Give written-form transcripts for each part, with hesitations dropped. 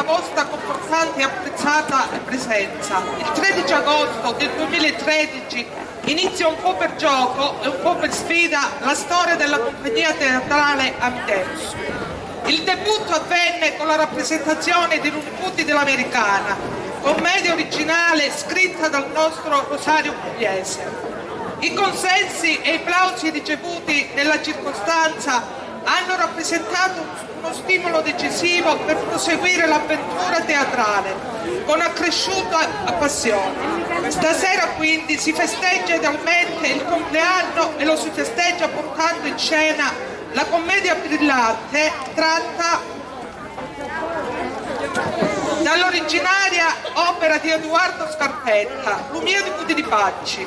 vostra confortante e apprezzata presenza. Il 13 agosto del 2013 inizia un po' per gioco e un po' per sfida la storia della compagnia teatrale Amadeus. Il debutto avvenne con la rappresentazione di Luniputi dell'Americana, commedia originale scritta dal nostro Rosario Pugliese. I consensi e i plausi ricevuti nella circostanza hanno rappresentato uno stimolo decisivo per proseguire l'avventura teatrale con accresciuta passione. Stasera quindi si festeggia idealmente il compleanno e lo si festeggia portando in scena la commedia brillante tratta dall'originaria opera di Edoardo Scarpetta, Lumia di Puti di Pacci.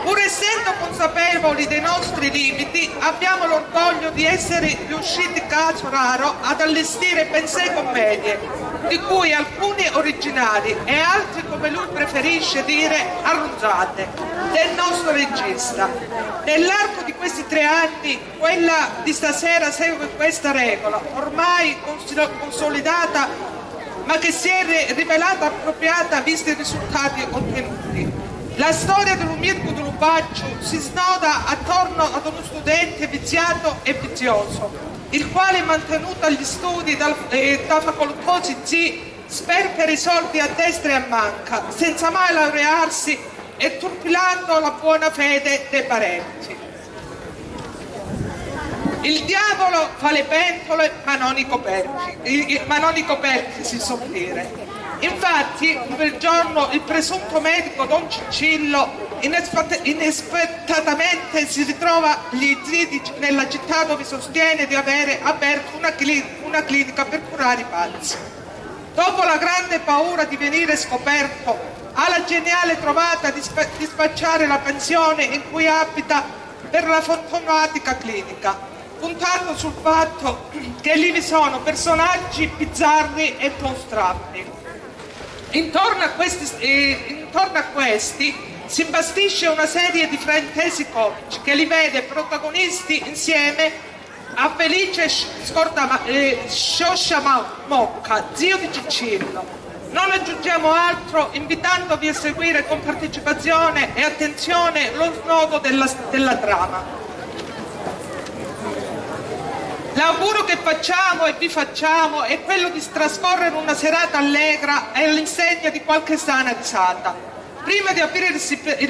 Pur essendo consapevoli dei nostri limiti, abbiamo l'orgoglio di essere riusciti, caso raro, ad allestire ben 6 commedie, di cui alcune originali e altre, come lui preferisce dire, arrunzate, del nostro regista. Nell'arco di questi 3 anni, quella di stasera segue questa regola, ormai consolidata, ma che si è rivelata appropriata visti i risultati ottenuti. La storia dell'Umir Cudulupaccio si snoda attorno ad uno studente viziato e vizioso, il quale, mantenuto agli studi da facoltosi zii, sperpera i soldi a destra e a manca, senza mai laurearsi e turpilando la buona fede dei parenti. Il diavolo fa le pentole ma non i coperchi, si so dire. Infatti, quel giorno il presunto medico Don Cicillo inaspettatamente si ritrova gli zii nella città dove sostiene di avere aperto una clinica per curare i pazzi. Dopo la grande paura di venire scoperto, ha la geniale trovata di spacciare la pensione in cui abita per la fantomatica clinica, puntando sul fatto che lì vi sono personaggi bizzarri e mostrabili. Intorno a questi si imbastisce una serie di fraintesi comici che li vede protagonisti insieme a Felice Scioscia Mocca, zio di Cicillo. Non aggiungiamo altro, invitandovi a seguire con partecipazione e attenzione lo snodo della trama. L'augurio che facciamo e vi facciamo è quello di trascorrere una serata allegra e all'insegna di qualche sana risata. Prima di aprire il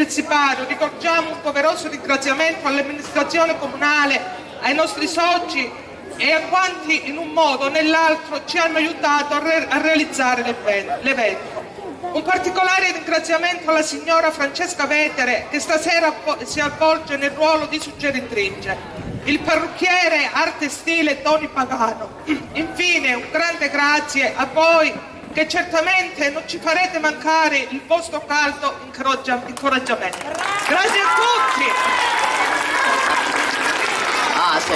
sipario rivolgiamo un doveroso ringraziamento all'amministrazione comunale, ai nostri soci e a quanti in un modo o nell'altro ci hanno aiutato a realizzare l'evento. Un particolare ringraziamento alla signora Francesca Vetere, che stasera si avvolge nel ruolo di suggeritrice, il parrucchiere arte e stile Tony Pagano. Infine un grande grazie a voi, che certamente non ci farete mancare il vostro caldo incoraggiamento. Grazie a tutti! Ah, sì.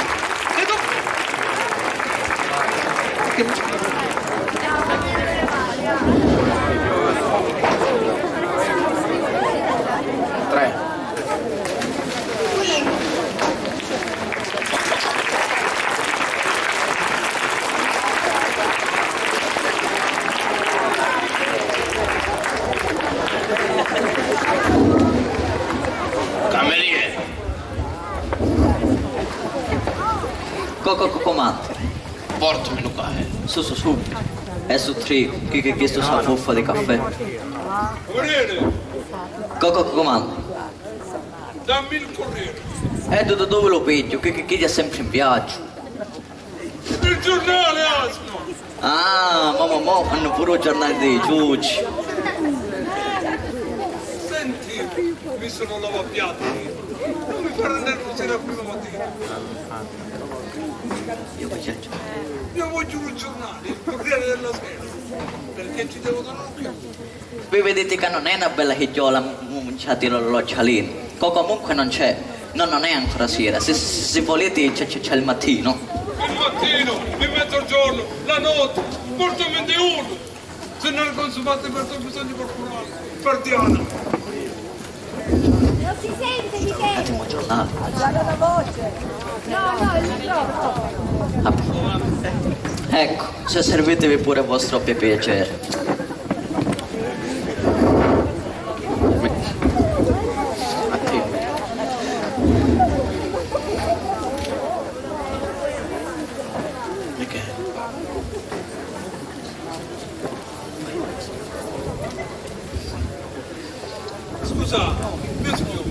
Comandante. Portami un caffè. Su. È su 3, che ha chiesto sua fuffa di caffè. Corriere! Comandante. Dammi il corriere. Dove lo piglio? Che ti è sempre in viaggio. Il giornale, asno! Ah, mamma, hanno pure il giornale dei giudici. Senti, mi sono lavapiatti. Non mi fare nervosire la prima mattina. Io voglio un giornale, il Corriere della Sera, perché ci devo dare un'occhiata. Voi vedete che non è una bella higgiola munciati l'occhialino. Comunque non c'è, non è ancora sera. Se volete c'è il mattino. Il mattino, il mezzogiorno, la notte, portami di uno. Se non consumate per te bisogna procurare, perdiana. Non si sente, Michele. Attimo giornale. Guarda la voce. No, il microfono. Ecco, se servitevi pure a vostro piacere. Scusa, mi scuso.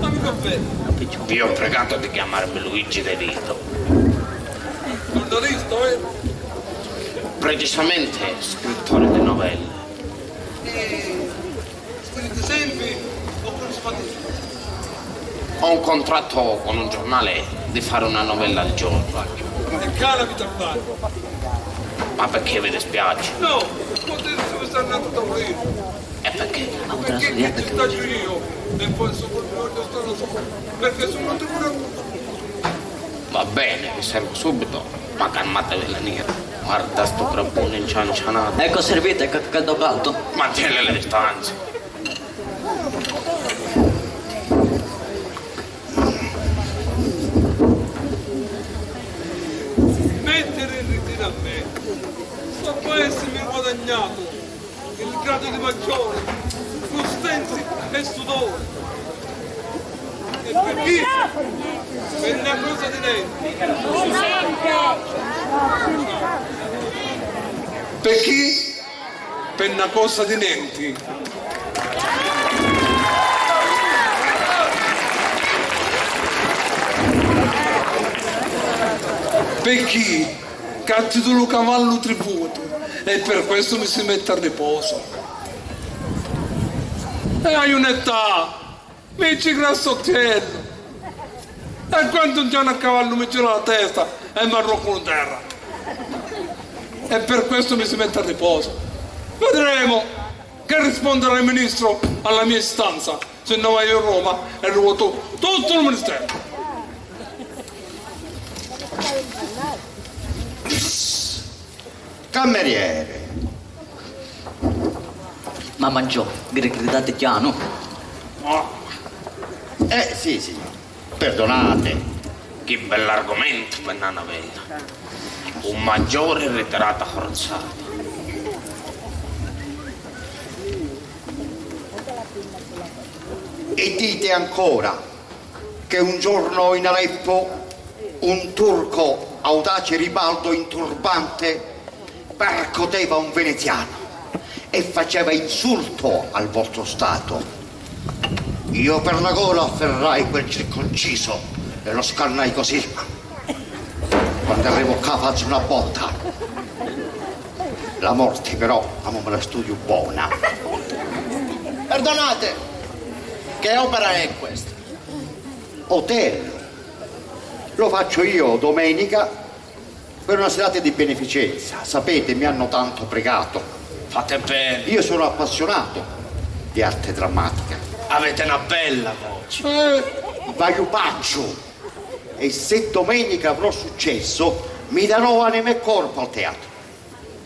Fammi caffè. Ti ho pregato di chiamarmi Luigi De Vito. Giornalista, Precisamente scrittore di novelle. Scrivete sempre oppure si fate... Ho un contratto con un giornale di fare una novella al giorno. E calavi tra fare. Ma perché vi dispiace? No, potete stare andato a tavolino. E perché? Perché ci stagio io e poi sopporto sto lo so. Perché sono molto curativo. Va bene, vi servo subito. Ma calmatevi la nera. Guarda sto crappone inciancianato. Ecco, servite, caldo caldo. Mantieni le distanze. Mettere in ritiro a me. Dopo essermi guadagnato il grado di maggiore, con stenti e sudore. E per chi? Per una cosa di denti. Per chi? Per una cosa di niente. Per chi? Che ha titolo cavallo tributo e per questo mi si mette a riposo. E hai un'età, mi ci grassottiello. E quando un giorno a cavallo mi gira la testa e mi arrocco in terra. E per questo mi si mette a riposo. Vedremo che risponderà il ministro alla mia istanza, se no vai in Roma e ruoto tutto il ministero. Cameriere, Mamma Gio, gridate piano. sì, signor, perdonate. Che bell'argomento per una novella. Un maggiore ritirata forzata. E dite ancora che un giorno in Aleppo un turco audace ribaldo in turbante percoteva un veneziano e faceva insulto al vostro stato. Io per la gola afferrai quel circonciso e lo scannai così. Quando arrivo qua faccio una botta. La morte però, amo me la studio buona. Perdonate, che opera è questa? Otello. Lo faccio io domenica per una serata di beneficenza. Sapete, mi hanno tanto pregato. Fate bene. Io sono appassionato di arte drammatica. Avete una bella voce. Vaiupaccio. E se domenica avrò successo, mi darò anima e corpo al teatro.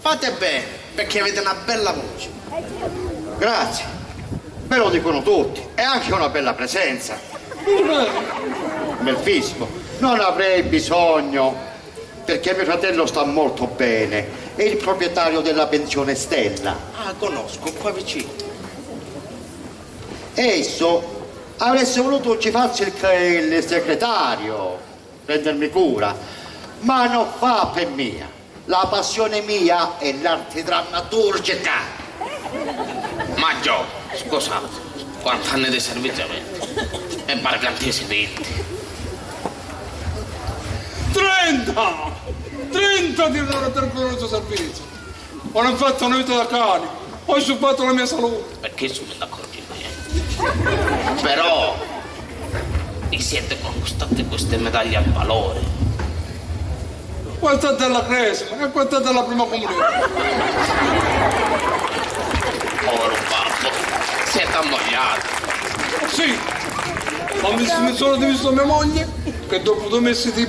Fate bene, perché avete una bella voce. Grazie. Me lo dicono tutti. E anche una bella presenza. Nel fisico. Non avrei bisogno, perché mio fratello sta molto bene. È il proprietario della pensione Stella. Ah, conosco, qua vicino. Esso avresse voluto ci farsi il segretario, prendermi cura, ma non fa per mia. La passione mia è l'arte drammaturgica. Ma Gio, scusate, quanti anni di servizio avete? E bargantesi 20. 30 di loro pericoloso servizio. Ho non fatto una vita da cane, ho sciupato la mia salute. Perché sono d'accordo in me? Però vi siete conquistati queste medaglie al valore. Questa è della cresima e questa è della prima comunione. Povero babbo, siete ammogliati. Sì, ma mi sono diviso mia moglie che dopo 2 mesi di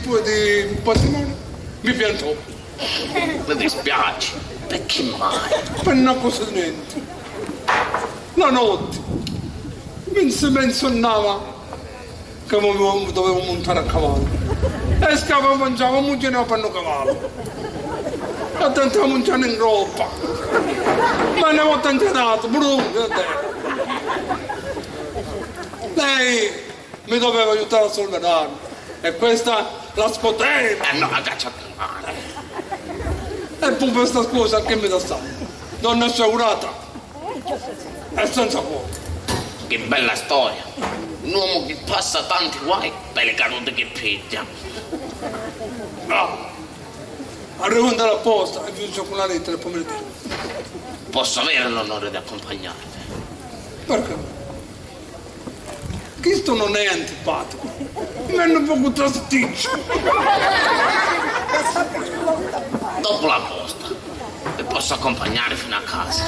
patrimonio mi piantò. Mi dispiace, perché mai? Per una cosa di niente. La notte mi si menzionava che dovevo montare a cavallo. E scava a mangiare, non ce ne ho per un cavallo. Ho tentato a mangiare in roba. Ma ne ho tentato, brutto. Lei mi doveva aiutare a sollevarmi. E questa la scoteva. No, agganciati male. E poi questa scusa che mi dà stare? Donna assicurata. E senza fuoco. Che bella storia. Un uomo che passa tanti guai per le cadute che piglia. No. Arrivo andare apposta e vi faccio una lettera e poi me ne dico. Posso avere l'onore di accompagnarti? Perché? Questo non è antipatico. Mi hanno un po' trasticcio. Dopo la posta. E posso accompagnare fino a casa.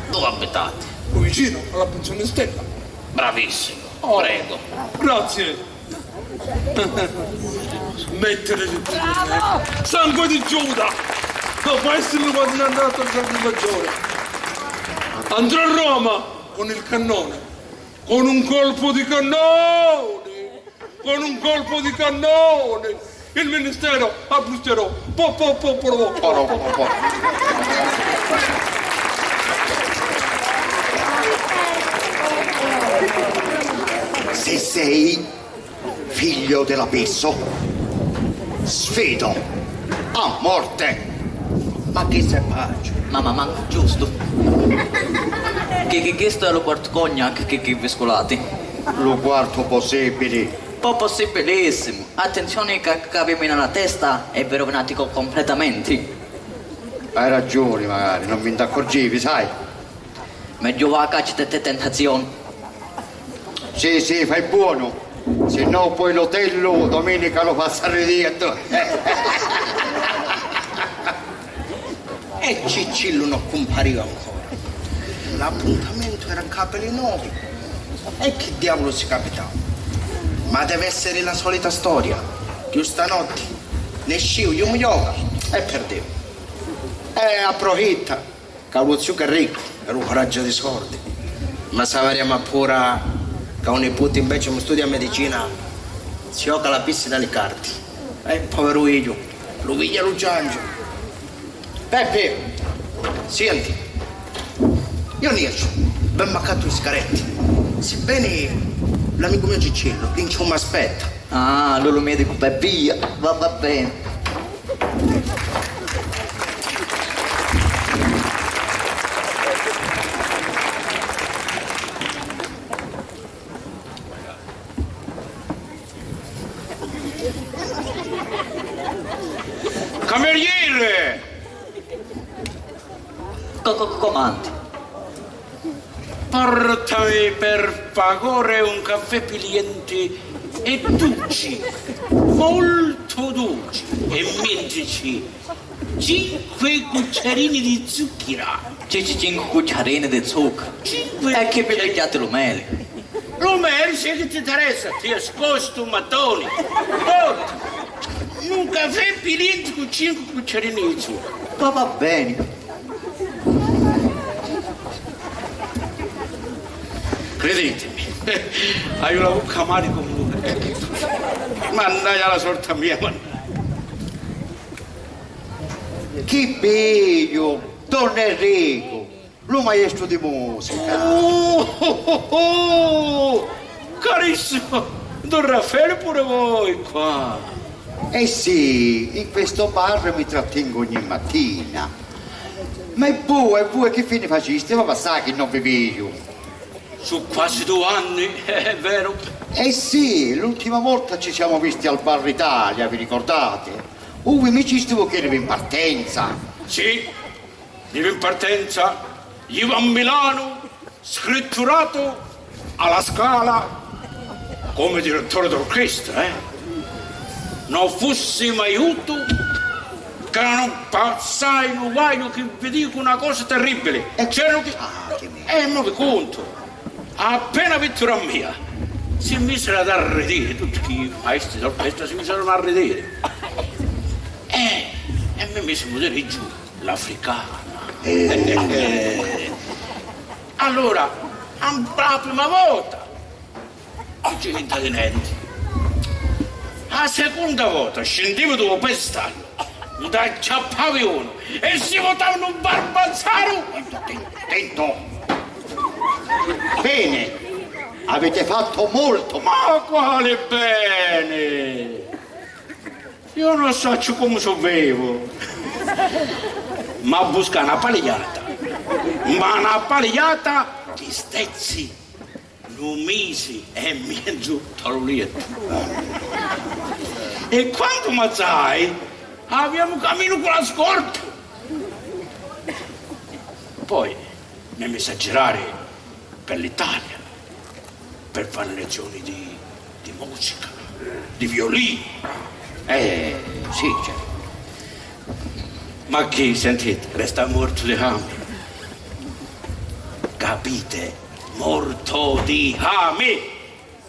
Dove abitate? Vicino alla pensione Stella. Bravissimo. Oh, Prego. Grazie. Mettere di sangue di Giuda. Dopo essermi quasi andato al giardino maggiore. Andrò a Roma con il cannone. Con un colpo di cannone. Con un colpo di cannone. Il ministero abbruscerò. Se sei figlio dell'abisso, sfido a morte. Ma che sei pace? Ma giusto. Che questo è lo quarto cognac che vi scolati. Lo quarto possibile. Po' possibilissimo. Attenzione che abbiamo nella testa è verovinatico completamente. Hai ragione magari, non mi accorgevi, sai? Meglio va a caccia di tentazione. Sì, fai buono. Se no poi l'hotello domenica lo passa ridietro. E Cicillo non compariva ancora. L'appuntamento era a Capelli Nuovi. E che diavolo si capitava? Ma deve essere la solita storia. Che stanotte ne scivo io mi gioca e perdevo. Approfitta. Che lo zio che è ricco, era un coraggio di soldi. Ma sapevamo pure che un nipote invece mi studia medicina, si gioca la pista dalle carte. Povero io, lo viglia lo giangio. Peppe, senti, io ne esco, ben maccato i sigaretti. Sebbene l'amico mio Cicillo, Pincio mi aspetta. Ah, lui lo medico per via, va bene. Cameriere! Comandi. Portami per favore un caffè pigliente e dolci, molto dolci, e mettici 5 cucciarini di zucchero. 5 cucciarine di zucchero. E che vi pigliate lo mele? Lo mele, se che ti interessa, ti ascolto un mattone. Un caffè pigliente con 5 cucciarini di zucchero. Ma va bene. Credetemi, hai una bocca male come lui. Mannaggia la sorta mia, Che bello, Don Enrico, lo maestro di musica. Carissimo, Don Raffaele pure voi qua. Eh sì, in questo bar mi trattengo ogni mattina. Ma e voi che fine faciste? Ma sai che non vi vedo. Su quasi 2 anni, è vero? Eh sì, l'ultima volta ci siamo visti al Bar Italia, vi ricordate? Mi diceva che ero in partenza. Sì, ero in partenza, io a Milano, scritturato alla Scala come direttore d'orchestra, Non fossi mai aiuto che non passai un guaio che vi dico una cosa terribile. C'erano che... non vi conto. Appena vettura mia si misero ad arredire, tutti i maestri d'orchestra si misero ad arredire. E mi mise a vedere giù l'africana. Allora, la prima volta non ci di niente. La seconda volta scendevo dopo pestaglio, da acciappavi uno e si votavano un barbazzaro. Attento. Bene, avete fatto molto. Ma quale bene! Io non so come sovevo. Ma busca una paligliata. Ma una paligliata di stezzi. Un mese e mezzo tagliato. E quando mi sai, abbiamo cammino con la scorta. Poi mi ha messo a girare per l'Italia per fare lezioni di musica, di violino. Sì, cioè. Ma chi, sentite, resta morto di fame. Capite? Morto di fame.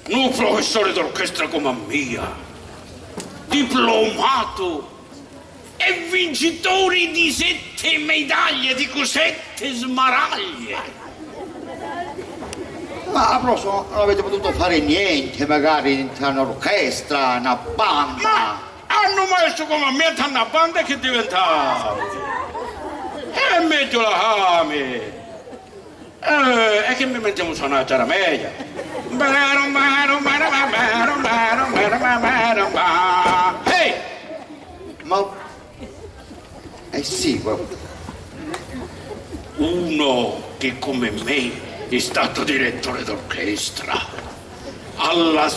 Un professore d'orchestra come mia, diplomato e vincitore di 7 medaglie, di 7 smaraglie. Ma a prossimo non avete potuto fare niente, magari in un'orchestra, una banda. Ma hanno messo come me una banda che diventava. E meglio la fame. E che mi mettiamo a suonare la meglio. Ehi! Ma... sì, Uno che come me è stato direttore d'orchestra alla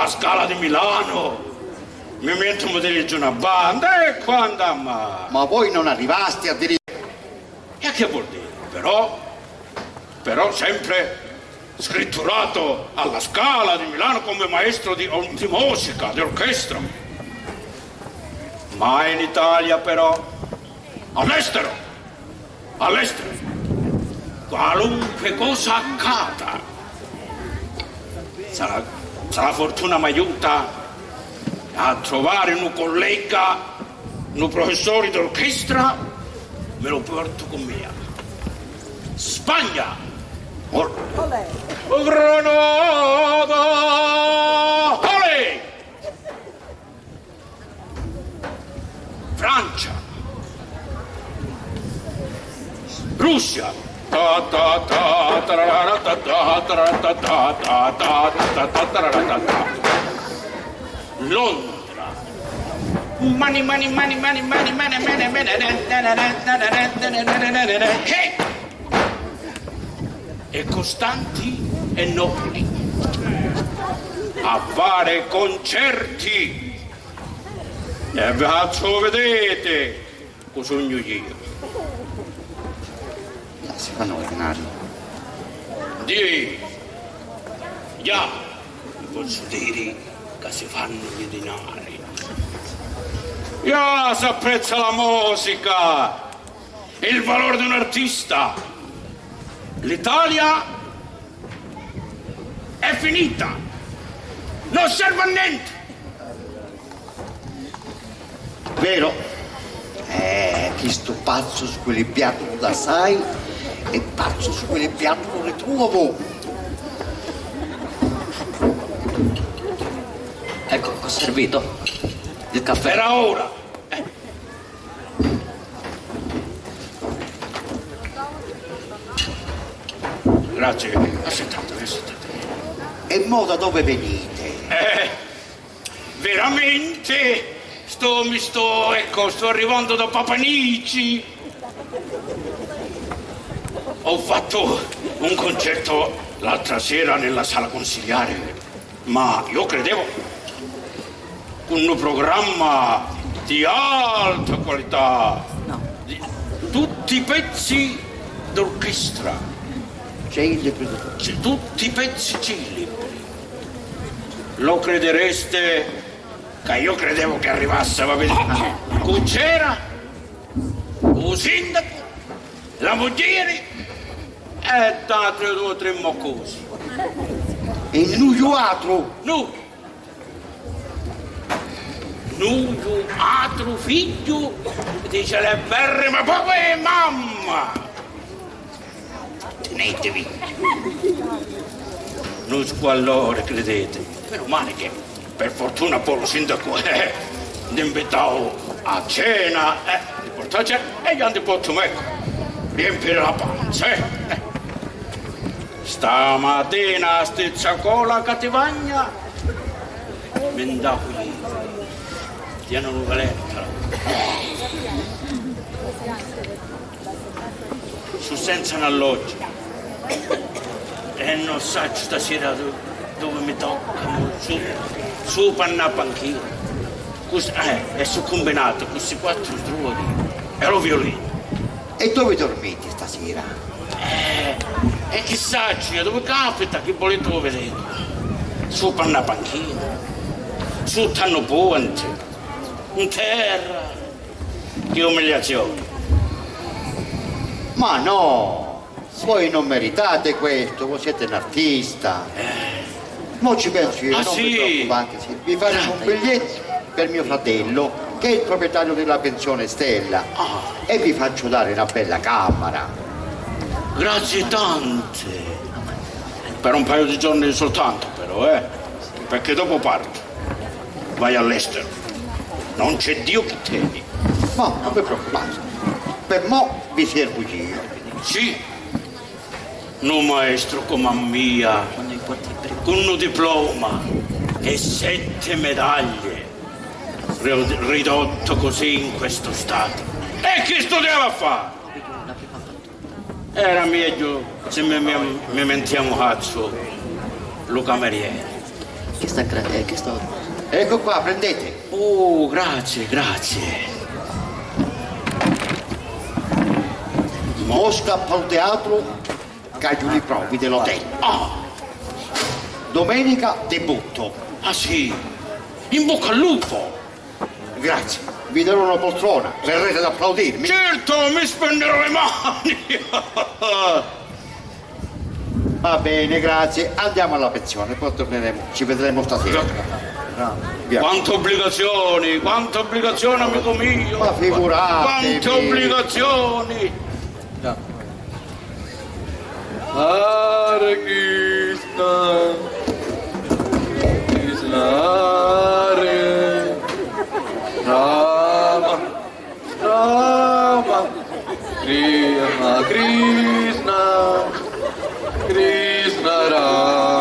Scala di Milano. Mi metto a dirigere una banda e quando ma voi non arrivasti a dirigere... E che vuol dire? Però sempre scritturato alla Scala di Milano come maestro di musica, di orchestra. Ma in Italia però, all'estero, qualunque cosa accada, se la fortuna mi aiuta a trovare un collega, un professore d'orchestra, me lo porto con me. Spagna! Granada! Olè! Francia! Russia! Londra! Money! E Costanti e Napoli a fare concerti e vi faccio vedete cosa sogno io. Si fanno le denari. Già, posso dire che si fanno i denari. Già, si apprezza la musica, il valore di un artista. L'Italia è finita, non serve a niente. Vero? Chi sto pazzo su quelle piatto da sai e pazzo su quelle piatto non le trovo. Ecco, ho servito il caffè. Era ora. Grazie, aspettate. E mo da dove venite? Veramente sto arrivando da Papanici. Ho fatto un concerto l'altra sera nella sala consigliare, ma io credevo con un programma di alta qualità, tutti i pezzi d'orchestra. Tutti i pezzi celebri. Lo credereste che io credevo che arrivasse, va bene? Cucera, il sindaco, la moglie e altre 2 o 3 moccosi. E nuio altro? No. Nuio altro figlio di celeberrima papà e mamma. niente via. Non squallore, credete. Meno male che per fortuna poi lo sindaco mi invitò a cena, mi portò a cena e gli hanno portato me riempire la pancia. Stamattina stizzacò la cattivagna, mi andavo lì, tiene una valetta. Su senza un alloggio e non so stasera dove mi toccano, su panna panchina, e su combinato questi 4 strughi e lo violino. E dove dormite stasera? E chissà dove capita che volete vedere? Su panna panchina, su tanno ponte, in terra, che umiliazione. Ma no, voi non meritate questo, voi siete un artista. Mo ci penso io, Ah, non sì? vi preoccupate, sì. Vi faremo un biglietto per mio fratello, che è il proprietario della pensione Stella, e vi faccio dare una bella camera. Grazie tante. Per un paio di giorni soltanto però, perché dopo parto. Vai all'estero. Non c'è Dio che tieni. Ma non vi preoccupate, per mo vi servo io. Sì, un maestro come mia, con un diploma e 7 medaglie, ridotto così in questo stato. E chi studiava a fare? Era meglio se mi mettiamo cazzo lo cameriere. Che sta... Ecco qua, prendete. Oh, grazie, grazie. Mo scappa al teatro, caglio i provi dell'hotel. Domenica debutto. Ah sì, in bocca al lupo. Grazie, vi darò una poltrona, verrete ad applaudirmi. Certo, mi spenderò le mani. Va bene, grazie, andiamo alla pensione, poi torneremo, ci vedremo stasera. Via. Quante obbligazioni, amico mio. Ma figuratevi. Quante obbligazioni. Hare Krishna, Krishna Hare Rama, Rama Krishna Krishna, Krishna Rama.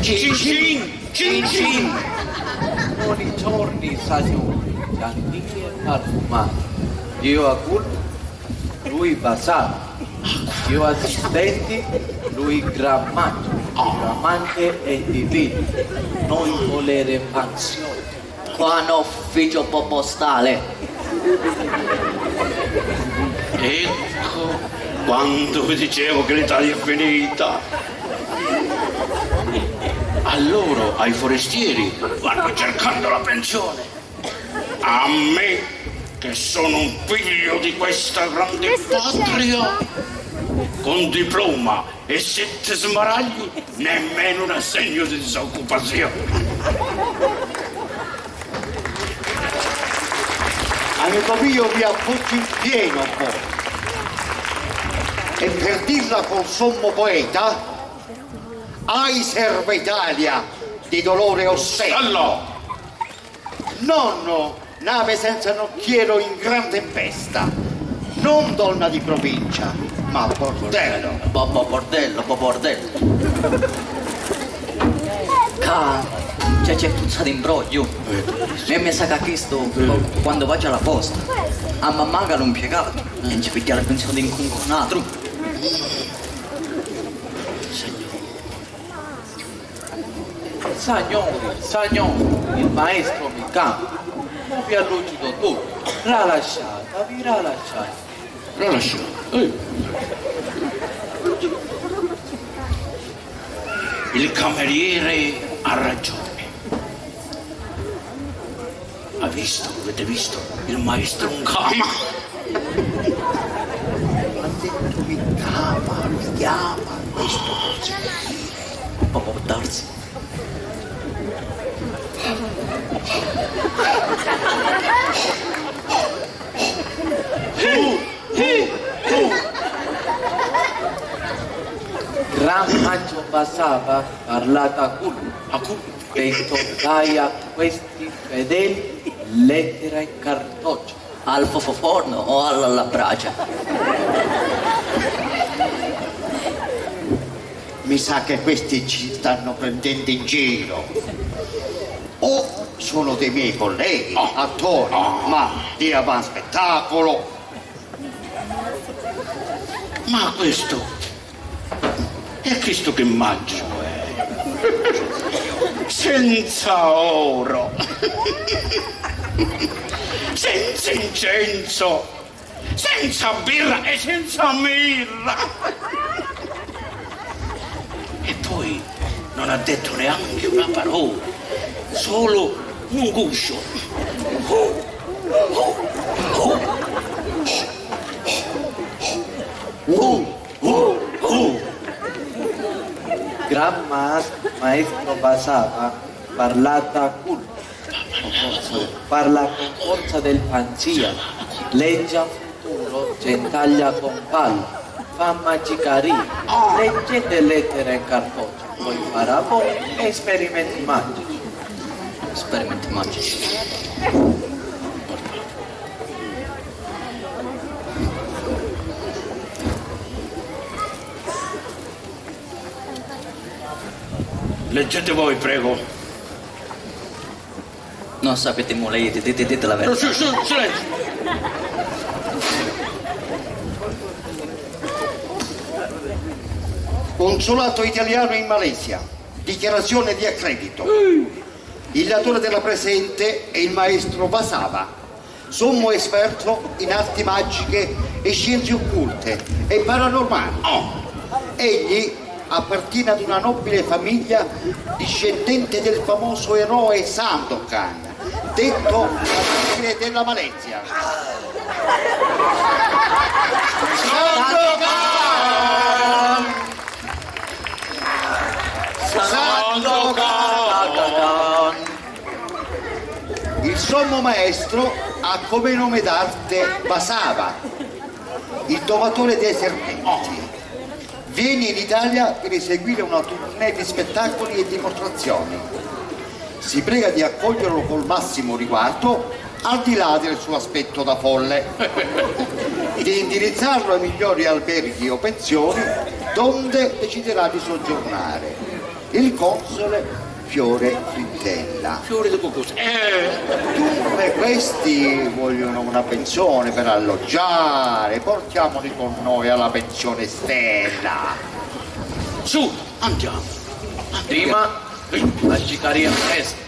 Cin cin. Non i giorni stagioni, giardini e parfumati. Io a culto, lui basato. Io assistenti, lui grammato. Gramante e divino. Noi volere mansione. Qua no ufficio postale. Ecco quando vi dicevo che l'Italia è finita. A loro, ai forestieri, vanno cercando la pensione. A me, che sono un figlio di questa grande patria, con diploma e 7 smaragli, nemmeno un assegno di disoccupazione. Amico mio, vi appoggio in pieno poi. E per dirla col sommo poeta, ai serve Italia di dolore ossequio. Nonno, nave senza nocchiero in gran tempesta, non donna di provincia, ma bordello. Bordello. C'è puzza di imbroglio. E mi sa che questo quando vado alla posta a mamma che l'ho impiegato e ci piglia la pensione di un altro. Signori, il maestro mi cambia. vi allucido tutto. Rilasciatevi, rilasciatevi. Rilasciato. Il cameriere ha ragione. Ha visto, avete visto? Il maestro in cama. Ha detto mi chiama, questo Può darsi. Gran Maggio Basava, parlata culo. Bentornai a questi fedeli lettera in cartoccio. Al forno o alla brace? Mi sa che questi ci stanno prendendo in giro. O sono dei miei colleghi, attori, ma di avanti spettacolo. Ma questo è questo che maggio è. Senza oro. Senza incenso. Senza birra e senza mirra. E poi non ha detto neanche una parola, solo un guscio. Gran maestro Basava, parlata culo. Parla con forza del pancia, legge a futuro, gentaglia con palla. Fa magicaria, leggete lettere in cartoccio, poi farà voi esperimenti magici. Esperimenti magici. Leggete voi, prego. Non sapete molete, dite la verità. Silenzio. Consolato italiano in Malesia, dichiarazione di accredito. Il datore della presente è il maestro Basava, sommo esperto in arti magiche e scienze occulte e paranormali. Egli appartiene ad una nobile famiglia discendente del famoso eroe Sandokan, detto la tigre della Malesia. Sandokan! Il sommo maestro ha come nome d'arte Basava, il domatore dei serpenti. Viene in Italia per eseguire una tournée di spettacoli e dimostrazioni. Si prega di accoglierlo col massimo riguardo, al di là del suo aspetto da folle, di indirizzarlo ai migliori alberghi o pensioni donde deciderà di soggiornare. Il console Fiore Frittella. Fiore di qualcosa. Dunque questi vogliono una pensione per alloggiare, portiamoli con noi alla pensione Stella. Su, andiamo. Prima, magicaria presto.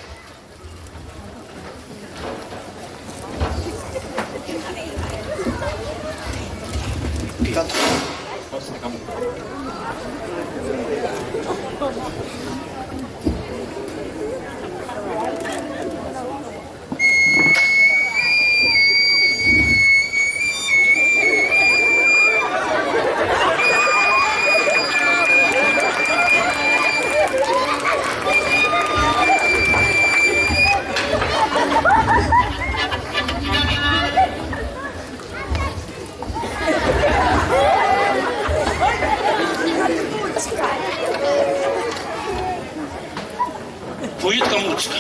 Poetica musica.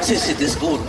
Sì, ti sicuro.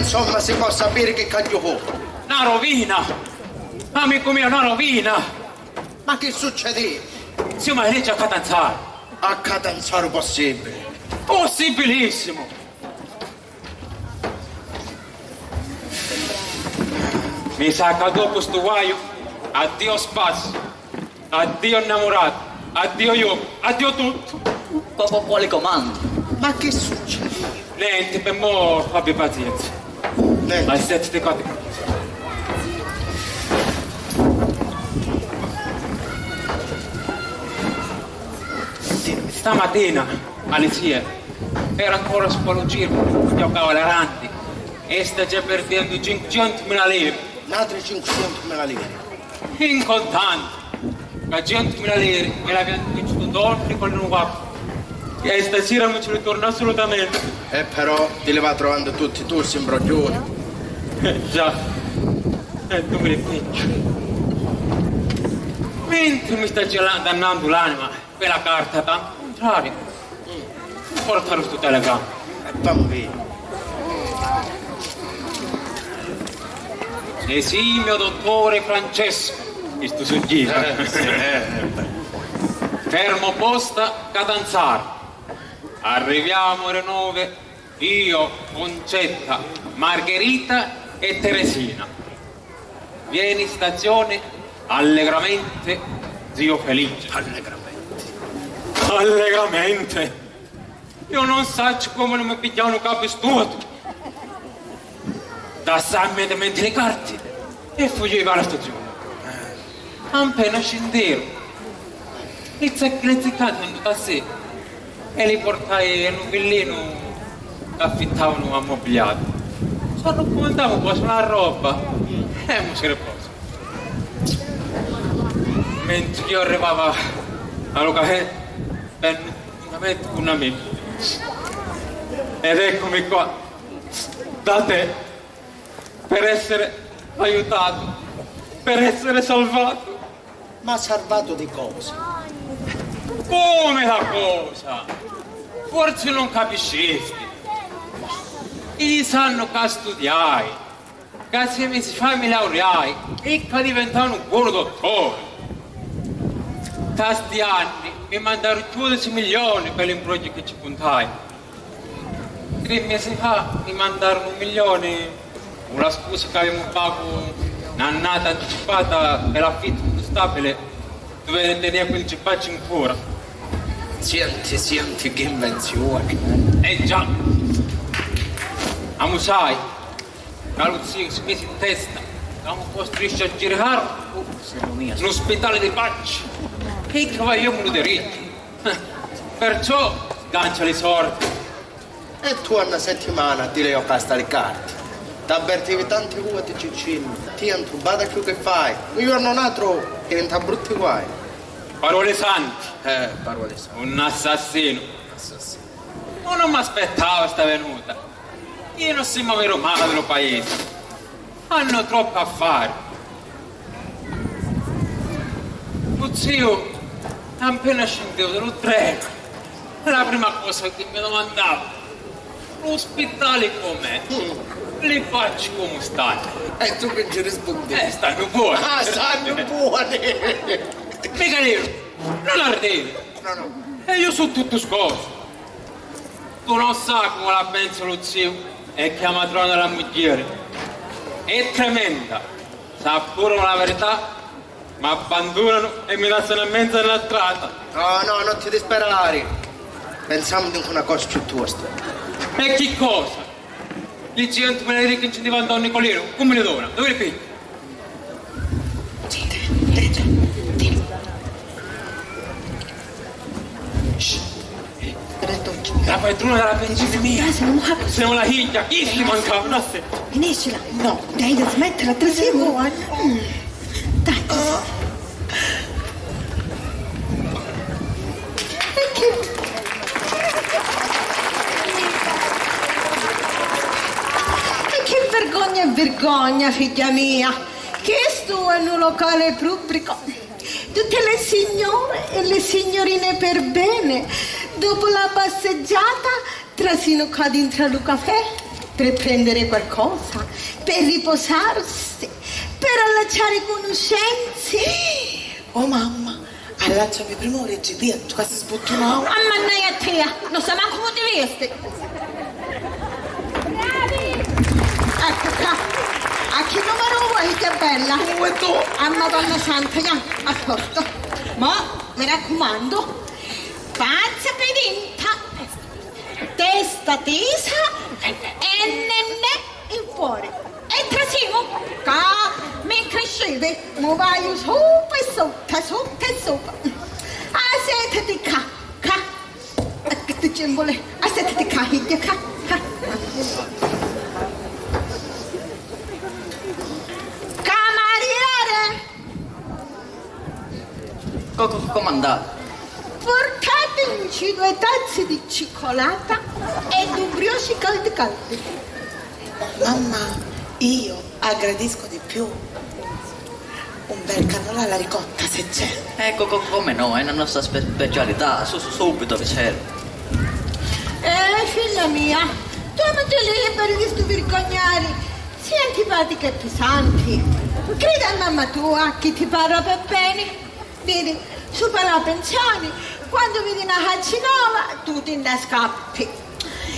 insomma si può sapere che caglio. Una rovina! Amico mio, una rovina! Ma che succede? Sì, ma è legge a Catanzaro. A Catanzaro possibile? Possibilissimo! Mi sa che dopo sto guaio, addio spazio, addio innamorato, addio io, addio tutto. Quale comando? Ma che succede? Niente, per mo' abbi pazienza. Ma siete cose. Stamattina, alle zie, era ancora su quello giro, giocava le ranti e sta già perdendo 500.000 lire. Altre 500.000 lire. In contanti, la 100.000 lire me l'abbiamo detto d'ordine con un guapo. E stasera non ci ritorna assolutamente. Però ti le va trovando tutti tu, sembroglione. Già, tu me ne piccio. Mentre mi sta dannando l'anima, quella carta tanto contrario. Portalo sto telegramma. Bambino. Esimio dottore Francesco, questo suggira. Fermo posta Catanzaro. Arriviamo alle 9, io, Concetta, Margherita e Teresina. Vieni in stazione allegramente, zio Felice. Allegramente. Io non so come non mi pigliano capo stuoto. Da immediatamente le carte e fuggiva alla stazione. Appena scendevo, le ziccate hanno da sé e li portai in un villino che affittavano ammobiliato. Solo comandavo un po' sulla roba e mi si riposa. Mentre io arrivavo allo caffè per un amico. Ed eccomi qua, da te. Per essere aiutato, per essere salvato. Ma salvato di cosa? Come la cosa? Forse non capisci. Gli sanno che studiai, che se mi si fa mi laureai e che diventano un buon dottore. Da sti anni mi mandarono 12 milioni per l'imbroglio che ci puntai. 3 mesi fa mi mandarono 1 milione. Una scusa che avevamo pago un'annata anticipata per l'affitto stabile dove tenere 15 pacci ancora. Senti che invenzione. Già. Amo sai, Caluzio si mise in testa, amo costrisce a girare un ospedale di pacci e che vogliamo diritti. Perciò gancia le sorti. E tu una settimana ti le ho pasta le carte. Ti avvertivi tante volte Ciccino, ti hanno rubato più che fai. Un giorno un altro diventa brutti guai. Parole santi. Parole santi. Un assassino. Non mi aspettavo sta venuta. Io non siamo vero male dello paese. Hanno troppo affari. Lo zio, appena scendevo dallo treno, la prima cosa che mi domandavo, l'ospedale com'è? Le facci come stanno? E tu che ci rispondi? Stanno buoni. Ah, stanno buoni! Mica nero, non ardevi. No. E io sono tutto scosso. Tu non sai come la pensa lo zio e che la matrona della moglie. È tremenda. Sa pure la verità, mi abbandonano e mi lasciano in mezzo alla strada. No, non ti disperare. Pensiamo di una cosa più tosta. E che cosa? Gli 100.000 lire che incentivano Don Nicolino, come le dona? Dove le pigli? La padrona della pensione mia. Siamo la higlia, chi si mancava? No, se. Finiscila. No, dai, da smetterla, te sei buona. Dai, vergogna, figlia mia, che sto in un locale pubblico. Tutte le signore e le signorine per bene, dopo la passeggiata, trasino qua dentro al caffè per prendere qualcosa, per riposarsi, per allacciare conoscenze. Oh mamma, allacciami prima un recipiente, quasi sbottonato. Mamma mia a te, non sa manco come ti vesti. Ecco qua, a chi numero vuoi che bella? Come tu? A Madonna Santa, a posto. Ma mi raccomando, panza pedinta, testa tesa e nenne in fuori. E trasimo, mi crescevi, mi vai sopra e sopra, sopra e sopra. Assetati qua, che ti cimbole, assetati qua, higlia, qua. Cameriere! Come andate? Portateci 2 tazze di cioccolata e 2 brioche calde. Mamma, io aggradisco di più un bel cannolo alla ricotta se c'è. Ecco, come no, è la nostra specialità, subito vi serve. Figlia mia, tu non ti liberi di sto vergognare, sii antipatica e pesanti. Credi a mamma tua che ti parla per bene, vedi, supera la pensione, quando vedi una caccinola tu ti ne scappi.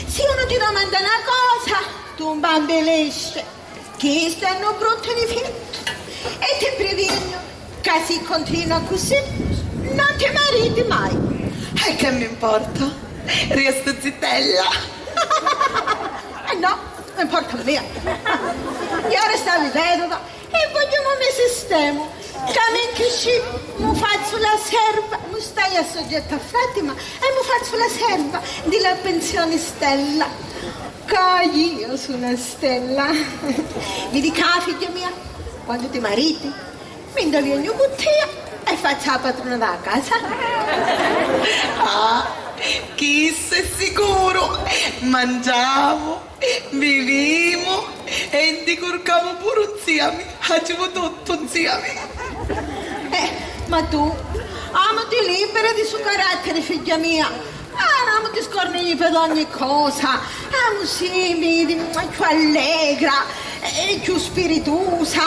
Se uno ti domanda una cosa, tu un bambelesce, che stanno brutti di finto. E ti previeno che se continua così, non ti mariti mai. E che mi importa? Resto zittella. No, non importa a me. Io restavi vedova e vogliamo me sistemo. Che che ci mi faccio la serva, mi stai a soggetto a Fatima e mi faccio la serva della pensione Stella. Che io sono una stella. Mi dica, figlia mia, quando ti mariti, mi indovini un bottiglia e faccio la padrona della casa. Ah, chi sei sicuro? Mangiamo, viviamo e indicurcamo pure insieme. Facciamo tutto insieme. Ma tu, amati libera di suo carattere, figlia mia. Non ti scornigli per ogni cosa. Amo simili, più allegra, più spiritosa.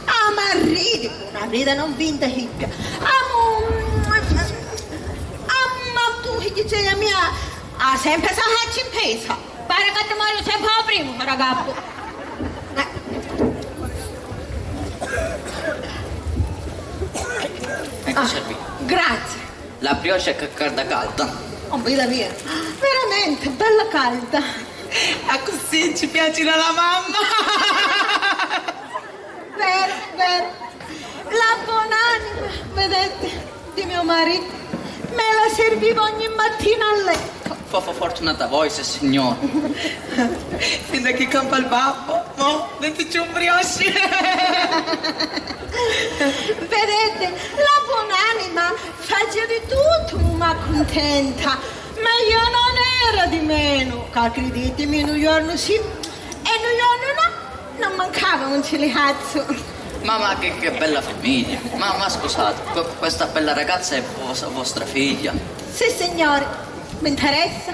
Ama ridi, una vita non vinta higga. Tu, figlia mia, ha sempre sahatci in pesa. Pare che ti muoio sempre a primo, ragazzo. Ecco, servì. Grazie. La brioche è calda. Oh, vita mia, veramente bella calda. A così ci piace la mamma. Vero. La buonanima, vedete, di mio marito, me la servivo ogni mattina a letto. Fortunata voi, se signore. Fin da che campa il babbo, mo, dentro c'è un brioche. Vedete, la buonanima faceva di tutto, ma contenta. Ma io non ero di meno, che credetemi, un giorno sì e un giorno no, non mancava un cilicazzo. Mamma, che bella famiglia. Ma scusate, questa bella ragazza è vostra figlia? Sì, signore, mi interessa.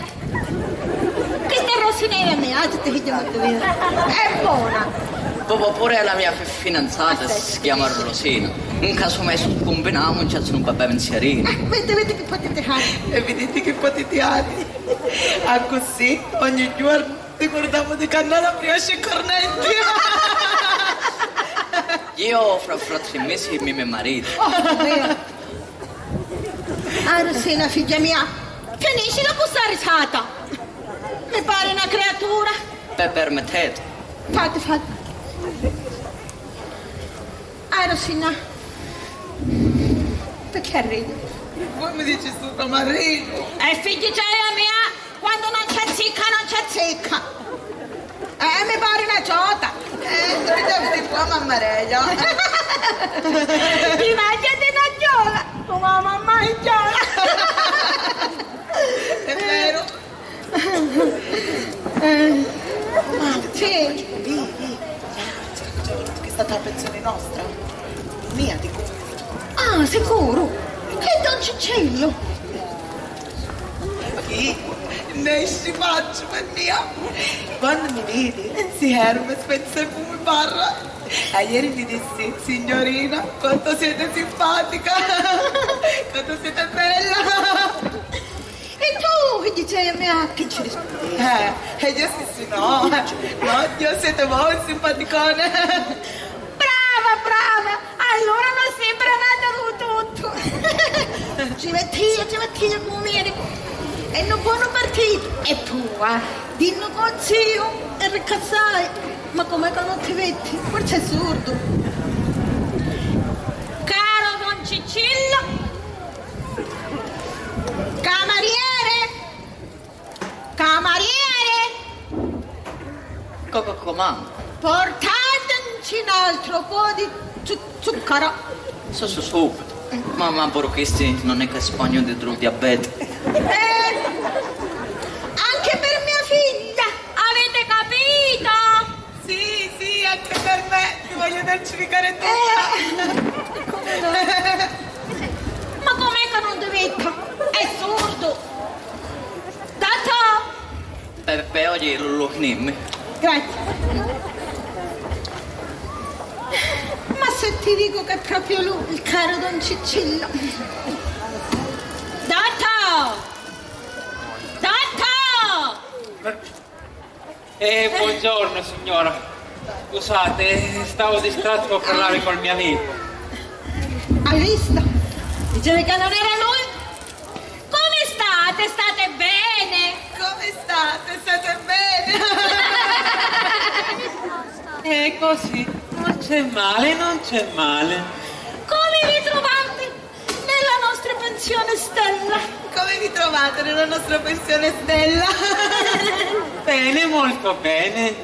Questa rosinera mia, ti figlia molto bene. È buona. Pure la mia fidanzata si chiama Rosina. In caso mai scombiniamo, c'è un papà pensierino. Vedete che potete fare. E vedete che potete fare. A così ogni giorno ricordiamo di cannare la brioche e cornetti. Io fra 3 mesi mi marito. Rosina, figlia mia, finisci la questa risata. Mi pare una creatura. Permettete. Fate. Rosina, perché ridi? Voi mi dici sto marito. Figlia mia, quando non c'è zicca, non c'è zicca. Mi pare una giota. Ti qua mamma regio. Ti mangiate una giola, come la mamma è giola. È vero. Sì. Che è stata la pensione nostra. Mia, dico. Ah, sicuro? Che Don Ciccello? Chi? ne ci faccio per mia. Quando mi vedi, si ferma, spezza il fumo e parla. E ieri mi dissi, signorina, quanto siete simpatica, quanto siete bella. E tu che dicevi a me che ci rispondi? E io sì, no, Dio siete voi simpaticone. Brava, allora non sembra nata con tutto. Ci mettia come vieni. E non buono partito. E tu, dillo con zio e ricazzai. Ma com'è che non ti vedi? Forse è sordo. Caro Don Cicillo, cameriere, Comando. portateci un altro po' di zucchero. Subito. Ma per questi non è che spagno di diabete. Anche per mia figlia, avete capito? Sì, anche per me, ti voglio darci ricare Come no? Ma com'è che non dovete? È sordo. Dato? Per oggi lo finimmo. Grazie. Ma se ti dico che è proprio lui, il caro Don Cicillo. Dato! Buongiorno signora. Scusate, stavo distratto a parlare col mio amico. Hai visto? Dicevi che non era lui? Come state? State bene? Come state? State bene? È così, non c'è male. Come vi trovate nella nostra pensione Stella? Come vi trovate nella nostra pensione Stella? Bene, molto bene.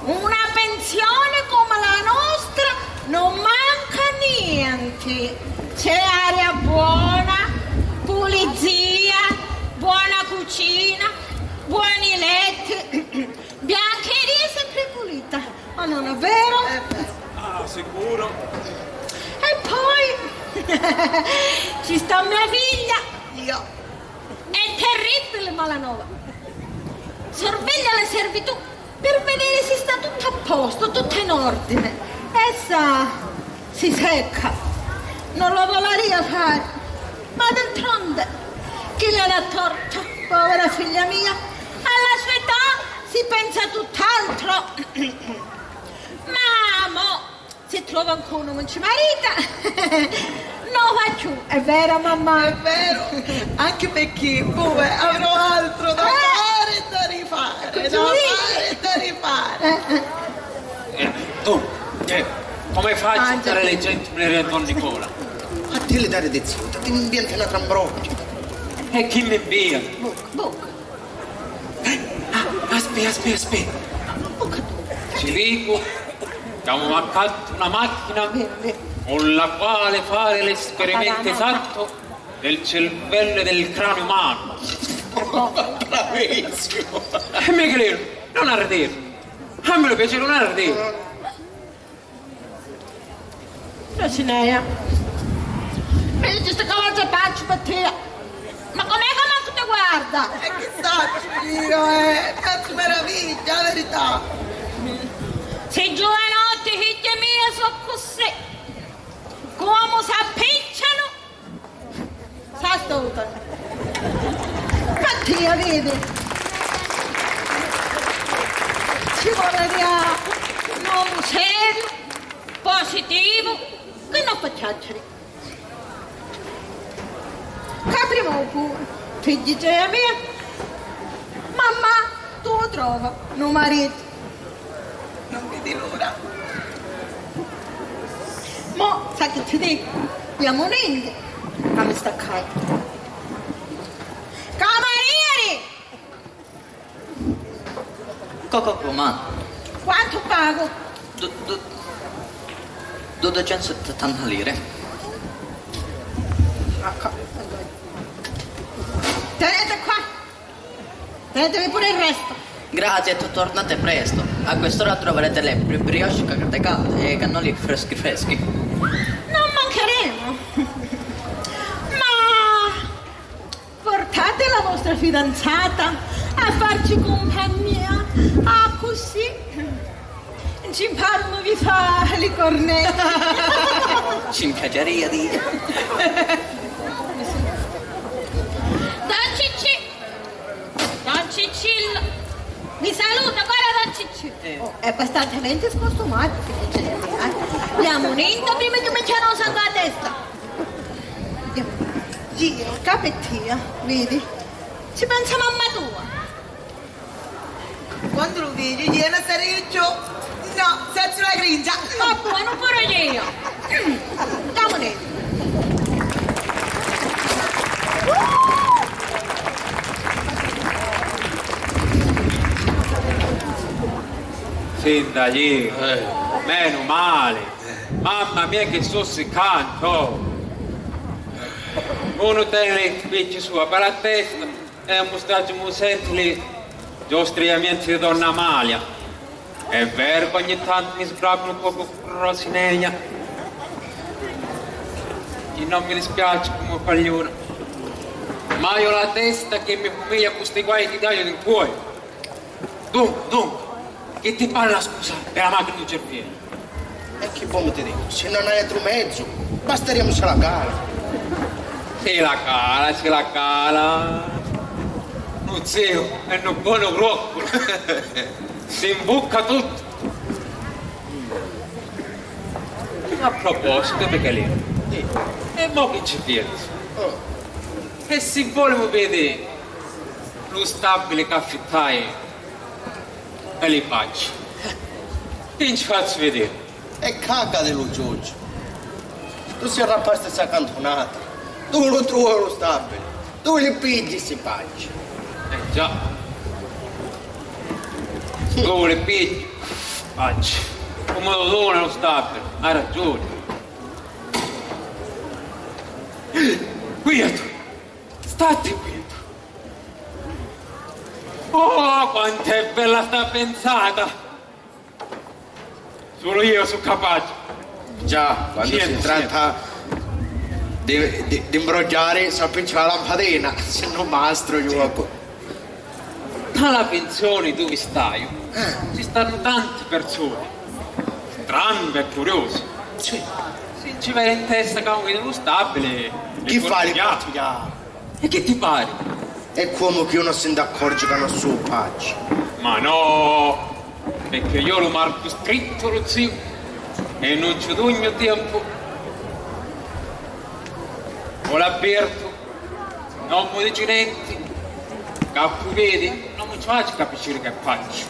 Una pensione come la nostra non manca niente. C'è aria buona, pulizia, buona cucina, buoni letti, biancheria sempre pulita. Ma non è vero? Ah, sicuro? E poi ci sta mia figlia. Io. È terribile Malanova. Sorveglia le servitù per vedere se sta tutto a posto, tutto in ordine. Essa si secca, non lo voleria fare, ma d'altronde chi gliel'ha torto, povera figlia mia? Alla sua età si pensa tutt'altro. Ma mo si trova ancora un ci marita. Non va più, è vero mamma? È vero, anche perché poi avrò altro da fare e da rifare. Tu, come fai a citare le gente per Don Nicola? A te le dare del zio, ti ambiente una trambroccia. E chi mi invia? Bocca. Aspetta. Ci dico che abbiamo accanto una macchina con la quale fare l'esperimento esatto del cervello e del cranio umano. Bravissimo! E mi credo, non arredere. A me lo piace non arredere. Rocinea, vedi questa cavaggia paccio per te. Ma com'è che manco ti guarda? E che saccio io, cazzo meraviglia, la verità. Se giovanotti, figlie mie, sono così. Come si appicciano, si astutano. Ma ti vedi? Ci vorrà un uomo serio, positivo, che non fa chiacchiere. Capriamo pure, figli mia, mamma, tu lo trova, non marito. Non vedi l'ora. Mo, sai che ti dico? Andiamo in India, a mi staccare. Camerieri! Comando. Quanto pago? 270 lire. Tenete qua. Tenetevi pure il resto. Grazie, tornate presto. A quest'ora troverete le brioche calde e cannoli freschi. Non mancheremo. Ma portate la nostra fidanzata a farci compagnia. Ah, così ci faremo vi fa le cornette. Ci piaceria di... Don Cicillo, mi saluta, guarda Don Cicillo. È abbastanza scostumato, andiamo unendo prima di cominciare a usare la testa. Gira, capettia, vedi? Ci pensa mamma tua. Quando lo vedi, viene a stare io giù. No, senza la grigia. Ma buono pure io. Andiamo dentro. Sin da lì, meno male. Mamma mia che sto seccando. Uno tiene le spicci sua per la testa e mostrarci sempre gli ostriamenti di donna Amalia. È vero che ogni tanto mi sgrappa un po' rosineglia. E non mi dispiace come paglione. Ma io ho la testa che mi pomiglia con questi guai che taglio nel cuore. Dunque, che ti parla scusa per la macchina di cerviere? E che bomba ti dico? Se non hai altro mezzo, basterebbe se la cala. Se la cala. Non zio, è un buono broccolo. Si imbocca tutto. A proposito, Michelino, e mo che ci pensi? E se volevo vedere lo stabile che affittai e li faccio, che ci faccio vedere? E caga dello Giorgio. Tu sei rapaz questa cantonata. Dove lo trovi lo stabile? Dove li pigli si faccia? Già. Dove li pigli? Faccio. Come lo dona lo stabile? Hai ragione. Quieto. State quieto. Oh, quanto è bella sta pensata. Solo io sono capace. Già, quando si tratta di imbrogliare, si appiccia la lampadina, se no mastro gioco. Dalla pensione dove stai, ci stanno tante persone, strane e curiose. Sì. Se ci vai in testa che uno dello stabile, Chi fa le pattugliare? E che ti pare? È come che uno se ne accorge che non so faccia. Ma no, perché io lo marco stretto lo zio e non ci do il mio tempo. Ho l'avverto, non mi dici niente, capo vedi, non mi faccio capire che faccio.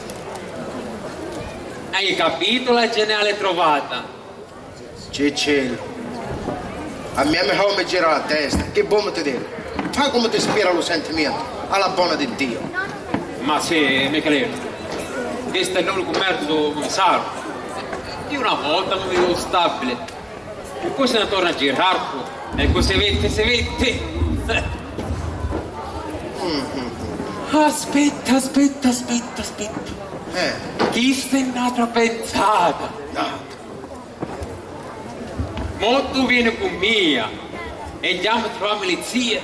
Hai capito la geniale trovata? Cicillo, a me mi gira la testa, che bomba ti dico? Fa come ti ispira lo sentimento, alla buona di Dio. Ma sì, Michelino, questo è l'unico mezzo che sarò. Io una volta mi vedevo stabile, e poi se ne torna a girare. Ecco, se vette. Aspetta. Chi sei un'altra pensata? Mo tu vieni con mia e andiamo a trovare le zie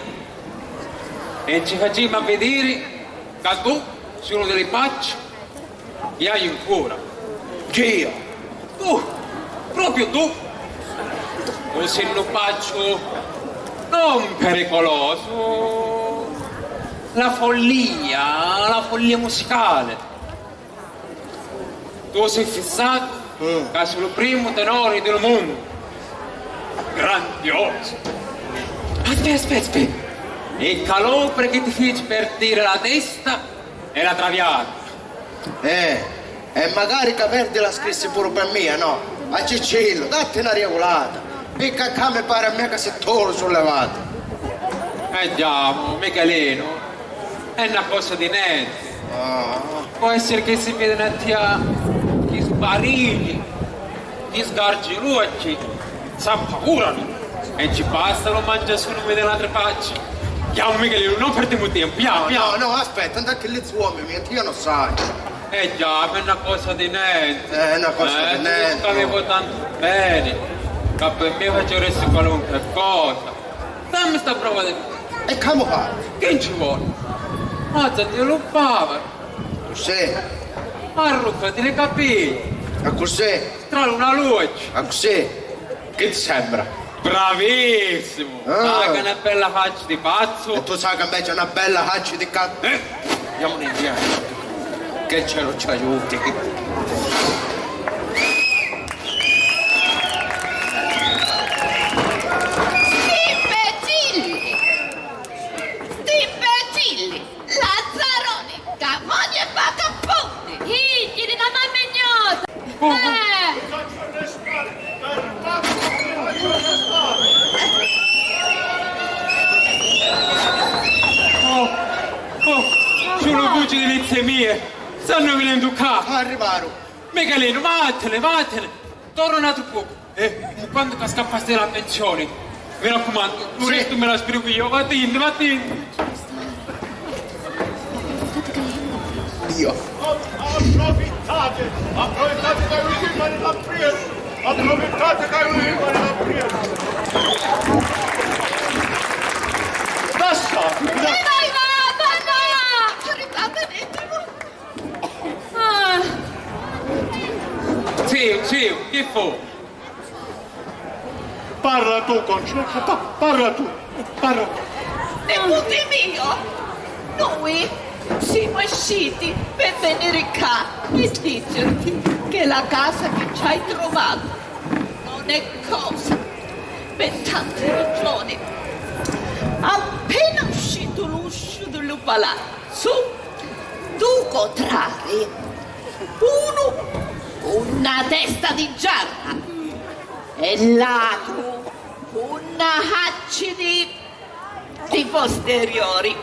e ci facciamo a vedere che tu sei uno delle facce che hai ancora. Chi? Tu, proprio tu. O se lo faccio non pericoloso, la follia musicale. Tu sei fissato che sei il primo tenore del mondo, grandioso. Aspetta, il calore che ti fece perdere la testa e la traviata. E magari che perdi la scrisse pure per me, no? A Cicillo, datti una regolata. E cacà mi pare a me che si toro sollevato. Già, Michelino, è una cosa di niente. Può essere che si vede una tia che sbarigli, che sgargirucci, si appaurano e ci basta, lo mangia se non vede l'altra faccia. Andiamo Michelino, non perdiamo tempo, No, aspetta, andate che lì uomini, io non sai. Già, è una cosa di niente. È una cosa di niente. Ti avevo tanto bene. Che per me facessi qualunque cosa. Dammi sta prova di... E come fa? Che ci vuole? Mazza ti rubava. Cos'è? Arruffati le capelli. A cos'è? Tra una luce. A cos'è? Che ti sembra? Bravissimo. Ah. Ah, che una bella faccia di pazzo. E tu sai che invece è una bella faccia di cazzo. Andiamo indietro. Che cielo ci aiuti. Lazzaroni, Camoni e Vacapponti! Figli di una mamma Sono voci di lizie mie. Stanno venendo qua. Arrivarono. Michelino, vattene. Torna un altro poco. Quando ti scappaste dalla pensione? Mi raccomando, non resto me la spiego io. Vattene. Io. Approfittate che lui rimane la prima. Approfittate che lui rimane la prima. Basta. Zio, che fu? Parla tu, Concetta, parla tu. Nipote mio, noi siamo usciti per venire qua e dirti che la casa che ci hai trovato non è cosa per tante ragioni. Appena uscito l'uscio del palazzo, tu contrari uno una testa di giarra e l'altro una faccia di posteriori.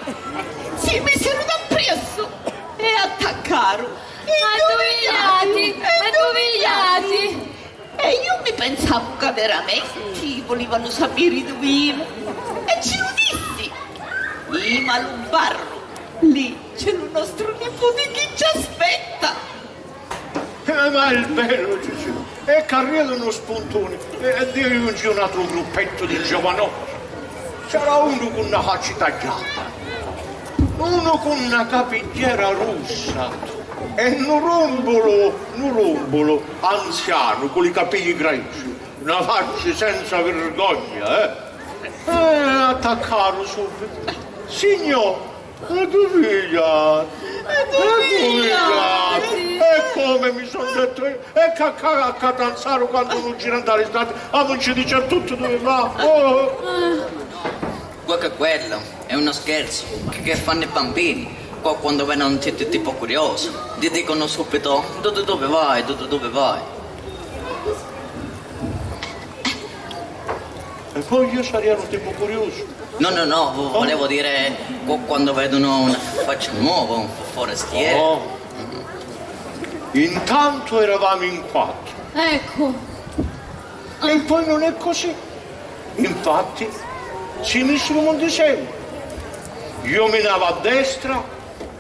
Si misero d'appresso e attaccarono. Addovigliati. E io mi pensavo che veramente volevano sapere dove io. E ce lo dissi. Ma lo barro. Lì c'è il nostro nipote che ci aspetta. Ma il bello, Gesù, è che arrivano spuntoni e Dio c'è un altro gruppetto di giovanotti. C'era uno con una faccia tagliata, uno con una capigliera rossa e un rombolo anziano con i capelli grigi, una faccia senza vergogna, attaccarono subito. Signor, e come mi sono detto e che a Catanzaro quando non gira dalle strade non ci dice tutto dove va. Guarda, quello è uno scherzo che fanno i bambini quando vedono tipo curioso. Ti dicono subito dove vai. E poi io sarei un tipo curioso. No, volevo dire quando vedono una faccia nuova, un forestiere. Intanto eravamo in 4. Ecco. E poi non è così. Infatti si misero un disegno. Io minavo a destra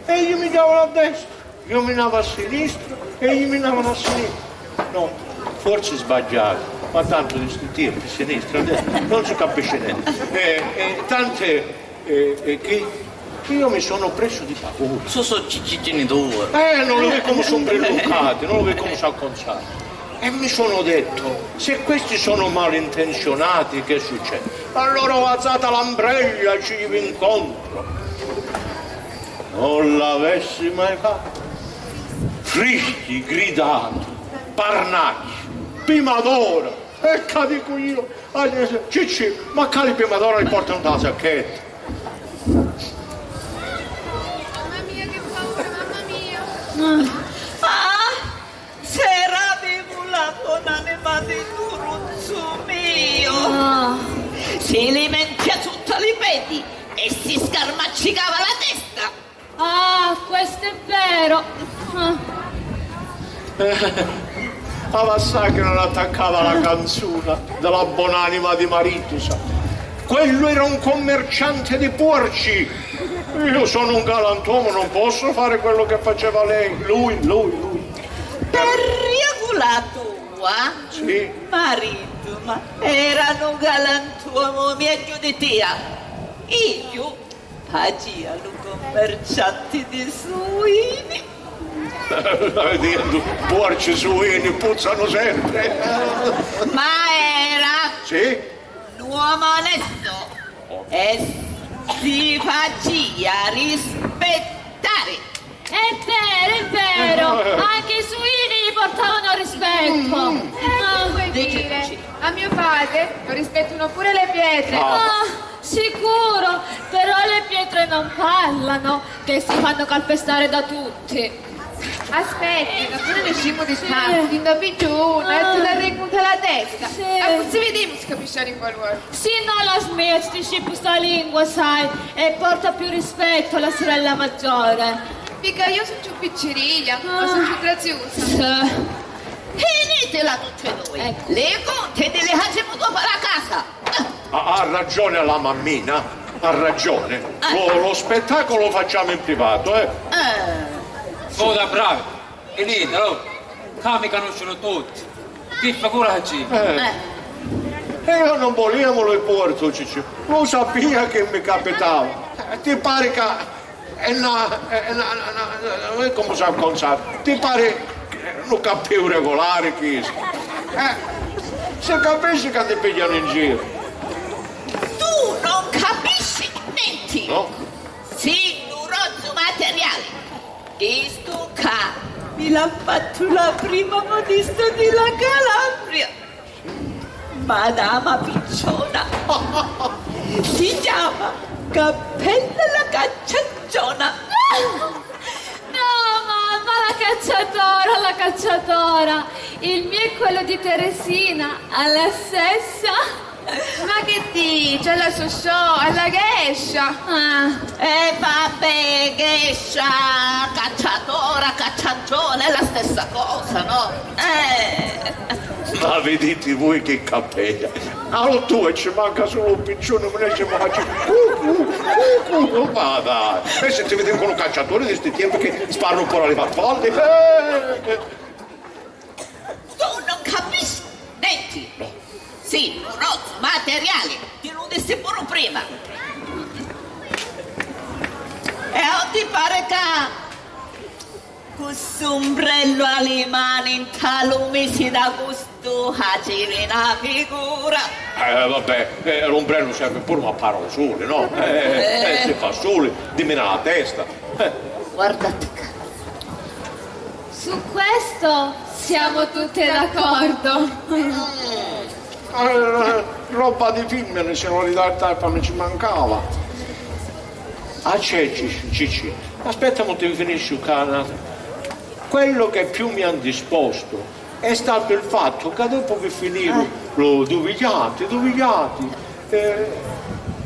e gli minavano a destra. Io minavo a sinistra e gli minavano a sinistra. No, forse sbagliato. Ma tanto di stile, di sinistra, non si capisce niente. Tant'è che io mi sono preso di paura. Sono genitori. Non lo vedo come sono preluccati, non lo vedo come sono acconciati. E mi sono detto, se questi sono malintenzionati, che succede? Allora ho alzato l'ombrella e ci vi incontro. Non l'avessi mai fatto. Frischi, gridato, parnacchi, prima d'ora. E che dico io? Cicci, ma che prima d'ora li portano dalla sacchetta? Mamma mia, che paura, mamma mia. Se avevo la buonanima di turuzzo mio. Si limentia sotto i piedi e si scarmaccicava la testa. Questo è vero. Avassa che non attaccava la canzone della buonanima di Maritusa. Quello era un commerciante di porci. Io sono un galantuomo, non posso fare quello che faceva lei. Lui. Per regola tua? Sì. Marito, ma era un galantuomo meglio di te. Io facciano commercianti di suini. Porci suini puzzano sempre. Ma era Sì? l'uomo onesto e si faccia rispettare. È vero, anche i suini gli portavano rispetto. Vuoi dire, a mio padre lo rispettano pure le pietre. Sicuro, però le pietre non parlano, che si fanno calpestare da tutti. Aspetti, che pure ne scimo di spazio, ti indobbi giù uno e tu la recunta la testa. Ma si vediamo si capisce a ringualuare. Sì, no, la smetti, ti scippi sta lingua, sai, e porta più rispetto alla sorella maggiore. Mica io sono più picciriglia, ma sono più graziosa. Finitela tutte e due. Le conte te le facciamo dopo la casa. Ha ragione la mammina, ha ragione. Lo spettacolo lo facciamo in privato, Oh, da bravi, finitelo. Qua mi conoscono tutti. Che figuracci. Io non volevo il porto, Ciccio. Lo sapeva che mi capitava. Ti pare che come si acconsato? Ti pare non capivo regolare che se capisci che ti pigliano in giro. Tu non capisci niente. No? Sì, un rozzo materiale. Questo qua mi l'ha fatto la prima modista della Calabria. Madama Picciona. Si chiama Cappella la Cacciaggiona. No, mamma, la cacciatora. Il mio è quello di Teresina, alla stessa. Ma che dici? Alla Sosò, alla Gescia. Vabbè, Gescia, cacciatora, cacciaggiona, è la stessa cosa, no? Ma vedete voi che cappella. Allora tu ci manca solo un piccione, me ne ci mangia. Ma dai. E se ti vedi con un cacciatore di questi tempi che sparano un po' alle farfalle. Tu non capisci niente. No. Sì, un rozzo materiale, ti lo dissi pure prima. E non ti pare che questo ombrello alle mani in talumi si dà gusto a girare una figura. Vabbè, l'ombrello serve pure a parole sole, no? Si fa sole, dimmi la testa. Guardate. Su questo siamo tutte d'accordo. Roba di film, le sonorità non ci mancava. C'è Cicci, aspetta mo ti finisci il canale. Quello che più mi hanno disposto è stato il fatto che dopo che finivo lo duvigliati,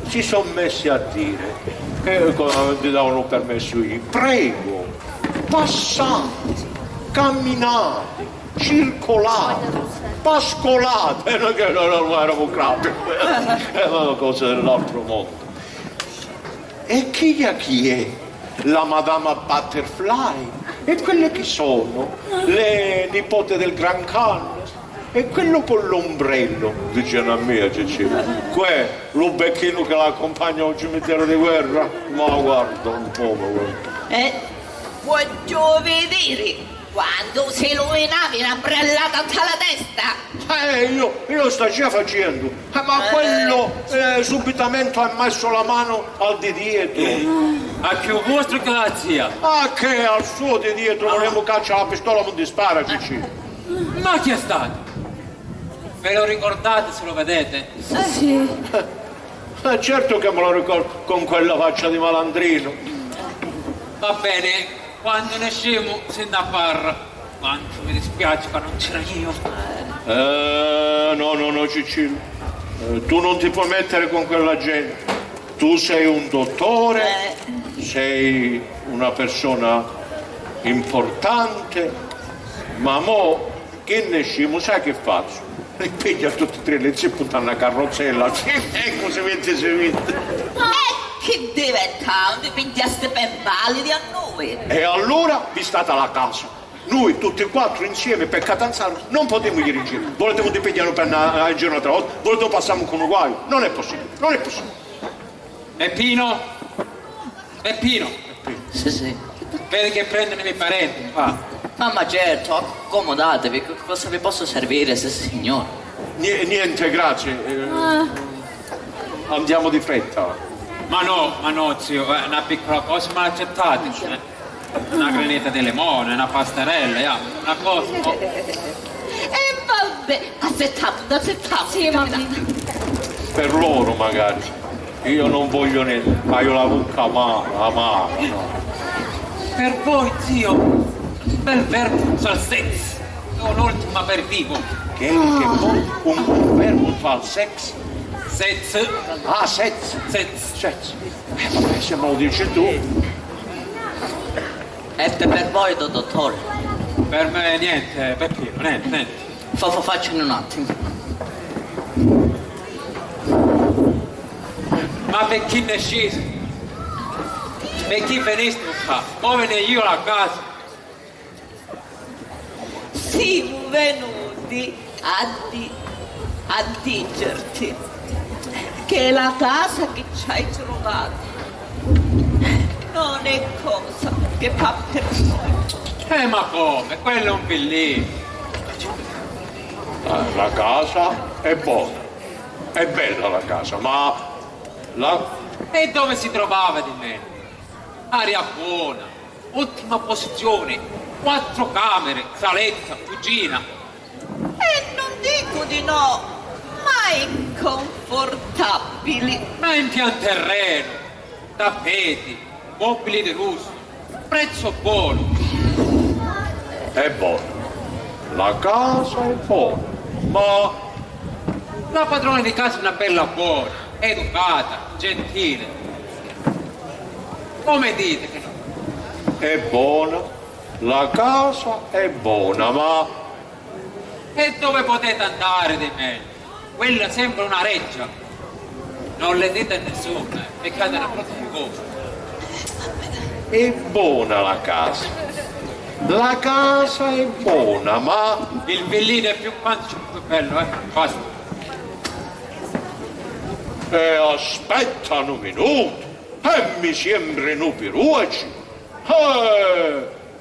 si sono messi a dire come ti davano permesso io, prego, passate, camminate, circolate, pascolate, che non erano crappi, è una cosa dell'altro mondo. E chi è? La Madama Butterfly? E quelle che sono? Le nipote del Gran Khan? E quello con l'ombrello, vicino a me, Cecilia. Lo becchino che l'accompagna al cimitero di guerra? Ma guarda un po', Voglio vedere quando se lo venavi una brellata alla testa. Io sto già facendo. Ma quello subitamente ha messo la mano al di dietro. A che vostro che la zia? Che al suo di dietro volevo cacciare la pistola non ti spara, Cicci. Ma chi è stato? Ve lo ricordate se lo vedete? Sì. Certo che me lo ricordo con quella faccia di malandrino. Va bene, quando ne scemo se ne parla. Quanto mi dispiace che non c'era io. No, Cicillo. Tu non ti puoi mettere con quella gente. Tu sei un dottore, sei una persona importante, ma mo che ne scemo, sai che faccio? Li piglia tutti e tre, le zippo una carrozzella, e così si vede. Che diventa? Ti pigliaste ben validi a noi. E allora vi state alla casa. Noi tutti e quattro insieme per Catanzaro non potremo ir in giro. Volete di pigliare per una giornata volta? Volete passiamo con un guaio? Non è possibile. E Pino? Peppino. Sì. Vedi che prendono i miei parenti, fa. Ma certo, accomodatevi, cosa vi posso servire, signore? Niente, grazie. Andiamo di fretta. Ma no, zio, una piccola cosa, ma accettate. Una granita di limone, una pastarella, una cosa. E vabbè, accettate. Sì, mamma. Per loro magari. Io non voglio niente, ma io la mucca amara, no. Per voi, zio, bel verbo salsez. Un'ultima per vivo. Che un verbo fa sex? Sez. Ah, sez. Vabbè, se me lo dici tu. E per voi, dottore? Per me niente, Peppino, niente. Faccene un attimo. Ma per chi ne è sceso? Per chi veniste qua? Mo venne io a casa. Siamo venuti a dirti che la casa che ci hai trovato non è cosa che fa per noi. Ma come? Quello è un bellino. La casa è buona, è bella la casa, ma E dove si trovava di me? Aria buona, ottima posizione, 4 camere, saletta, cucina. E non dico di no, ma inconfortabili. Ma in pian terreno, tappeti, mobili di lusso, prezzo buono. è buona. La casa è buona, ma la padrona di casa è una bella buona, educata, gentile. Come dite che no? è buona, la casa è buona, ma E dove potete andare di me? Quella sembra una reggia. Non le dite a nessuno, peccate una propria cosa. è buona la casa. La casa è buona, ma il villino è più quanto più bello, basta. Aspetta un minuto, mi sembrano piruaci.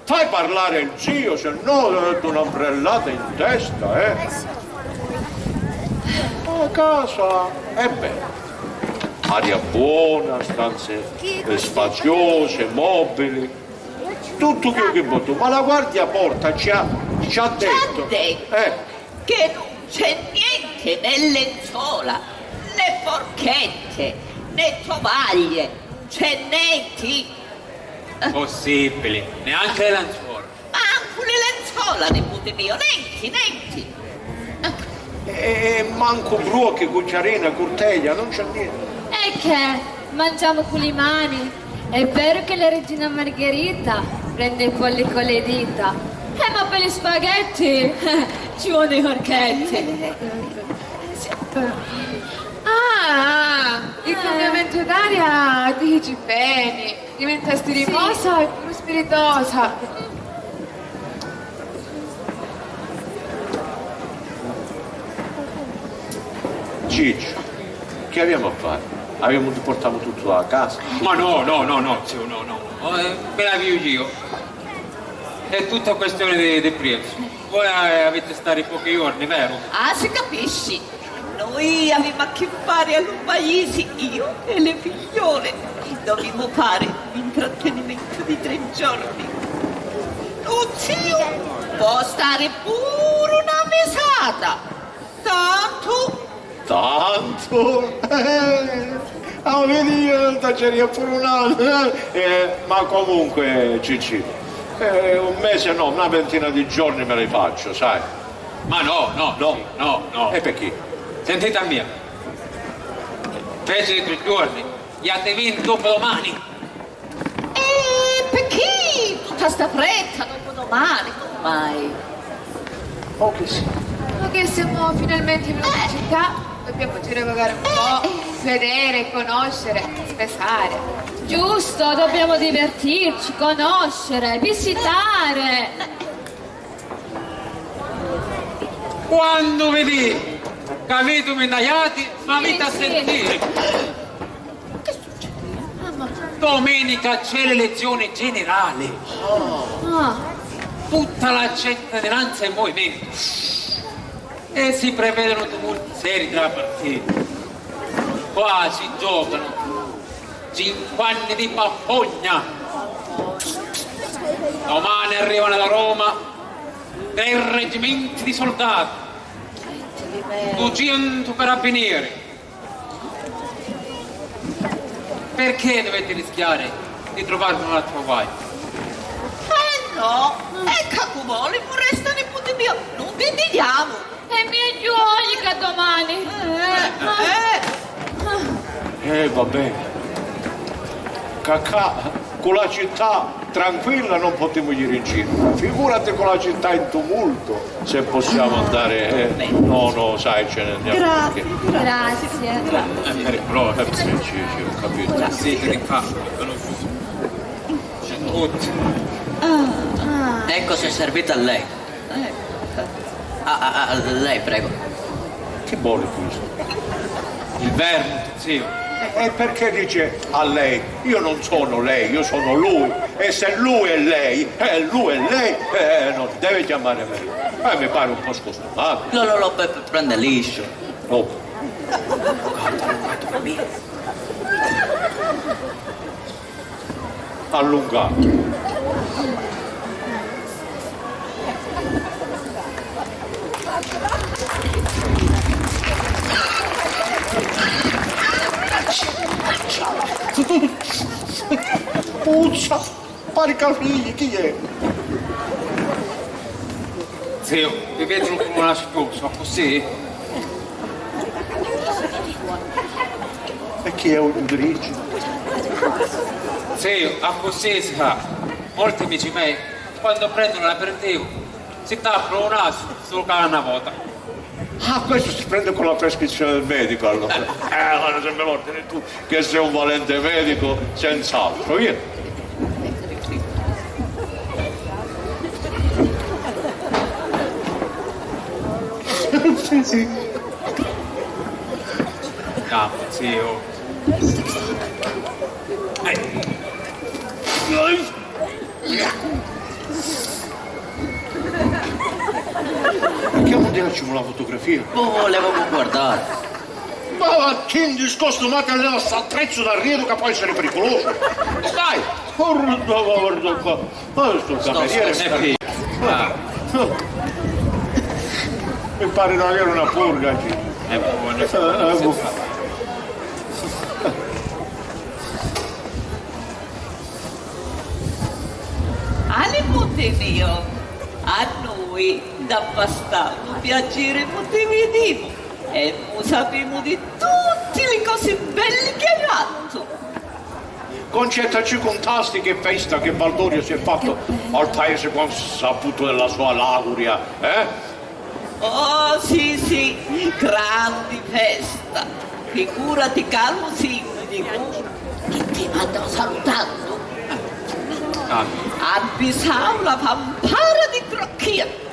Fai parlare il zio, se no ti un'ombrellata in testa, La casa è bella. Aria buona, stanze spaziose, mobili, tutto quello che vuoi tu, ma la guardia porta ci ha detto che non c'è niente né lenzuola, né forchette, né tovaglie, c'è niente. Possibili, neanche le lenzuola. Ma anche le lenzuola, nipote mio, niente. e manco bruocchi, cucciarina, curteglia, non c'è niente. E che? Mangiamo con le mani. È vero che la regina Margherita prende i polli con le dita. Ma per gli spaghetti ci vogliono i forchetti. Il cambiamento d'aria dici bene, diventa stirimosa e più spiritosa. Ciccio, che abbiamo a fare? Abbiamo portato tutto a casa? Ma no, zio, no. Me la vivo io. È tutta questione di prezzo. Voi avete stare pochi giorni, vero? Ah, si capisci? Noi avevamo a che fare a un paese, io e le figliole. Dovevo fare l'intrattenimento di 3 giorni. Lo zio può stare pure una mesata. Tanto? Vedi, io taceria pure un anno. Ma comunque, Cicci, un mese no, una ventina di giorni me li faccio, sai? Ma no. E perché? Sentite a mia. Fece di 3 giorni, gli avete vinto dopodomani. E perché tutta sta fretta dopodomani? Come mai? Oh che sì. Ma che siamo finalmente venuti in città, dobbiamo girovagare un po', vedere, conoscere, spesare. Giusto, dobbiamo divertirci, conoscere, visitare. Quando vedi capito medaiati, ma vita a sentire. Che succede? Domenica c'è l'elezione generale. Ah, Tutta la cittadinanza è in movimento. E si prevedono tumulti seri tra partiti. Qua si giocano 5 anni di pappogna. Domani arrivano da Roma 3 reggimenti di soldati, 200 carabinieri. Perché dovete rischiare di trovarvi un altro guaio? No, e Cacumoli resta nipote mio, non vi diamo. e miei figlioli che domani. Va bene. Cacà, con la città tranquilla non potremo ir in giro. Figurati con la città in tumulto, se possiamo andare. No, sai, ce ne andiamo. Grazie. Però sì, ho capito. Siete di qua, c'è tutti. Ecco, se è servita a lei. A lei, prego. Che vuole questo? Il vermouth, zio. E perché dice a lei? Io non sono lei, io sono lui. E se lui è lei, non deve chiamare me. Mi pare un po' scostumato. Lo prende liscio. Oh. Allungato. Puzza, pare figli, chi è? Zio, vi vedono come una spiosa, così? E chi è un grigio? Zio, a così si fa. Molti amici miei, quando prendono l'aperitivo, si tappano un naso solo una volta. Ah, questo si prende con la prescrizione del medico allora. Allora se me lo tieni tu che sei un valente medico, senz'altro, via. Sì. No, zio. Perché non dirci una fotografia? Volevo guardare. Ma che in discosto ma che leva s'attrezzo da riedo che può essere pericoloso? Dai! Guarda qua. Ma sto cameriere mi pare di avere una purga. È buono. Nipote mio, a noi da bastardo piacere motividimo e non sappiamo di tutte le cose belle che hai fatto. Concettaci con tasti che festa che Baldorio si è fatto al paese quando si è saputo della sua laurea, eh? Oh sì, grandi festa. Figurati Carlo Sindaco che ti mandano salutando. A Bisau la pampara di crocchietto.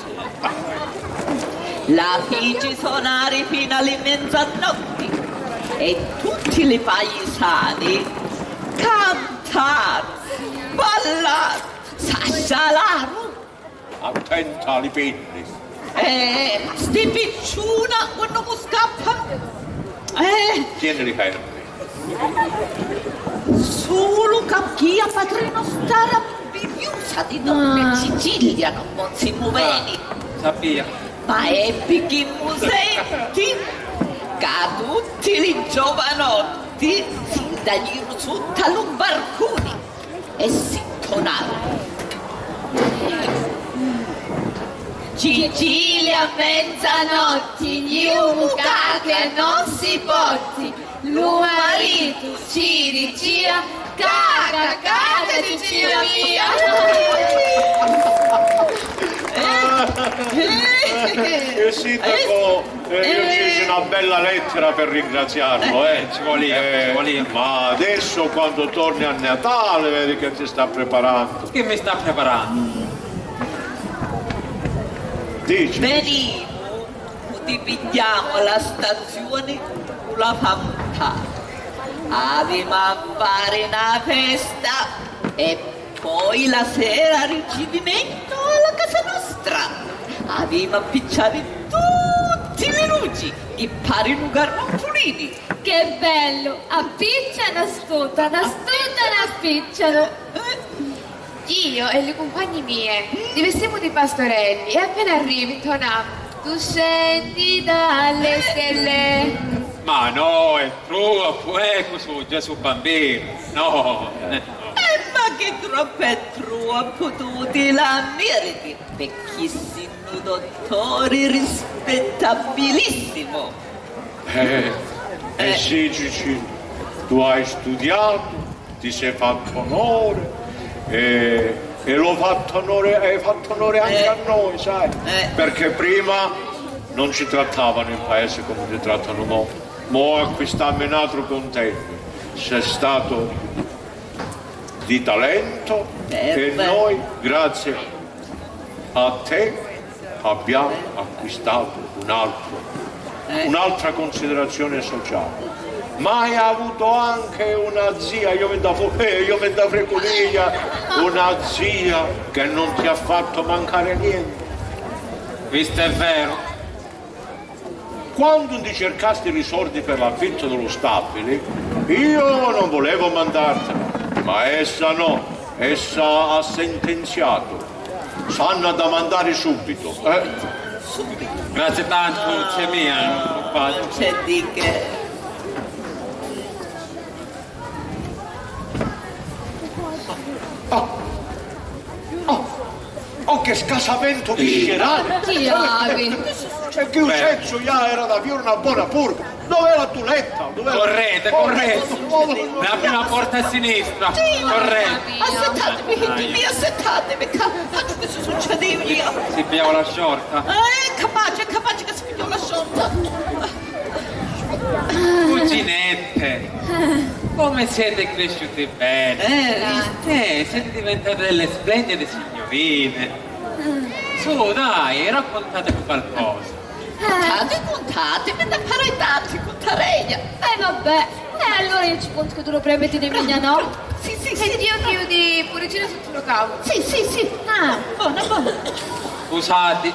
La fece suonare fino alle mezzanotte e tutti i paesani cantarono, ballarono, s'assalarono. Attenta ai penni. Sti picciuna quando mi scappano. Tienili fermi. Solo chi a padrino stare invidiosa di donne Sicilia non si muoveni. Sappia. Ma ebbi chi musenti che tutti i giovanotti si dagliero sotto allo barconi e si tonarono. Sicilia mezzanotte, niuca che non si porti, l'un marito ci dicia, caca dicia mia. Il sindaco io ci una bella lettera per ringraziarlo, Ci voleva. Ma adesso quando torni a Natale vedi che ti sta preparando. Che mi sta preparando? Dici? Venimo, ti pigliamo alla stazione con la fantasia. Avevamo a fare una festa e poi la sera ricevimento alla casa nostra. Avevamo a picciare tutti le luci e pare un garbo puliti. Che bello! Appicciano una appicciano. Io e le compagne mie ti vestiamo di pastorelli e appena arrivi torniamo. Tu scendi dalle stelle. Ma no, è troppo, su Gesù bambino. No. Ma che troppo è troppo, tu te la meriti, perché sei un dottore rispettabilissimo. Sì, Gigi, tu hai studiato, ti sei fatto onore e hai fatto onore anche a noi, sai? Perché prima non ci trattavano in paese come ti trattano mo. Mo acquistammo un altro contento. Sei stato di talento e noi, grazie a te, abbiamo acquistato un'altra considerazione sociale. Ma hai avuto anche una zia, io mi da freculiglia, una zia che non ti ha fatto mancare niente. Questo è vero. Quando ti cercasti i soldi per l'affitto dello stabile, io non volevo mandartene, ma essa no, essa ha sentenziato. Sanno da mandare subito. Grazie tanto, c'è mia, non c'è di che. Oh, che scasamento viscerale! Chi avi? E che un senso già era da più una buona purga. Dov'è la tuletta? Correte. La prima porta a sinistra. Correte. Assettatemi, faccio questo succedeva io. Si pigliava la sciorta. Capace che si pigliava la sciorta. Cuginette, come siete cresciute bene. Siete diventate delle splendide signorine. Su, dai, raccontatemi qualcosa. Contatemi, da fare tanti, contareia. Vabbè, allora io ci conto che tu lo premeti di miglia, no? Sì. E io chiudi puricina sotto lo cavo. Sì. Buona. Scusate,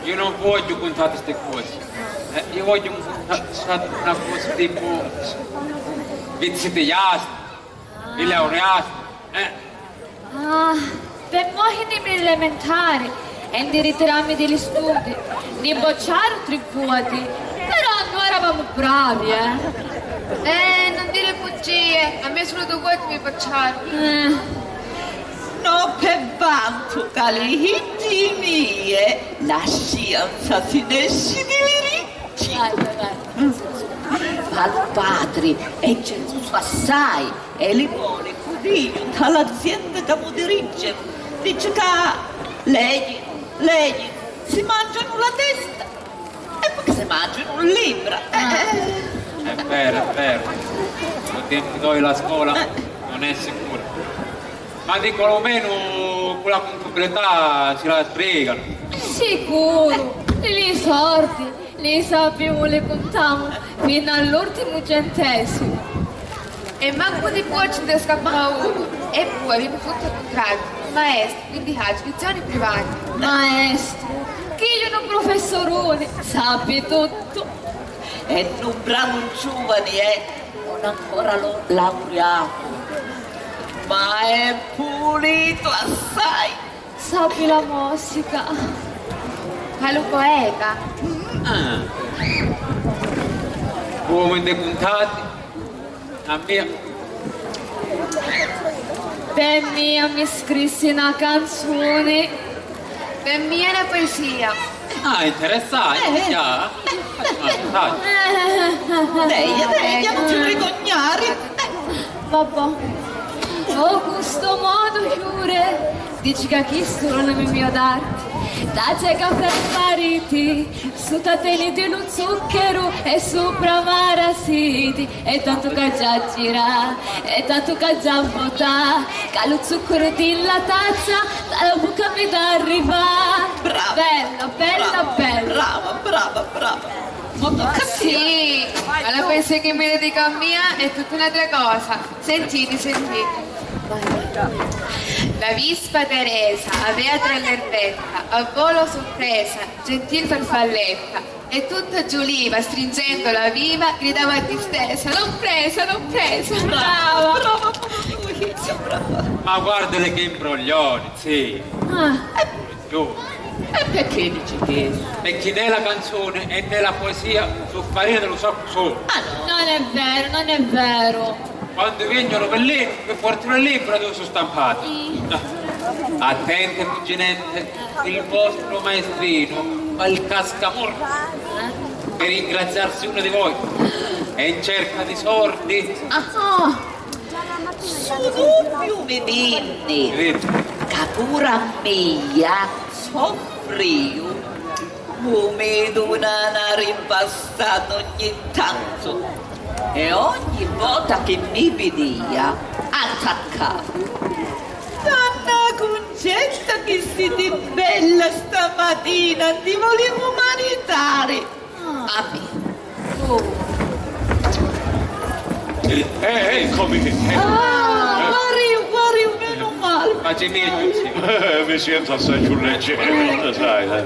io non voglio contare queste cose. Io voglio una cosa tipo vizi di di laureati. Per noi in elementare e di ritirarmi degli studi, di bocciare altri voti, però noi eravamo bravi, Non dire bugie, a me solo 2 voti mi bocciarono. No, per vanto, cari figli mie, la scienza si nesci di ricci. Ma il padre è geloso assai e li vuole così dall'azienda che mi dirige. Dice che lei si mangiano la testa e poi si mangiano un libro. È vero. Al tempo dove la scuola non è sicura. Ma dicono meno con la contabilità si la spiegano. Sicuro, li sordi, li sappiamo, le contiamo fino all'ultimo centesimo. E manco di poi ci deve scappare uno. E poi abbiamo fatto il contrario. Maestro, quindi lezioni private. Maestro, che io un professorone, sappi tutto. È un bravo giovane, non ancora laureato. Ma è pulito assai. Sappi la musica. Ma lo poeta. Come dei contati, a mia. Per mia mi scrissi una canzone. Per mia una poesia. Interessante, già. Lei, non ti vergognare. Vabbè. Oh, questo modo giure, dici che chi sono le mie d'arte. Date caffè mariti, su tateli lo zucchero e sopra marasiti. E tanto che già gira, e tanto che già vota, che lo zucchero della tazza, dalla bocca mi da arrivare. Brava. Bella. Brava. brava. Molto cattiva. Sì, ma la pensa che mi dedico a mia è tutta un'altra cosa. Sentite, sentite. La vispa Teresa aveva tra l'erbetta, a volo sorpresa, gentil farfalletta, e tutta giuliva, stringendola viva, gridava a distesa: l'ho presa, l'ho presa. Brava, brava, brava. Ma guardale che imbroglioni, sì. E perché dici che? Perché né la canzone e né la poesia su Farina lo so solo. Non è vero, non è vero. Quando vengono per lì, per portare il libro dove sono stampati. Attente, cuginette, il vostro maestrino fa il cascamorto per ringraziarsi uno di voi. È in cerca di sordi. Sono più vivinni. Che pura mia soffrio. Come una rimpassata ogni tanto. E ogni volta che mi vedeva attaccavo. Donna Concetta che siete bella stamattina, ti volevo maritare. A me. Eccomi. Guarda, meno male. Ma c'è meglio, sì. Mi sento assai più leggero, sai.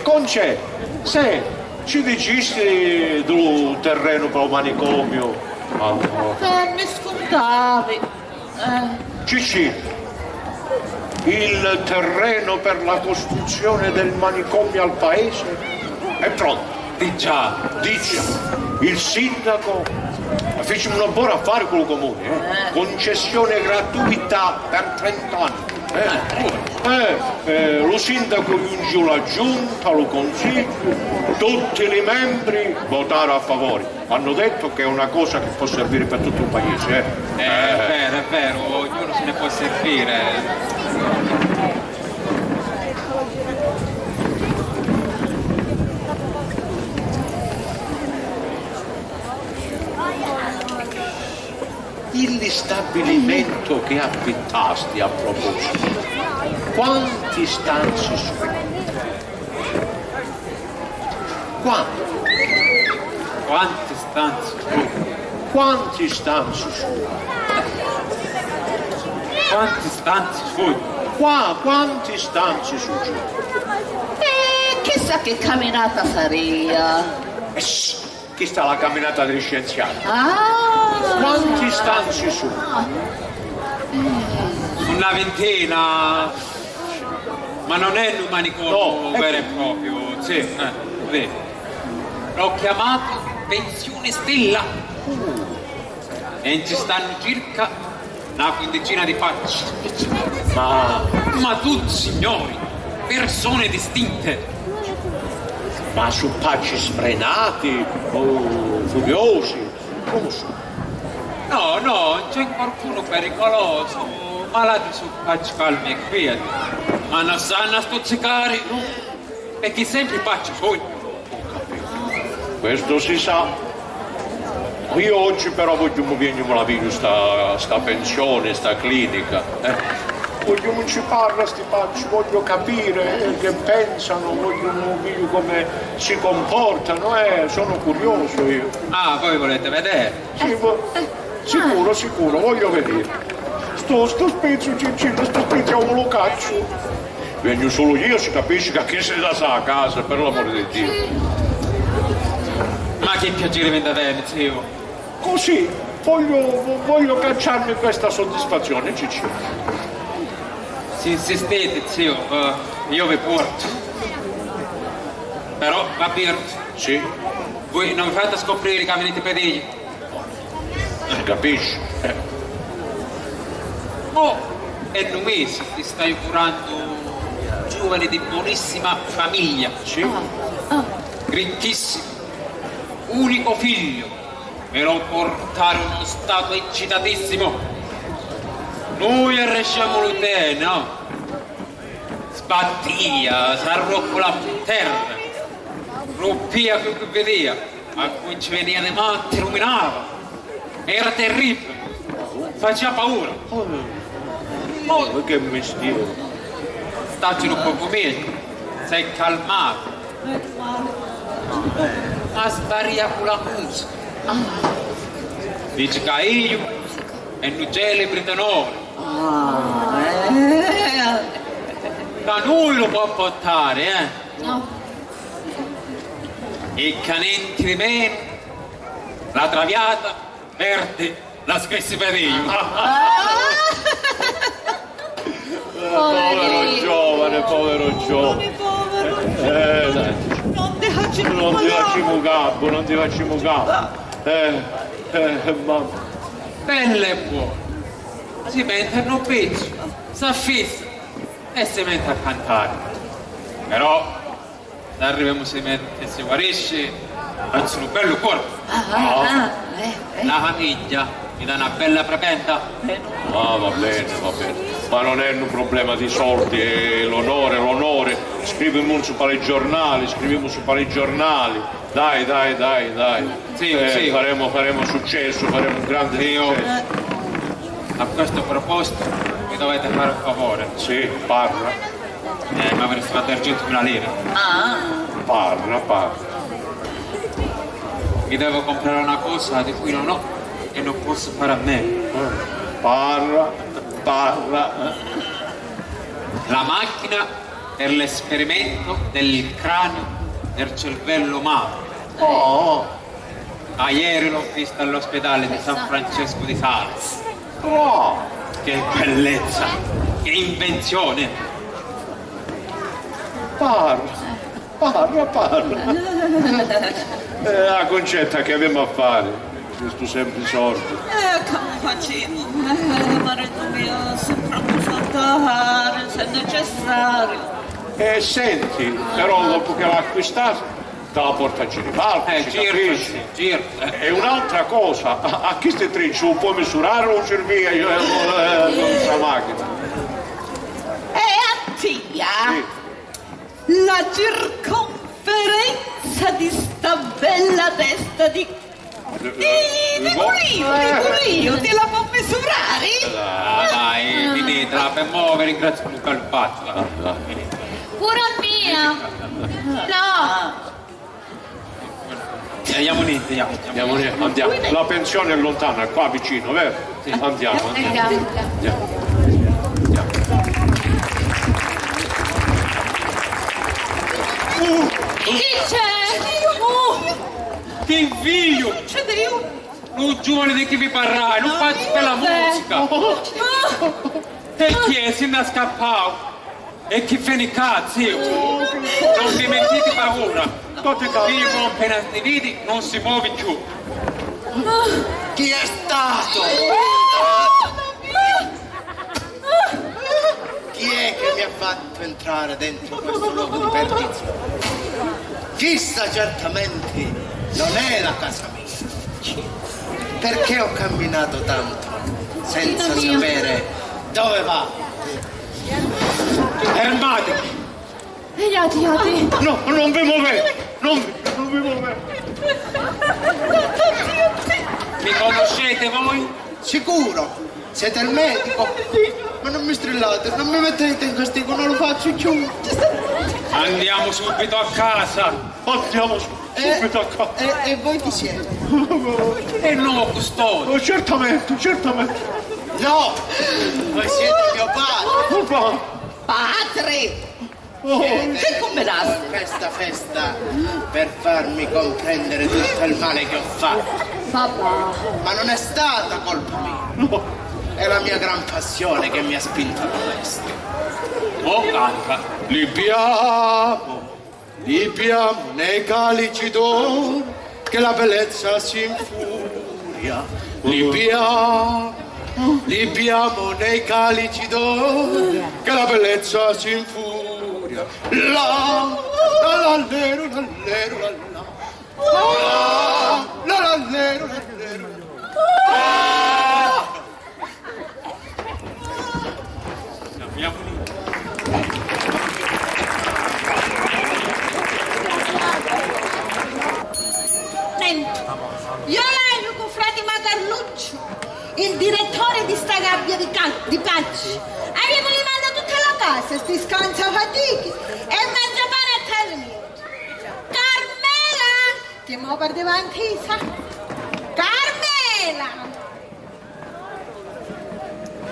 Conce, se ci dicisti del terreno per il manicomio? Mi scontavi. Cicci, il terreno per la costruzione del manicomio al paese è pronto. Di già. Il sindaco fece un buon affare con il comune, concessione gratuita per 30 anni. Lo sindaco giunge la giunta, lo consiglio, tutti i membri votarono a favore. Hanno detto che è una cosa che può servire per tutto il paese. È vero, ognuno se ne può servire. Il stabilimento che affittasti a proposito, quanti stanze sono? Quante stanze sono? Quanti stanze sono? Quante stanze sono? Qua, quanti stanze sono? Chissà che camminata saria. Chi sta la camminata degli scienziati? Quanti stanze sono? Una ventina, ma non è un manicomio vero e proprio, sì, vedi. L'ho chiamato pensione Stella e ci stanno circa una quindicina di facce. Ma tutti signori, persone distinte. Ma su pacci sfrenati o furiosi? Come sono? No, c'è qualcuno pericoloso, malati su pacci calmi e quieti, ma non sanno stuzzicare, perché sempre pacci suoi. Questo si sa. Io oggi però voglio venire la via sta pensione, sta clinica. Voglio ci parla sti pacci, voglio capire che pensano, voglio vedere come si comportano, sono curioso io. Ah, voi volete vedere? Sì, sicuro, voglio vedere. Sto spezzo Ciccino, sto spezzo è un locaccio. Vengo solo io, si capisce che chi si sa a casa, per l'amore di Dio. Ma che piacere mi date, zio? Così, voglio cacciarmi questa soddisfazione, Ciccino. Se insistete, zio, io vi porto. Però, va bene. Sì. Voi non mi fate scoprire i cammini pedegli. Capisci? È un mese ti stai curando un giovane di buonissima famiglia. Sì. Ricchissimo. Unico figlio. Me lo portare in uno stato eccitatissimo. Noi arresciamo l'utè, no? Sbattia, s'arroccola per terra, rompia che vedeva, a cui ci veniva le matti, ruminava. Era terribile, faceva paura. Che mestiere. Stacci un poco meglio, sei calmato. ma sparia con la musica. Dice che io è un celebri tenore. Da noi lo può portare, No. I canenti di meno, la traviata, verde, la stessa per io. Povero giovane, povero giovane. Dai. Non ti facciamo Non ti facciamo capo. Mamma. Bella e buona. Si mette a un pezzo, si affissa e si mette a cantare. Però, se arriviamo a mettere e si guarisce, anzi un bello corpo. La famiglia mi dà una bella prependa. Ah, va bene. Ma non è un problema di soldi, è l'onore. Scriviamo su pari giornali. Dai. Sì. Faremo successo, faremo un grande successo. A questo proposito mi dovete fare un favore. Sì, parla. Mi avrei fatto 100.000 lire. Parla. Mi devo comprare una cosa di cui non ho e non posso fare a me. Parla. La macchina per l'esperimento del cranio del cervello umano. Ieri l'ho vista all'ospedale di San Francesco di Sales. Che bellezza, che invenzione. Parla. La Concetta che abbiamo a fare? Questo sempre sordo. Come facciamo? Marito mio, sempre saltare, se necessario. Senti, però dopo che l'ha acquistata, te la porta a girare. Gira. E un'altra cosa, a chi stai triccio può misurare o servire io questa macchina? E a tia, la circonferenza di sta bella testa di culino, te la può misurare? Dai, finitela per muovere, grazie per il fatto. Pure a mia. No. Andiamo niente. La pensione è lontana, è qua vicino, vero? Sì. Andiamo. Chi c'è? Che figlio! Un giovane di chi vi parla, non faccio per la musica! E chi è? Se ne è scappato! E chi fe ne cazzo io? Non vi mettete paura! Io con appena ti vedi non si muove più! Chi è stato? Chi è che mi ha fatto entrare dentro questo luogo di perdizione? Chissà, certamente non è la casa mia. Perché ho camminato tanto senza sapere dove va? Fermatevi! Iati. No, non vi muovete! Non vi muovete! Mi conoscete voi? Sicuro? Siete il medico? Ma non mi strillate, non mi mettete in castigo, non lo faccio più. Andiamo subito a casa! Andiamo subito a casa! E voi chi siete? E il nuovo custode! Certamente! No! Voi siete mio padre! Padre! Che combinaste? Questa festa per farmi comprendere tutto il male che ho fatto. Papà. Ma non è stata colpa mia. No. È la mia gran passione che mi ha spinto a questo. Canta! Libiamo nei calici d'oro che la bellezza si infuria. Libiamo nei calici d'oro che la bellezza si infuria. La lallero lallero la lallero lallero. Io l'aiuto frate Matarluccio, il direttore di sta gabbia di Pacci. Abbiamo limato tutta la casa, sti scansa fatichi e mezzo pane a termine. Carmela! mo per davanti, sa? Carmela!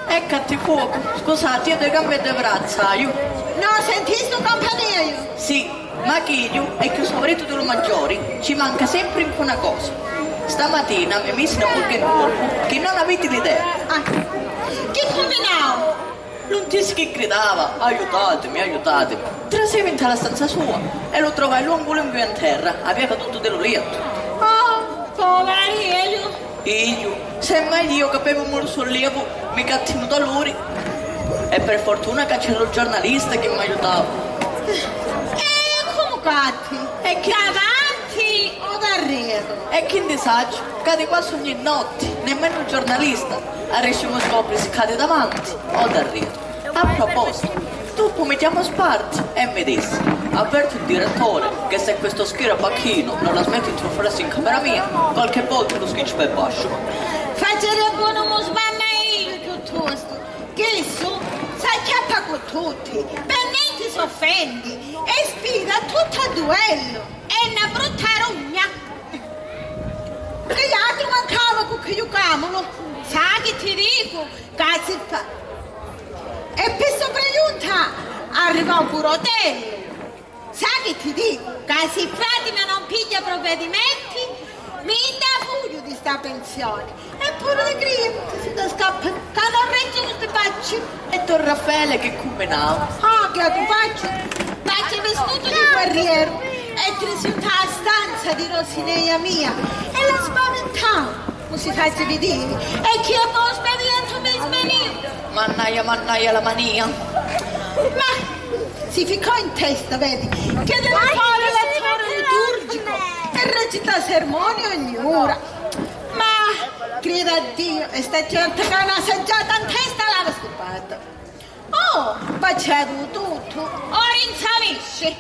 Eccati fuoco, scusate, io devo cambiare di braccia, io. No, sentiste compagnia io? Sì, ma chi io è che il marito dello maggiori ci manca sempre una cosa. Stamattina mi ha messo una burger in corpo che non avete l'idea. Che combinavo? Non ti che gridava, aiutatemi. Traseva alla stanza sua e lo trovai lungo in terra, aveva caduto dello letto. Oh, poverello. Io, semmai io che avevo molto sollievo, mi cattino da loro. E per fortuna che c'era il giornalista che mi aiutava. Come catti? E che davanti o da dietro? E che disagio, cade quasi ogni notte, nemmeno il giornalista riesce a scoprire se cade davanti o da dietro. A proposito, dopo mi chiamo Sparti e mi disse, avverto il direttore che se questo schirapacchino non la smette di trovarsi in camera mia, qualche volta lo schiccio per basso. Facerebbe buono mo sbammaio piuttosto, che su s'acchiappa con tutti, per niente si offendi e sfida tutto a duello, è una brutta rogna. Che altro mancava con che giocavano, sa che ti dico, cazzo fa. E per sopravviunta arriva un burotello. Sa che ti dico, che se Fatima non piglia provvedimenti, mi dà furio di sta pensione. Eppure le grida si da scappa, che non regge queste facce. E Don Raffaele che combinava? Ah, che tu faccia vestito di guerriero e presenta a stanza di Rosineia mia e la spaventava. Non si faccia vedere. E chi è buon spediente mi smenì. Mannaia la mania. Ma si ficcò in testa, vedi, che deve fare l'attore liturgico e recita sermoni ogni ora. Ma, creda a Dio, e sta certa che una seggiata in testa l'aveva stupata. Oh, facendo tutto, ora insavisce.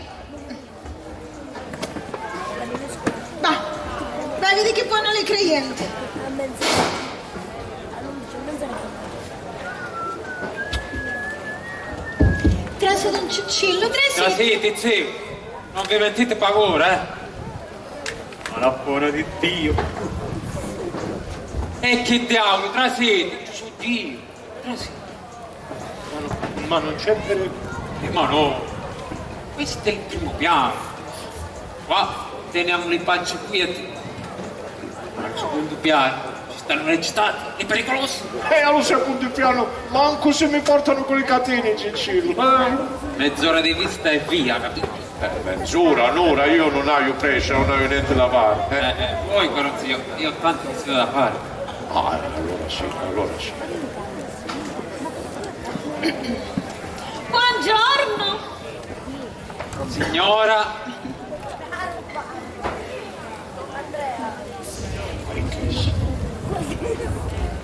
Ma, vedi che buono le creienti. Traso da un ciuccillo, No, sì, zio, non vi mentite paura, Ma la buona di Dio. E che diavolo, trasiti, su Dio, trasiti. Ma non c'è per... Ma no, questo è il primo piano. Qua teniamo le pacce quiete. Ma al secondo piano stanno recitati, è pericoloso. E allo secondo piano, manco se mi portano con i cateni, Cincillo. Mezz'ora di vista e via, capito? Mezz'ora, un'ora, io non ho pressa, non ho niente da fare. Voi però zio, io ho tante cose da fare. Allora sì. Buongiorno. Signora.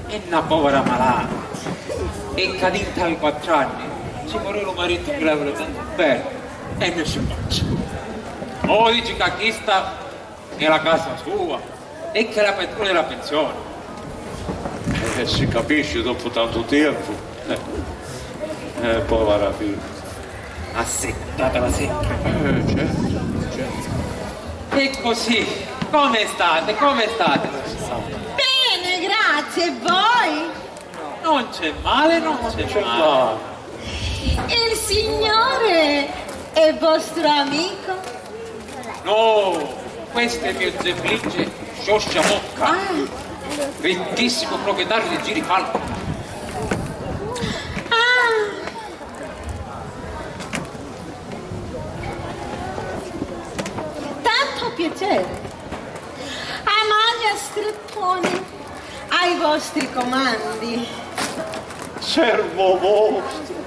È una povera malata. È caduta ai 4 anni. Ci muore il marito che lavora tanto bene. E non si faccia. O dice che qui sta nella casa sua e che la petrulla è la pensione. Si capisce dopo tanto tempo. Povera figlia. Assettatela sempre. Certo. E così, come state? Bene, grazie, e voi? Non c'è male. Il Signore è vostro amico? No, questo è mio zemplice Scioscia Mocca, ricchissimo proprietario di Girifalco. Tanto piacere. Amalia Strepponi, ai vostri comandi. Servo vostro.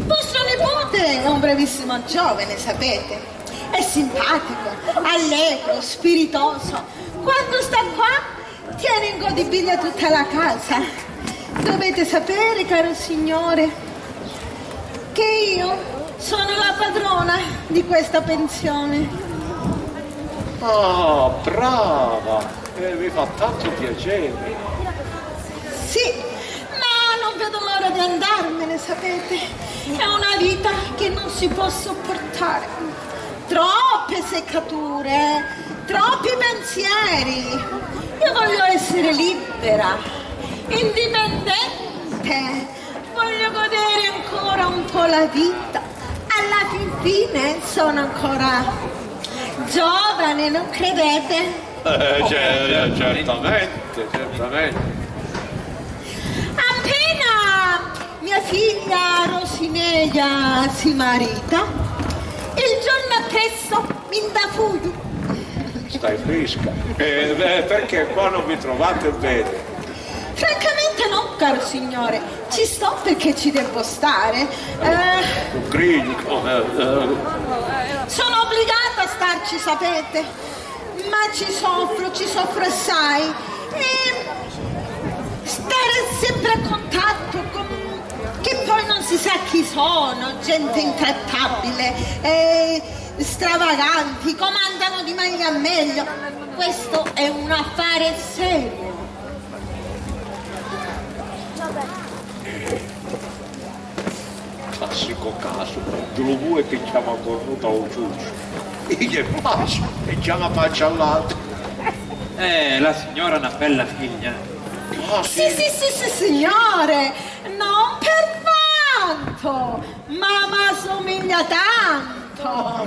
Vostro nipote è un bravissimo giovane, sapete? È simpatico, allegro, spiritoso. Quando sta qua, tiene in godibilia tutta la casa. Dovete sapere, caro signore, che io sono la padrona di questa pensione. Ah, brava! Mi fa tanto piacere. Sì, ma non vedo l'ora di andarmene, sapete? È una vita che non si può sopportare. Troppe seccature, troppi pensieri. Io voglio essere libera, indipendente. Voglio godere ancora un po' la vita. Alla fine sono ancora giovane, non credete? Certamente. Appena mia figlia Rosineia si marita, il giorno appresso mi indafuglio. Stai fresca. Perché qua non mi trovate bene? Francamente no, caro signore, ci sto perché ci devo stare. Sono obbligata a starci, sapete, ma ci soffro assai. E stare sempre a contatto con che poi non si sa chi sono, gente intrattabile, stravaganti, comandano di meglio a meglio. Questo è un affare serio. Classico caso, lo vuoi che chiama cornuta o giusto? Io faccio e chiama faccia all'altro. La signora ha una bella figlia. Sì, signore, non per quanto, ma somiglia tanto.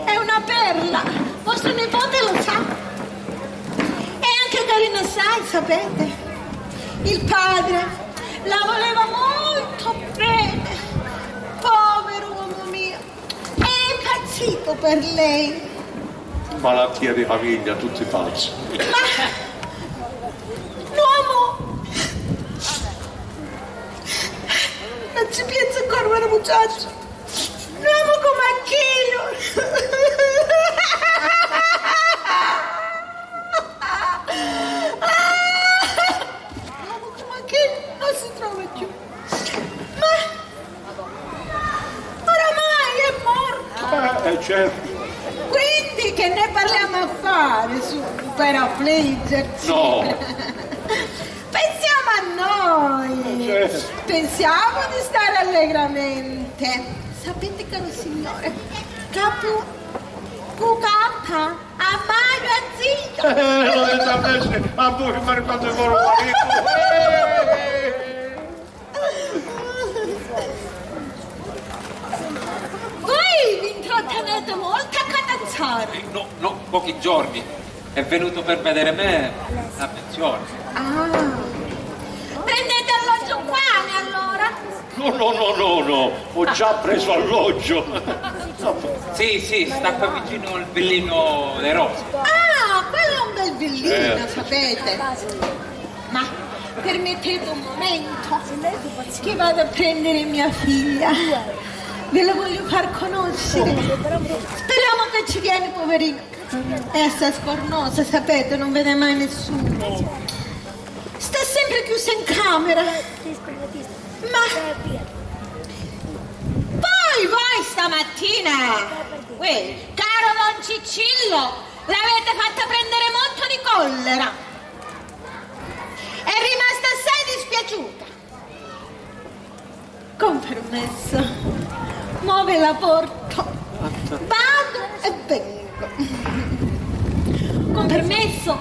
È una perla, vostro nipote lo sa. È anche carina assai, sapete. Il padre la voleva molto bene, povero uomo mio, è impazzito per lei. Malattia di famiglia, tutti pazzi. Ma l'uomo non ci pensa ancora, muchacho. L'uomo come anch'io. Non si trova più, ma oramai è morto. Certo. Quindi che ne parliamo a fare su per affliggerci? No. Pensiamo a noi. Certo. Pensiamo di stare allegramente. Sapete, caro signore, capo Cucappa a magazzino. Lo sapessi, a voi per quanto vuole Voi vi intrattenete molto a catanzare. No, pochi giorni. È venuto per vedere me la pensione. Prendete alloggio qua allora? No, ho già preso alloggio. Sì, sta qua vicino al villino Le Rose. Quello è un bel villino, sapete. Ma permettete un momento che vado a prendere mia figlia. Ve la voglio far conoscere. Speriamo che ci viene, poverino. Essa scornosa, sapete, non vede mai nessuno. Sta sempre chiusa in camera. Ma poi voi stamattina, caro Don Ciccillo, l'avete fatta prendere molto di collera. È rimasta assai dispiaciuta. Con permesso, mo ve la porto. Vado e vengo. Con permesso,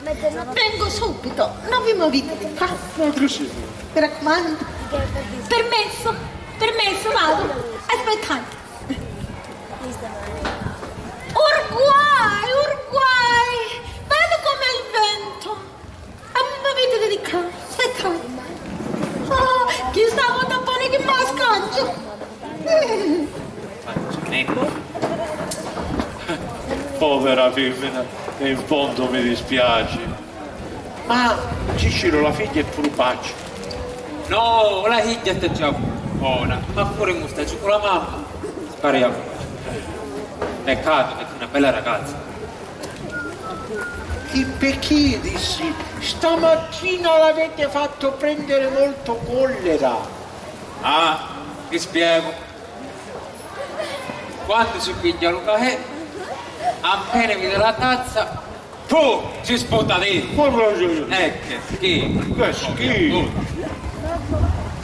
vengo subito. Non vi muovete di qua. Mi raccomando. Permesso, vado. Aspettate. Uruguay, vado come il vento. Muovete di qua. Aspettate. Chi stavo tappone che mascaggio. Povera femmina, in fondo mi dispiace. Ma Ciccio, la figlia è pure pace. No, la figlia sta già buona, ma pure non sta giù con la mamma. Spariamo. Peccato perché è una bella ragazza. Perché dissi, stamattina l'avete fatto prendere molto collera. Vi spiego. Quando si piglia un caffè, appena vede la tazza, si sputa dentro. Ecco, schifo. Che schifo.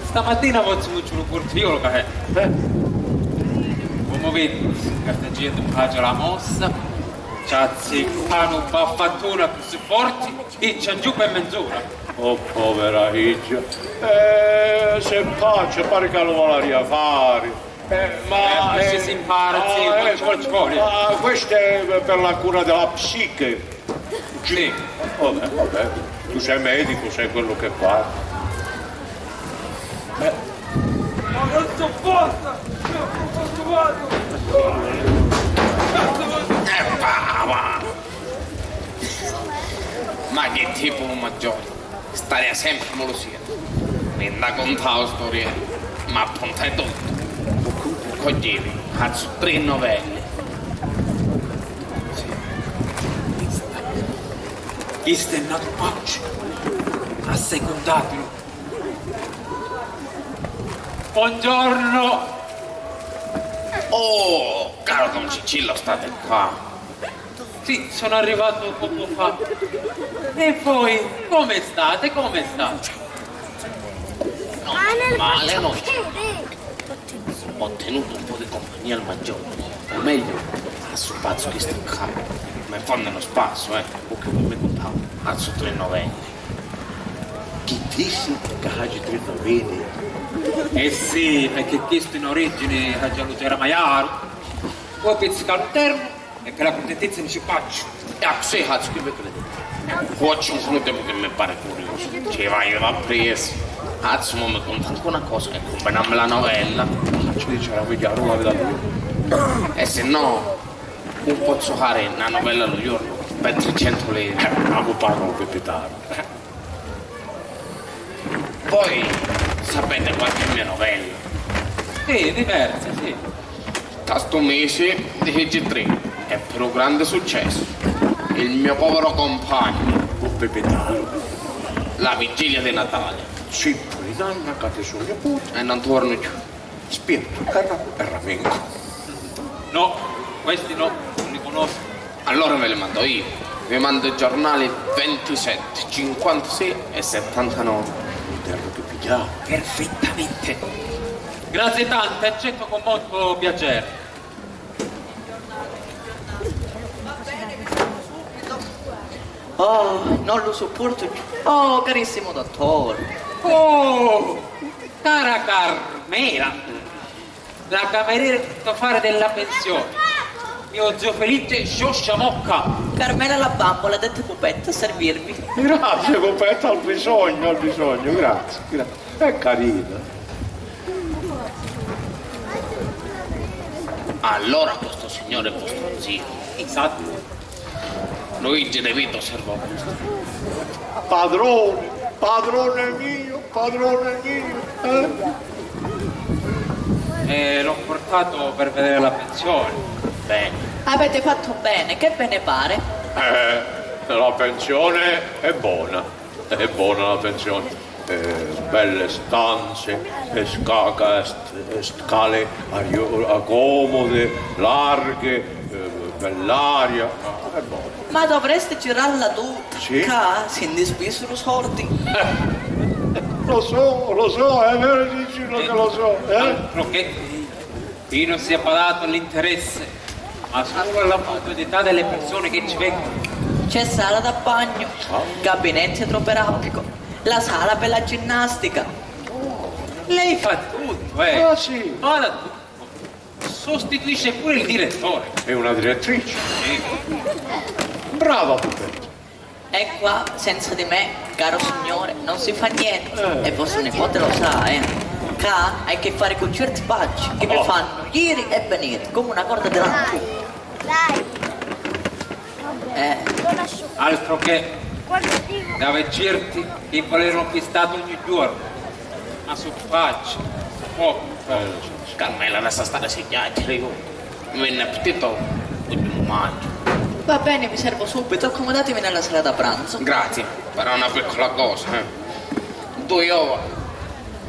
Stamattina faccio un portiolo che è. Come vedi, questa gente faccia la mossa, c'ha ziccano un baffattone così forti e c'ha giù per mezz'ora. Oh, povera Higgia. Se pace, pare che lo vuole fare. Ma se si impara, ci vuole. Questo è per la cura della psiche. Sì. Vabbè, tu sei medico, sai quello che fa. Ma non sopporta! Ma che tipo un maggiore? Stare sempre molosino. Mi da contare storie, ma appunto tutto. Cogliere, faccio 3 novelle. Questo è nato oggi. Assecondatelo. Buongiorno. Oh, caro Don Cicillo, state qua. Sì, sono arrivato poco fa. E voi, come state? Come state? No, male no. Ho tenuto un po' di compagnia al maggiore. O meglio, a suo pazzo che sta qua. Mi fanno lo spazio, o che mi contavo. A su 3 novelle. Chi dici che hai 3 novelle? Eh sì, perché questo in origine ha già lo Geramaiaro. Poi pizzicare un termo e che la contentezza mi ci faccio. Sì, faccio che mi credete. Faccio un minuto perché mi pare curioso. Ci vai da preso. Cazzo, ma mi conta una cosa, è come la novella. Ci dice la vediamo, la vedo. E se no, non posso fare una novella allo giorno per 300 lire. Ma pago per petare. Poi, sapete qualche mia novella? Sì, diverse, sì. Questo mese di GG3 è per un grande successo. Il mio povero compagno. La vigilia di Natale. Sì, ridanna, cade sul mio punto. E non torno più. Spirito, terra e ramengo. No, questi no, non li conosco. Allora ve li mando io. Vi mando i giornali 27, 56 e 79. Terra che pigliamo. Perfettamente. Grazie tante, accetto con molto piacere. Oh, non lo sopporto più. Oh, carissimo dottore. Oh, cara Carmela, la cameriera fare della pensione. Mio zio Felice Sciosciamocca. Carmela la bambola, dette pupetta a servirvi. Grazie, pupetta, al bisogno, grazie. È carina. Allora questo signore è vostro zio. Esatto. Luigi De Vito osservò questo. Padrone mio. L'ho portato per vedere la pensione. Bene. Avete fatto bene, che ve ne pare? La pensione è buona la pensione. Belle stanze, scale comode, larghe, bell'aria. È buona. Ma dovreste girarla tu, Sì? si indispisero sordi. Lo so, è vero, dici che lo so. Altro che qui non si è badato all'interesse, ma solo alla comodità delle persone che ci vengono. C'è sala da bagno, gabinetti idroperapico, la sala per la ginnastica. Lei fa tutto, Ah, sì. Fa tutto. Sostituisce pure il direttore. È una direttrice. Sì. Brava, pupetta. E qua, senza di me, caro signore, non si fa niente. E vostro nipote lo sa, Qua hai che fare con certi pacci che mi fanno ieri e venire, come una corda della Altro che da vecchirti che volerlo pistato ogni giorno. Ma su faccia, poco. Carmela, lascia stare segnati, prego. Mi viene appetito, dobbiamo mangiare. Va bene, vi servo subito, accomodatevi nella sala da pranzo. Grazie, però una piccola cosa, 2 uova,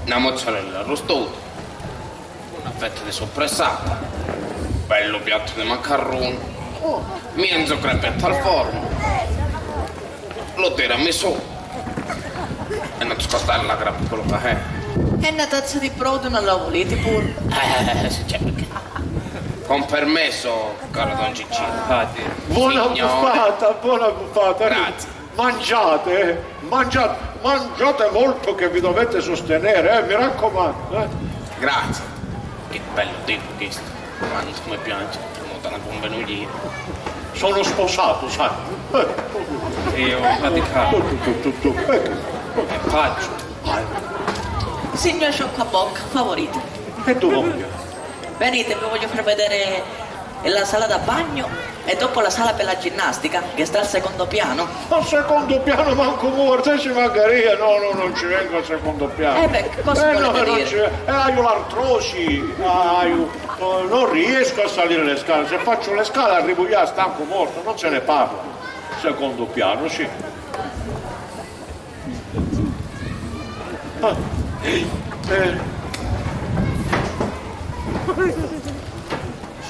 una mozzarella arrostata, una fetta di soppressata, un bello piatto di macaroni, mezzo crepetto al forno, lo tiramisù E non ti scostare la gran piccolo caffè. E una tazza di brodo non la volete pure? Sì, c'è perché. Con permesso, caro Don Ciccino. Buona buffata, buona buffata. Grazie. Mangiate, mangiate molto che vi dovete sostenere, mi raccomando. Grazie. Che bello tipo questo. Ma non come piange, è una convenutina. Sono sposato, sai. Io faticato. E faccio. Signor Sciocca-Bocca, favorito. E tu voglio? Venite, vi voglio far vedere la sala da bagno e dopo la sala per la ginnastica, che sta al secondo piano. Al secondo piano manco morte ci mancheria, no, non ci vengo al secondo piano. Cosa volete non dire? Ho l'artrosi, non riesco a salire le scale, se faccio le scale arrivo già stanco morto, non se ne parla. Secondo piano, sì.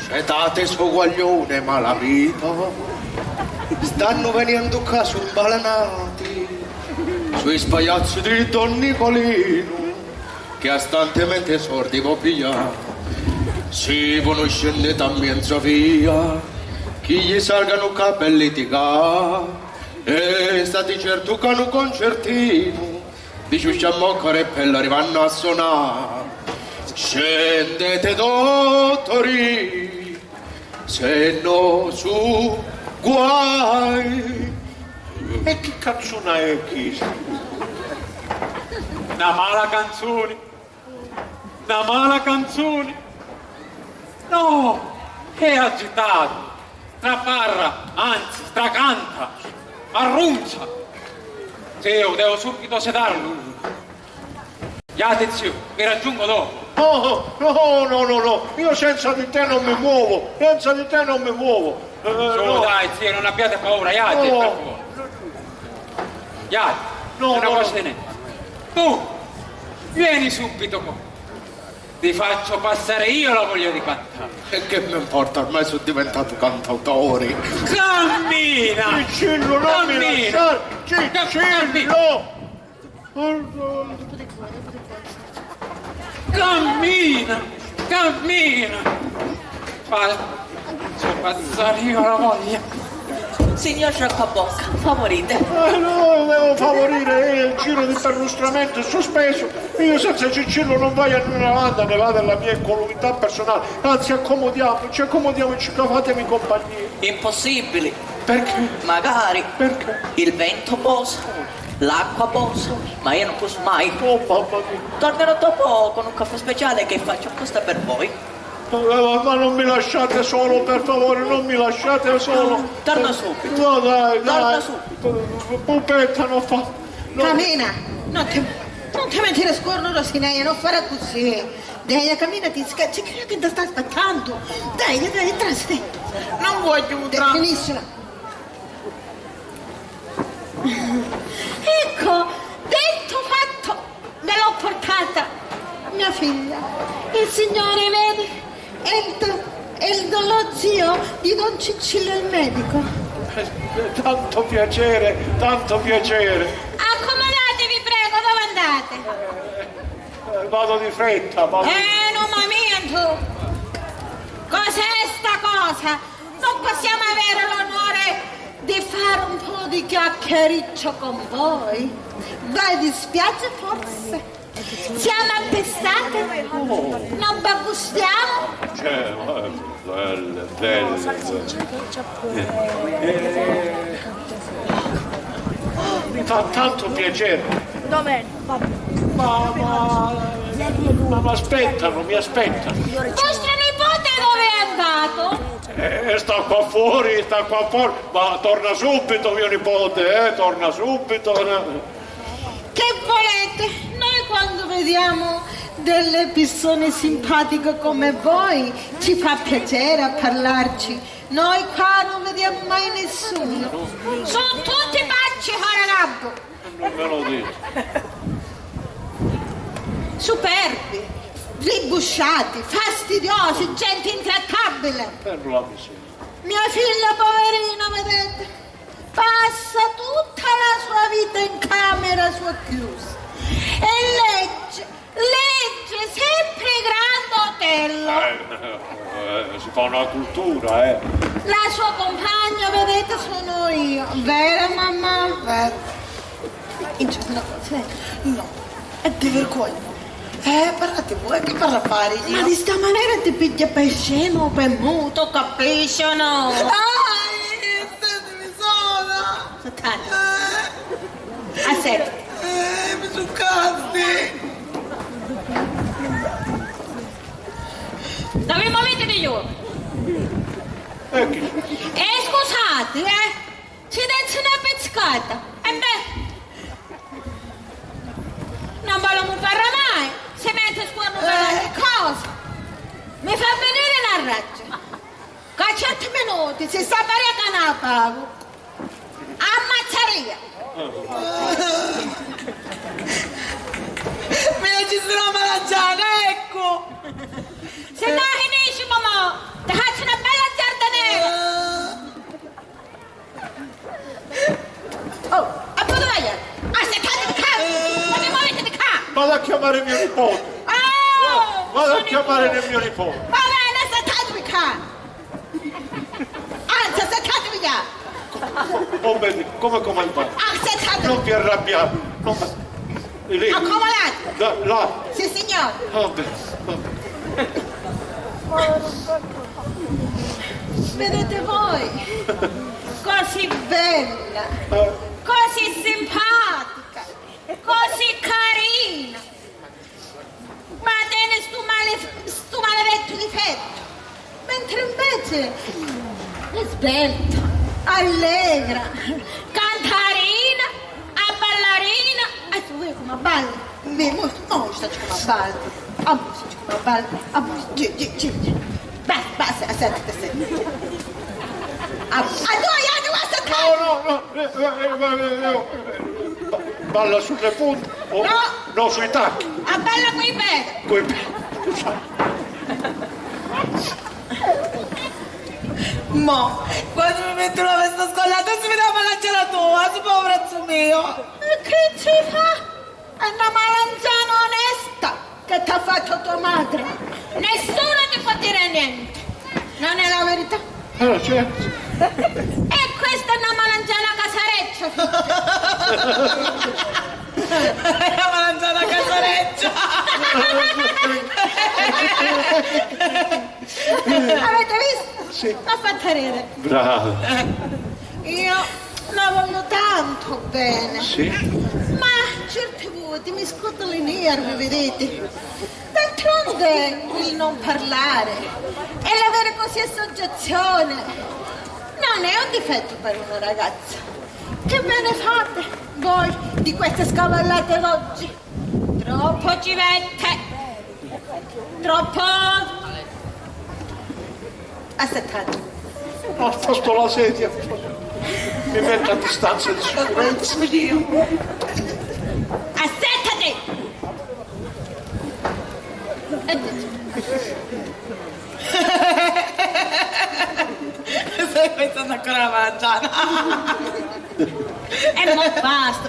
Setate su guaglione malavita, stanno venendo qua su balenati, sui spaiazzi di Don Nicolino, che astantemente sordi copia, si conoscende también Sofia, chi gli salgano capelli di ca, e stati certo che un concertino, di ciusciamoccare per arrivare a suonare. Scendete dottori, se no su guai. E che canzone è chi? Una mala canzone. Una mala canzone. No, è agitato. Traparra, anzi, stracanta, arrunza. Sì, io devo subito sedarlo. Giate zio, mi raggiungo dopo. No, io senza di te non mi muovo, senza di te non mi muovo. Su, No. dai zio, non abbiate paura, Iate, per favore. Iate, una cosa di niente. Tu, vieni subito qua. Ti faccio passare io la voglia di cantare. E che mi importa, ormai sono diventato cantautore. Cammina! Cicillo, non mi lasciare! Cicillo! Cammina! Cammina! Faccio passare io la voglia. Signor Sciocca-Bocca, favorite. No, devo favorire il giro di perlustramento è sospeso. Io senza Cicillo non voglio andare avanti, ne va della mia incolumità personale. Anzi, accomodiamoci, fatemi compagnia. Impossibile. Perché? Magari. Perché? Il vento posa, l'acqua posa, ma io non posso mai. Oh, mamma mia. Tornerò dopo con un caffè speciale che faccio apposta per voi. Ma non mi lasciate solo, per favore, non mi lasciate solo. Torna subito. No, dai. Torna subito. Pupetta, non fa. Cammina, non ti mettere scorno Rosineia, non fare così. Dai, cammina, ci credo che ti sta aspettando. Dai, trasti. Non vuoi aiutare. Finiscila. Ecco, detto fatto, me l'ho portata. Mia figlia, il Signore vede, è lo zio di Don Cicillo il medico. Tanto piacere, tanto piacere. Accomodatevi, prego, dove andate? Vado di fretta, vado. Non momento! Cos'è sta cosa? Non possiamo avere l'onore di fare un po' di chiacchiericcio con voi? Vi dispiace forse? Siamo appestate? Non bagustiamo? Belle. Mi fa tanto piacere. Dov'è? Ma mi aspettano. Vostro nipote dove è andato? Sta qua fuori. Ma torna subito, mio nipote, torna subito. Che volete? Noi quando vediamo delle persone simpatiche come voi ci fa piacere a parlarci. Noi qua non vediamo mai nessuno. Sono tutti pacci, Coragabbo. Non me lo dico. Superbi, ribusciati, fastidiosi, gente intrattabile. Per la miseria. Mia figlia poverina, vedete? passa tutta la sua vita in camera sua chiusa e legge sempre Grand Hotel. Si fa una cultura, eh. La sua compagna, vedete, sono io. Vero, mamma? Vero. No, è di vergogna. Parlate voi, che parla a fare io? Ma di sta maniera ti piglia per scemo o per muto, capisci o no? Statemi sola. Aspetta. Mi sono casti. Dove muovete di io? Scusate, ci date una pezzicata. E beh, non voglio parlare mai. Se mette scuola per cosa? Mi fa venire la raggio. Che a certi minuti si sta per la pago. Ammazzaria. Mi ci sono mangiata, ecco. Se no finisci, mamma, ti faccio una bella giardanera. Oh, a dove vai? Aspettate di qua! Ma mi muovete di qua! Vado a chiamare mio nipote. Oh! Vado a chiamare mio nipote. Va bene, aspettatevi qua! Anzi, aspettatevi là! Oh, bene, come comandante. Aspettatevi! Non vi arrabbiate. Lì. Accomodate! Là. Sì, signore! Va bene. Vedete voi? Così bella, così simpatica, così carina. Ma tiene sto maledetto difetto. Mentre invece è svelta, allegra, cantarina, a ballarina. E tu vuoi come balla? Mi mostra come balla. Ammostici come balla. Ammostici. Basta, aspetta. A noi, basta No. Balla sulle punte? No, sui tacchi. A balla coi piedi. Mo, quando mi metto una veste scollata si vede la gelatina, si può prezzo mio. E che ci fa? È una malanzana onesta che ti ha fatto tua madre. Nessuno ti può dire niente. Non è la verità? Certo. E questa è una malanzana casareccia. La malanzana casareccia. Avete visto? Sì. L'ha fatta ridere. Bravo. Io la voglio tanto bene. Sì. Ma certe volte mi scottano i nervi, vedete? D'altronde il non parlare e l'avere così soggezione non è un difetto per una ragazza. Che bene fate voi di queste scavallate d'oggi? Troppo civette, troppo... Aspettate. Sposto la sedia. Mi metto a distanza di sicurezza. Aspettati! Stai pensando ancora alla mangiata? E non basta.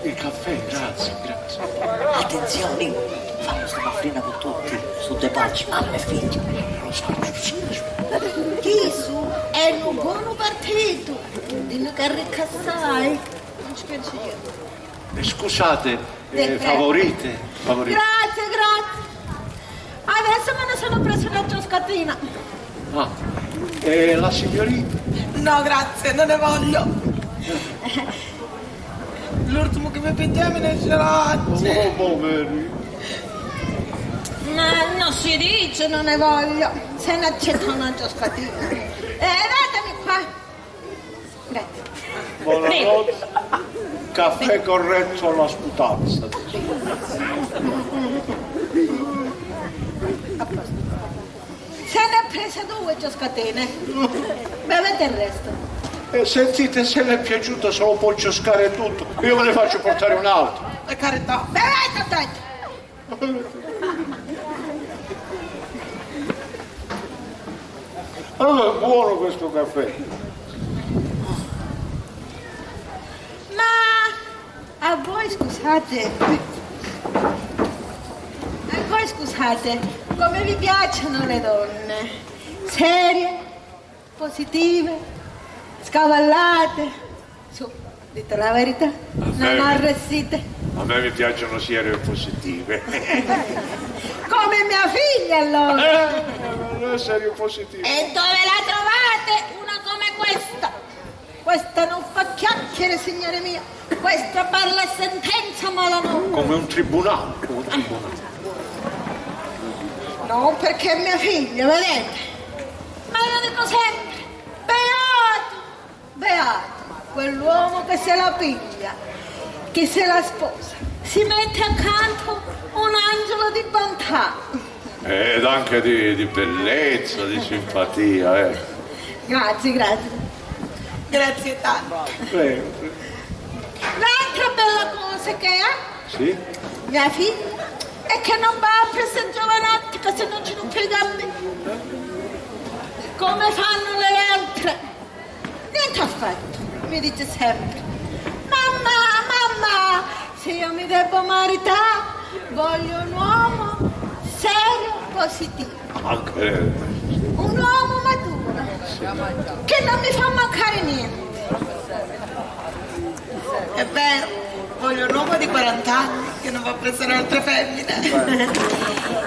Il caffè, grazie. Attenzione, fanno sta maffrina con tutti, su due pacci, mamma e figli. Chisu è un buono partito. Dino che ricassai. Non ci penso io. Scusate, favorite? Grazie. Adesso me ne sono preso una cioscatina. Ah, e la signorina? No, grazie, non ne voglio. L'ultimo che mi pigliami nei gelati. Oh, poveri. Ma non si dice non ne voglio. Se ne accetta una cioscatina. Datemi qua. Grazie. Buonanotte. Caffè corretto alla sputanza. Se ne ha prese 2 cioscatine. Bevete il resto. Sentite, se le è piaciuta se lo può cioscare tutto. Io ve ne faccio portare un altro. Per carità. Bevete. Ah, è buono questo caffè. Ma a voi scusate, come vi piacciono le donne? Serie, positive, scavallate. Su, dite la verità, non arrestite. A me mi piacciono serie positive. Come mia figlia allora. Serie positive. E dove la trovate una come questa? Questa non fa chiacchiere, signore mia. Questa parla sentenza, ma la non. Come un tribunale. No, perché è mia figlia, vedete? Ma io dico sempre, beato, quell'uomo che se la piglia, che se la sposa, si mette accanto un angelo di bontà. Ed anche di bellezza, di simpatia, Grazie. Grazie tanto. Prego. L'altra bella cosa che ha, Sì? mia figlia, è che non va a presa giovanotti che se non ci rompe i gambi. Come fanno le altre. Niente affatto, mi dice sempre. Mamma, se io mi devo maritare, voglio un uomo serio, positivo. Anche Un uomo maturo, che non mi fa mancare niente. È vero, voglio un uomo di 40 anni che non va a prendere altre femmine.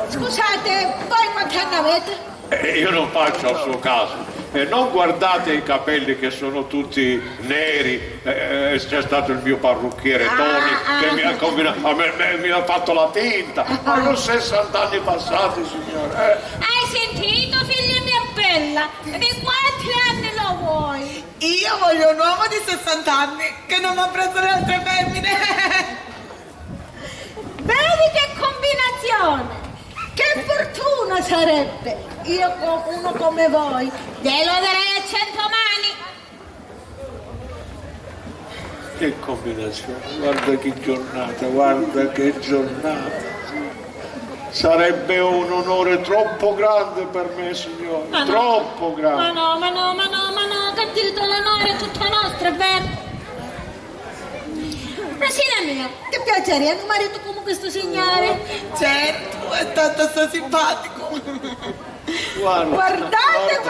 Scusate, voi quanti anni avete? Io non faccio al suo caso. Non guardate i capelli che sono tutti neri. C'è stato il mio parrucchiere Tony che mi ha combinato, mi ha fatto la tinta. Hanno 60 anni passati, signore. Hai sentito, figlia mia bella? Di quanti anni lo vuoi? Io voglio un uomo di 60 anni che non va a prendere altre femmine. Vedi che combinazione! Che fortuna sarebbe! Io con uno come voi glielo darei a 100 mani! Che combinazione, guarda che giornata. Sarebbe un onore troppo grande per me, signore, troppo grande. Ma no, che dito l'onore è tutto nostro, è vero? Rosina mia, ti piacerebbe un marito come questo signore? Certo, è tanto sto simpatico. Guardate,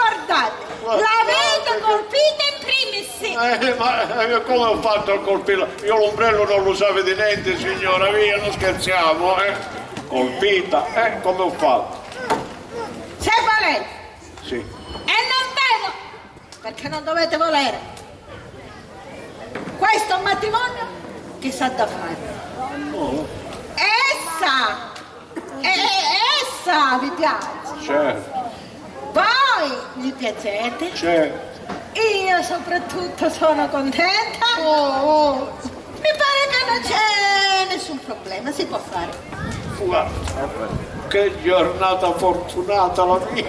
l'avete colpita in primis. Ma come ho fatto a colpirla? Io l'ombrello non lo usavo di niente, signora, via, non scherziamo, Colpita, come ho fatto? Se volete. Sì. E non vedo, perché non dovete volere. Questo è un matrimonio che sa da fare. No. Essa vi piace. Certo. Voi gli piacete. Certo. Io soprattutto sono contenta. Mi pare che non c'è nessun problema, si può fare. Guarda, che giornata fortunata la mia.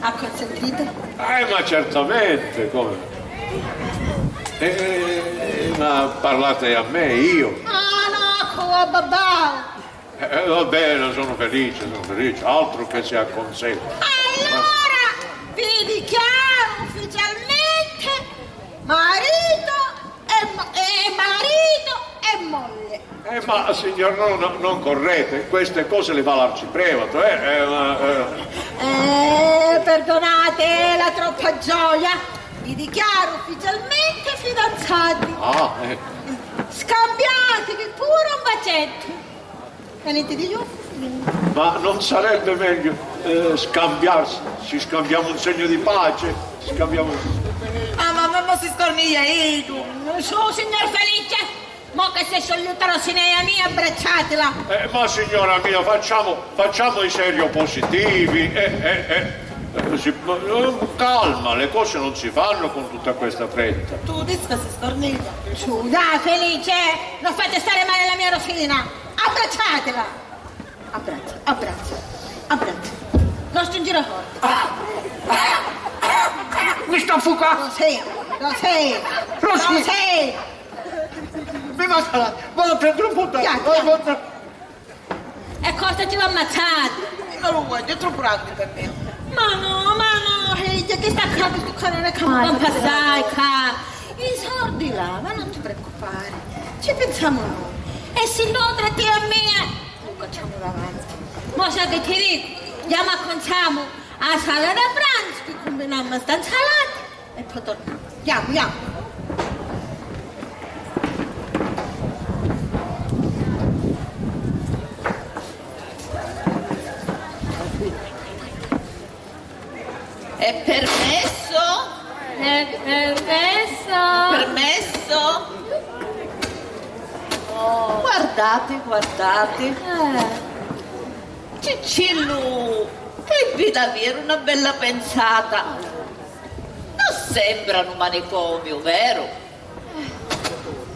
Ha consentito? Ma certamente, come? Ma parlate a me, io. No, babà. Va bene, sono felice, altro che se acconsente. Allora, vi dichiaro ufficialmente marito e moglie. Ma signor, non correte, queste cose le fa l'arciprevito, Perdonate la troppa gioia, vi dichiaro ufficialmente fidanzati. Scambiatevi pure un bacetto. Venite di giù. Ma non sarebbe meglio scambiarsi? Ci scambiamo un segno di pace? Ma si scorniglia io. Su, signor Felice. Mo che se sciolta la sinea mia, abbracciatela. Ma signora mia, facciamo i serio positivi. Calma, le cose non si fanno con tutta questa fretta. Tu dici che si scorniglia. Su, dai Felice, non fate stare male la mia Rosina. Abbracciatela. Abbraccia. Non stringere forte. Mi sta fucando. Lo sei. Mi vado a prendere un po' d'acqua. E cosa ti va ammazzare? non lo voglio, è troppo grande per me. Ma no, già che sta qua, questo qua non è che non passare qua. I soldi là, ma non ti preoccupare, ci pensiamo noi. E se no, tra te e me, lo facciamo davanti. Ma sai che ti dico, andiamo a conciamo a sala da pranzo, che combiniamo sta insalata e poi torniamo. Andiamo. È permesso? È permesso? Permesso? Oh, guardate. Cicillo ebbe davvero una bella pensata. Non sembra un manicomio, vero?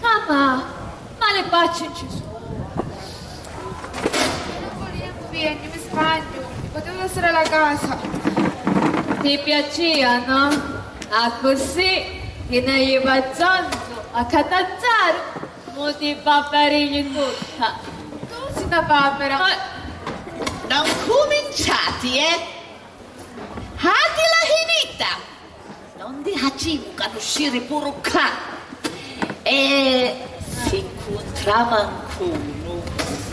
Mamma, ma le pacce ci sono. Non volevo via, mi sbaglio. Potevo essere alla casa. Ti piaceva, no? Ah, così che ne hai bazzonzo a catazzare, mo ti paperigli tutta. Tu sei una papera. Non cominciati, Hati la finita. Non ti facciamo conoscere pure qua. E se incontriamo qualcuno,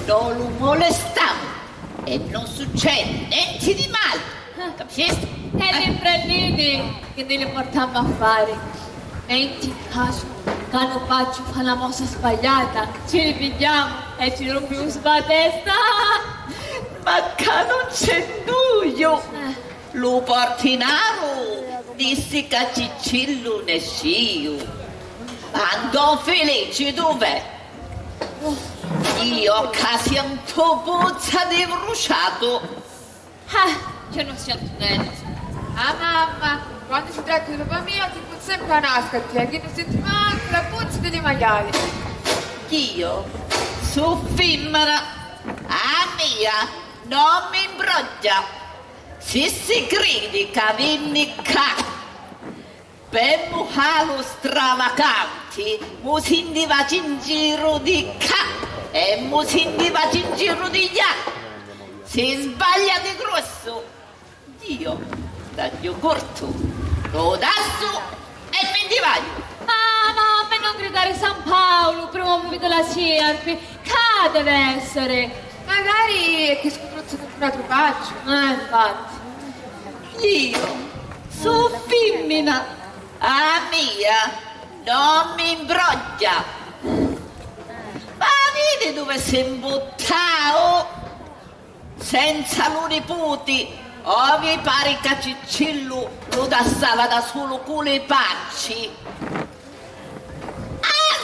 non lo molestiamo. E non succede niente di male. Capisci? E le prendini che ne le portiamo a fare. E in caso che non faccio fa la mossa sbagliata, ci ripigliamo e ci rompiamo sulla testa. Ma che non c'è nulla. Lo portinaro disse che Cicillo ne scio. Andò felice dov'è? Io che sia un po' bozza di bruciato. Io non sento niente. Ah mamma, quando si tratta di roba mia ti può sempre a nascati, che non senti mai la puzza dei maiali. Io su femmina, mia, non mi imbroglia. Se si crede che venni qua per mucalo stravaganti, mo si indiva in giro di qua e mo si indiva in giro di là. Si sbaglia di grosso, Dio taglio corto, lo dasso e mi divaglio. Mamma, per non gridare San Paolo, promuovi della sierpe, che deve essere? Magari è che scoprozzo con un altro faccio. Infatti. Io sono femmina, mia, non mi imbroglia. Ma vedi dove sei imbuttato? Senza lo nipoti, mi pare che Cicillo lo dassava da solo con le pacci.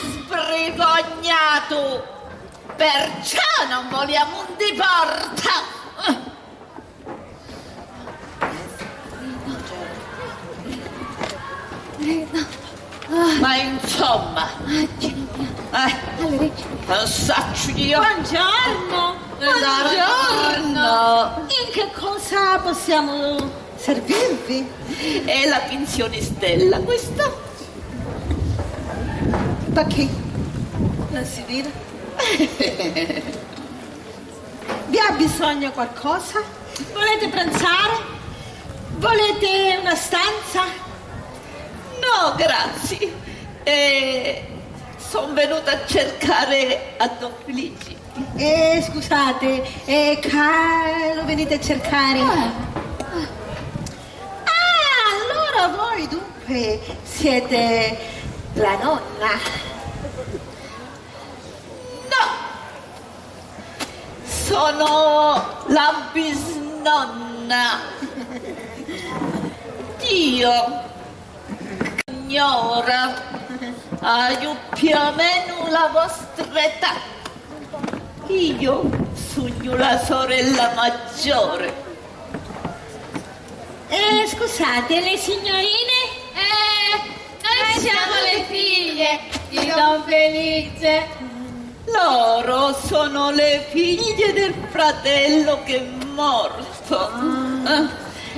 Sbrigognato, perciò non vogliamo un di porta. Ma insomma, non saccio io. Buongiorno. In che cosa possiamo servirvi? È la pensione Stella, questa? Perché? Non si vede? Vi ha bisogno qualcosa? Volete pranzare? Volete una stanza? No, grazie. Sono venuta a cercare a Don Felici. Scusate, lo venite a cercare? Allora voi dunque siete la nonna? No, sono la bisnonna. Dio, signora, io più o meno la vostra età. Io sogno la sorella maggiore. Scusate, le signorine? Noi siamo le figlie di Don Felice. Loro sono le figlie del fratello che è morto.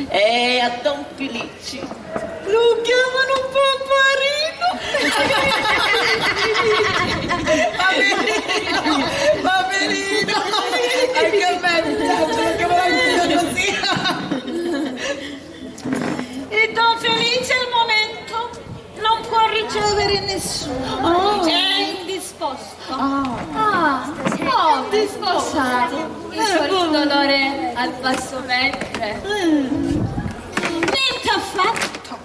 E a Don Felici lo chiamano Paparino. Paperino. Anche a me mi piace, lo chiamano a nessuno. È indisposto. Indisposato. Il solito dolore al basso ventre. Niente affatto.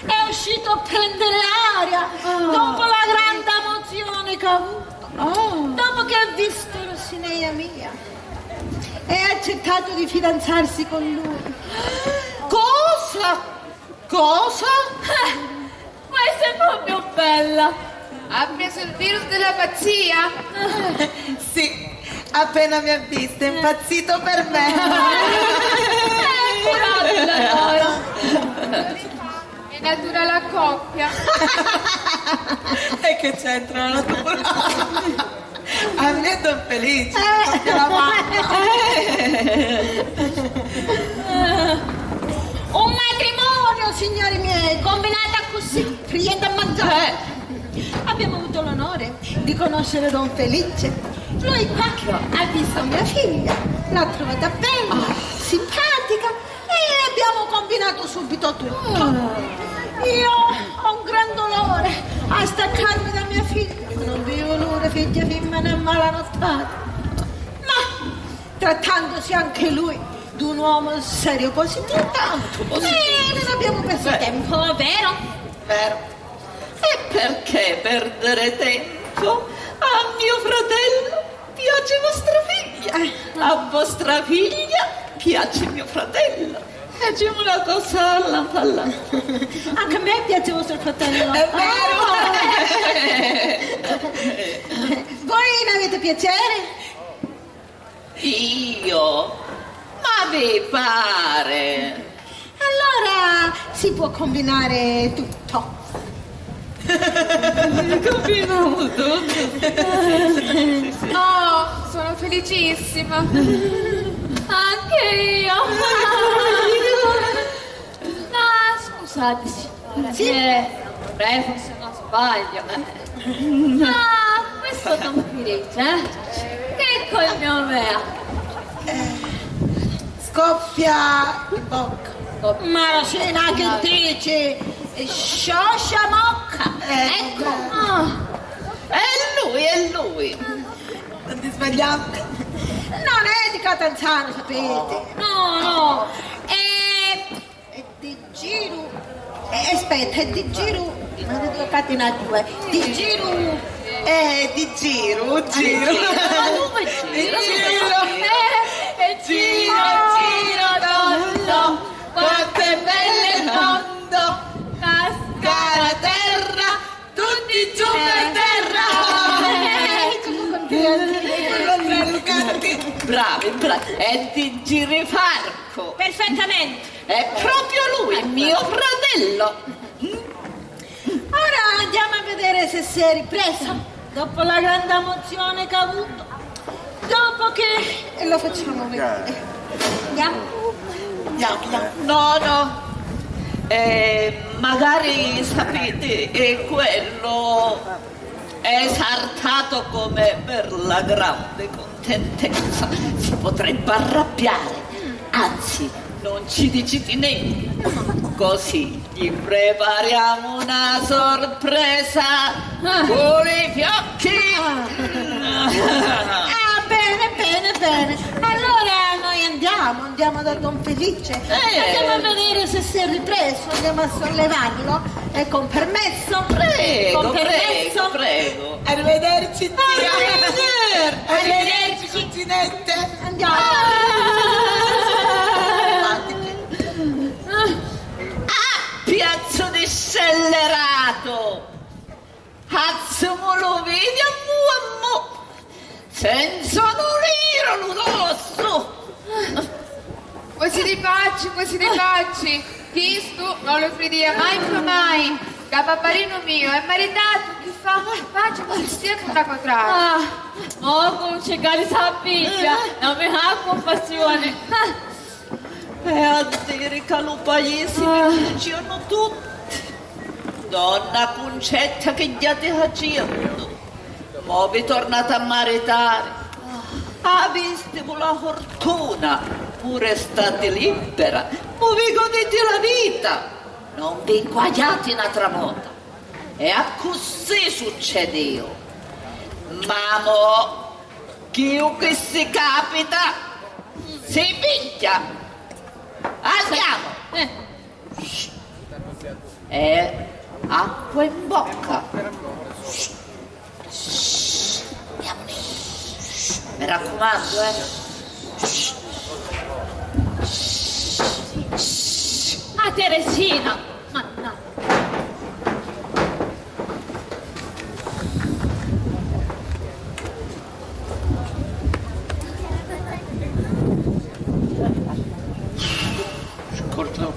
È uscito a prendere aria dopo la grande emozione che ha avuto. Dopo che ha visto Rossinea mia. E ha accettato di fidanzarsi con lui. Cosa? Cosa? Questa è proprio bella. Ha preso il virus della pazzia? Sì, appena mi ha visto è impazzito per me. È natura la coppia. E che c'entra la natura? A me Don Felice, la mamma. Un matrimonio, signori miei, combinata così, friendo a mangiare. Abbiamo avuto l'onore di conoscere Don Felice. Lui qua ha visto mia figlia, l'ha trovata bella, simpatica e abbiamo combinato subito tutto. Io ho un gran dolore a staccarmi da mia figlia. Non vedo l'ora, figlia femmina malanottata. Ma trattandosi anche lui di un uomo serio positivo, non abbiamo perso tempo, vero? Vero. E perché perdere tempo? A mio fratello piace vostra figlia, a vostra figlia piace mio fratello. Facciamo una cosa alla palla. Anche a me piace vostro fratello. È vero. Voi ne avete piacere? Io? Ma vi pare? Allora si può combinare tutto. Combiniamo tutto. Oh, sono felicissima. Anche io. Ma scusate signora, sì? Vorrei forse non sbaglio. Ma questo Don Felice, che cognome ha? Scoppia in bocca. Ma Rosina che dici? Scioscia mocca. Ecco. È lui. Non ti sbagliate. Non è di Catanzaro, sapete? No. È di Giru. Aspetta, è di Giru. Ma ne devo catenare due. Di Giru. Di Giro. Ma dove Giro? Giro, tondo, quanto è bello il mondo, cascara terra, tutti giù per terra. Bravi, è di Girifarco. Perfettamente. È proprio lui, mio fratello. Ora andiamo a vedere se si è ripreso dopo la grande emozione che ha avuto. Dopo che... E lo facciamo vedere. Andiamo. No. Magari sapete, quello è esaltato come per la grande contentezza. Si potrebbe arrabbiare. Anzi, non ci dici niente. Così gli prepariamo una sorpresa con i fiocchi. Bene. Allora noi andiamo da Don Felice. Andiamo a vedere se si è ripreso, andiamo a sollevarlo. E con permesso. Prego. Arrivederci, zia. Arrivederci, cuginette. Andiamo. Piazzo di scellerato! Azzumo lo vedi a mu! Senza un liro l'osso! Questi ripacci, Cristo non lo fridia mai più mai. Che papparino mio è maritato, chi fa? Faccia così stia che una quadrata. Con cercare sabbia, non mi ha compassione. E a dire che lo paesimi facevano tutti. Donna Concetta che gli ha facendo. Ma vi tornate a maritare. Aveste la fortuna, pure state libera, ma vi godete la vita. Non vi inguagliate un'altra volta. E a così succede. Ma mo, chiunque si capita, si picchia. Andiamo. E acqua in bocca. Mi raccomando, Ah, Teresina! Mannaggia! Scordavo.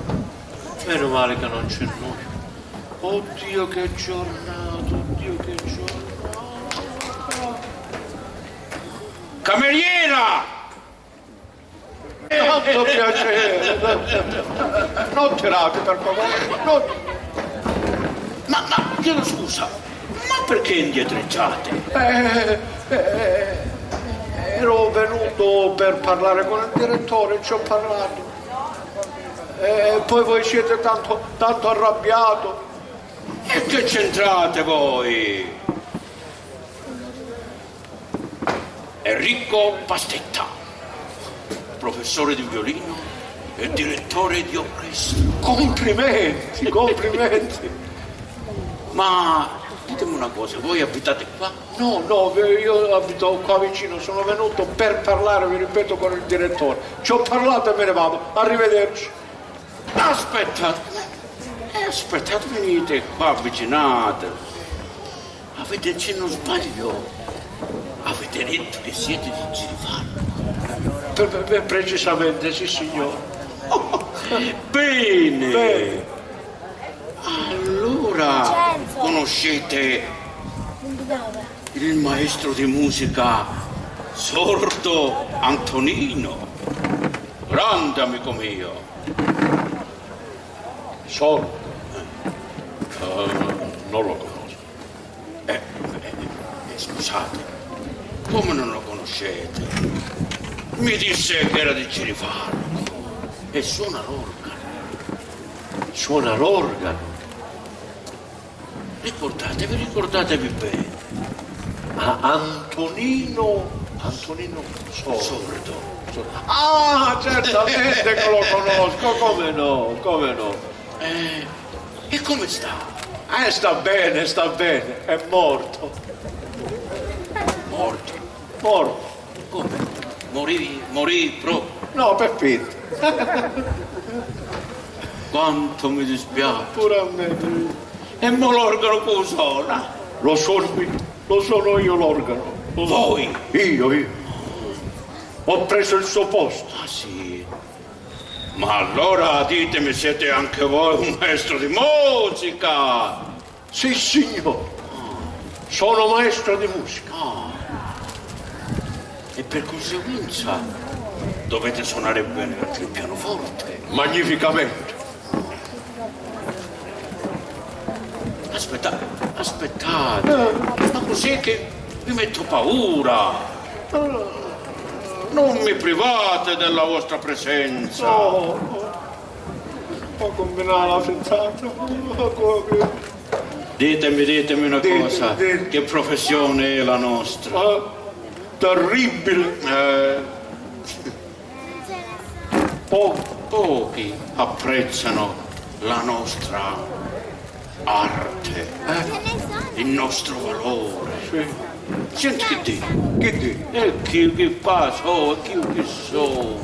Meno male che non c'è noi. Oddio che giornata, oddio che giornata. Cameriera! Tanto piacere. Non tirate per favore. Non... Ma chiedo scusa, ma perché indietreggiate? Ero venuto per parlare con il direttore, ci ho parlato. E poi voi siete tanto arrabbiato. E che c'entrate voi? Enrico Pastetta, professore di violino e direttore di orchestra. Complimenti, complimenti. Ma ditemi una cosa, voi abitate qua? No, io abito qua vicino, sono venuto per parlare, vi ripeto, con il direttore. Ci ho parlato e me ne vado. Arrivederci. Aspettate, venite qua, avvicinate. Avete, se non sbaglio, avete detto che siete di Girifano? Precisamente, sì signore. Bene. Allora, conoscete il maestro di musica sordo Antonino? Grande amico mio. Sordo? Non lo conosco. Scusate, come non lo conoscete? Mi disse che era di Girifano e suona l'organo. Suona l'organo? Ricordatevi bene. Antonino sordo. Ah, certamente che lo conosco, come no. E come sta? Sta bene, è morto. Morto. Come? Morì proprio? No, per finta. Quanto mi dispiace. Pure a me. E mo l'organo come suona? Lo sono io l'organo. Voi? Io. Ho preso il suo posto. Ah sì? Ma allora ditemi, siete anche voi un maestro di musica? Sì, signore. Sono maestro di musica. E per conseguenza dovete suonare bene anche il pianoforte. Magnificamente. Aspettate. Ma così che mi metto paura. Non mi private della vostra presenza. Ho combinato la frittata. Ditemi una cosa. Che professione è la nostra? Terribile. Pochi apprezzano la nostra arte, il nostro valore. Senti che dico? E chi passa, chi sono?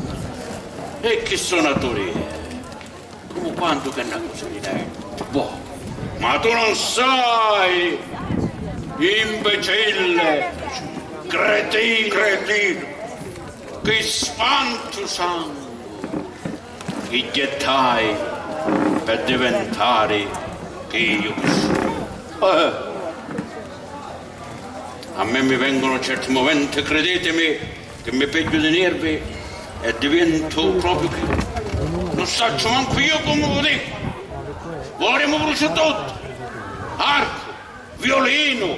E chi suonatori è? Come quando che è una cosa di boh. Ma tu non sai, imbecille, cretino, che spanto sangue, chi gettai per diventare chi io sono. A me mi vengono certi momenti, credetemi, che mi peggio di nervi e divento proprio che non saccio manco io come lo dico. Vorremmo bruciare tutto. Arco, violino,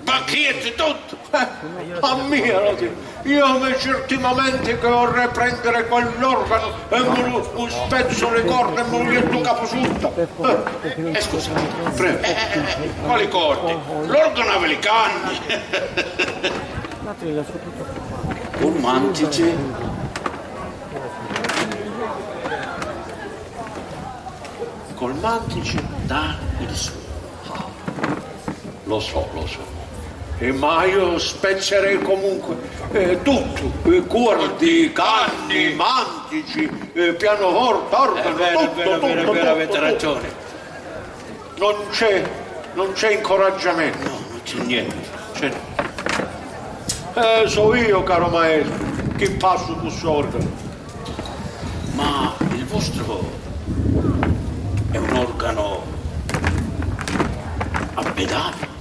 bacchette, tutto. A mia, io invece ultimamente che vorrei prendere quell'organo e me lo spezzo le corna e me lo metto capo sutta. Scusa, quali corde? L'organo a Velicani. Un mantice. Col mantice Da il suo. lo so. Ma io spezzerei comunque tutto, cordi, canni, mantici, pianoforte, organo, È vero, avete ragione. Non c'è incoraggiamento. No, non c'è niente. So io, caro maestro, che passo questo organo. Ma il vostro è un organo a pedali?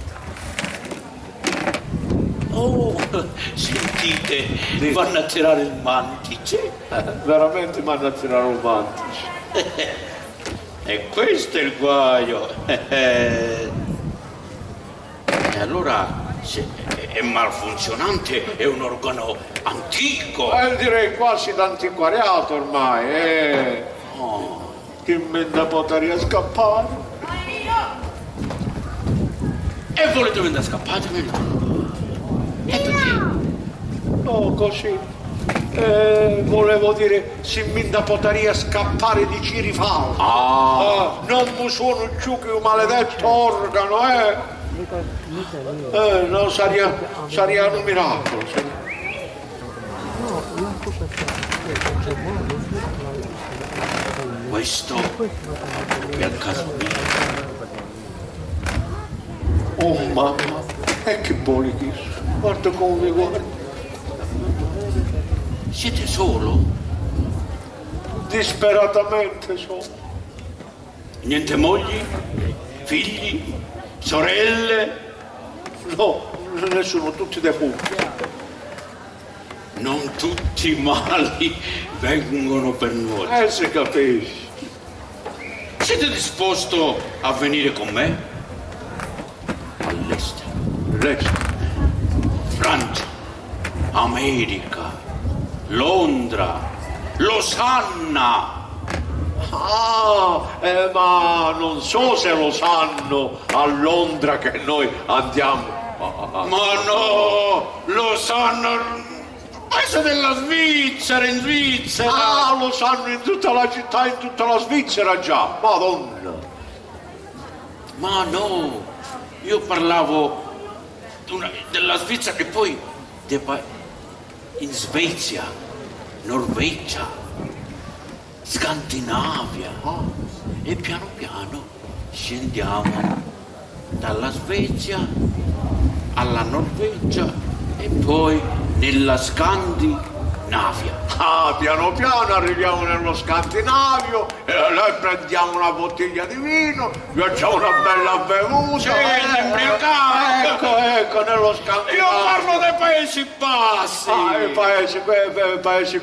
Oh, sentite, vanno a tirare il mantice. Veramente vanno a tirare un mantice. E questo è il guaio. E allora, se è malfunzionante, è un organo antico. Direi quasi d'antiquariato ormai. Che me ne potrei scappare. E volete venire a scappare? No, così. Volevo dire, se mi da poteria scappare di Cirifalco. Non mi suono più che un maledetto organo, no, sarebbe un miracolo. Questo è il caso mio. Oh mamma, e che bolichi, guarda come mi guarda. Siete solo? Disperatamente solo. Niente mogli? Figli? Sorelle? No, nessuno, tutti defunti. Non tutti i mali vengono per noi. Si capisce. Siete disposto a venire con me? All'estero. Francia, America, Londra, Losanna. Ma non so se lo sanno a Londra che noi andiamo. Ma no, lo sanno. Paese della Svizzera, in Svizzera. Lo sanno in tutta la città, in tutta la Svizzera già. Madonna. Ma no, io parlavo della Svizzera e poi in Svezia, Norvegia, Scandinavia. E piano piano scendiamo dalla Svezia alla Norvegia e poi nella Scandinavia. Piano piano arriviamo nello Scandinavio e noi prendiamo una bottiglia di vino, facciamo una bella bevuta. Ecco, nello Scandinavio. Io parlo dei Paesi Bassi. I paesi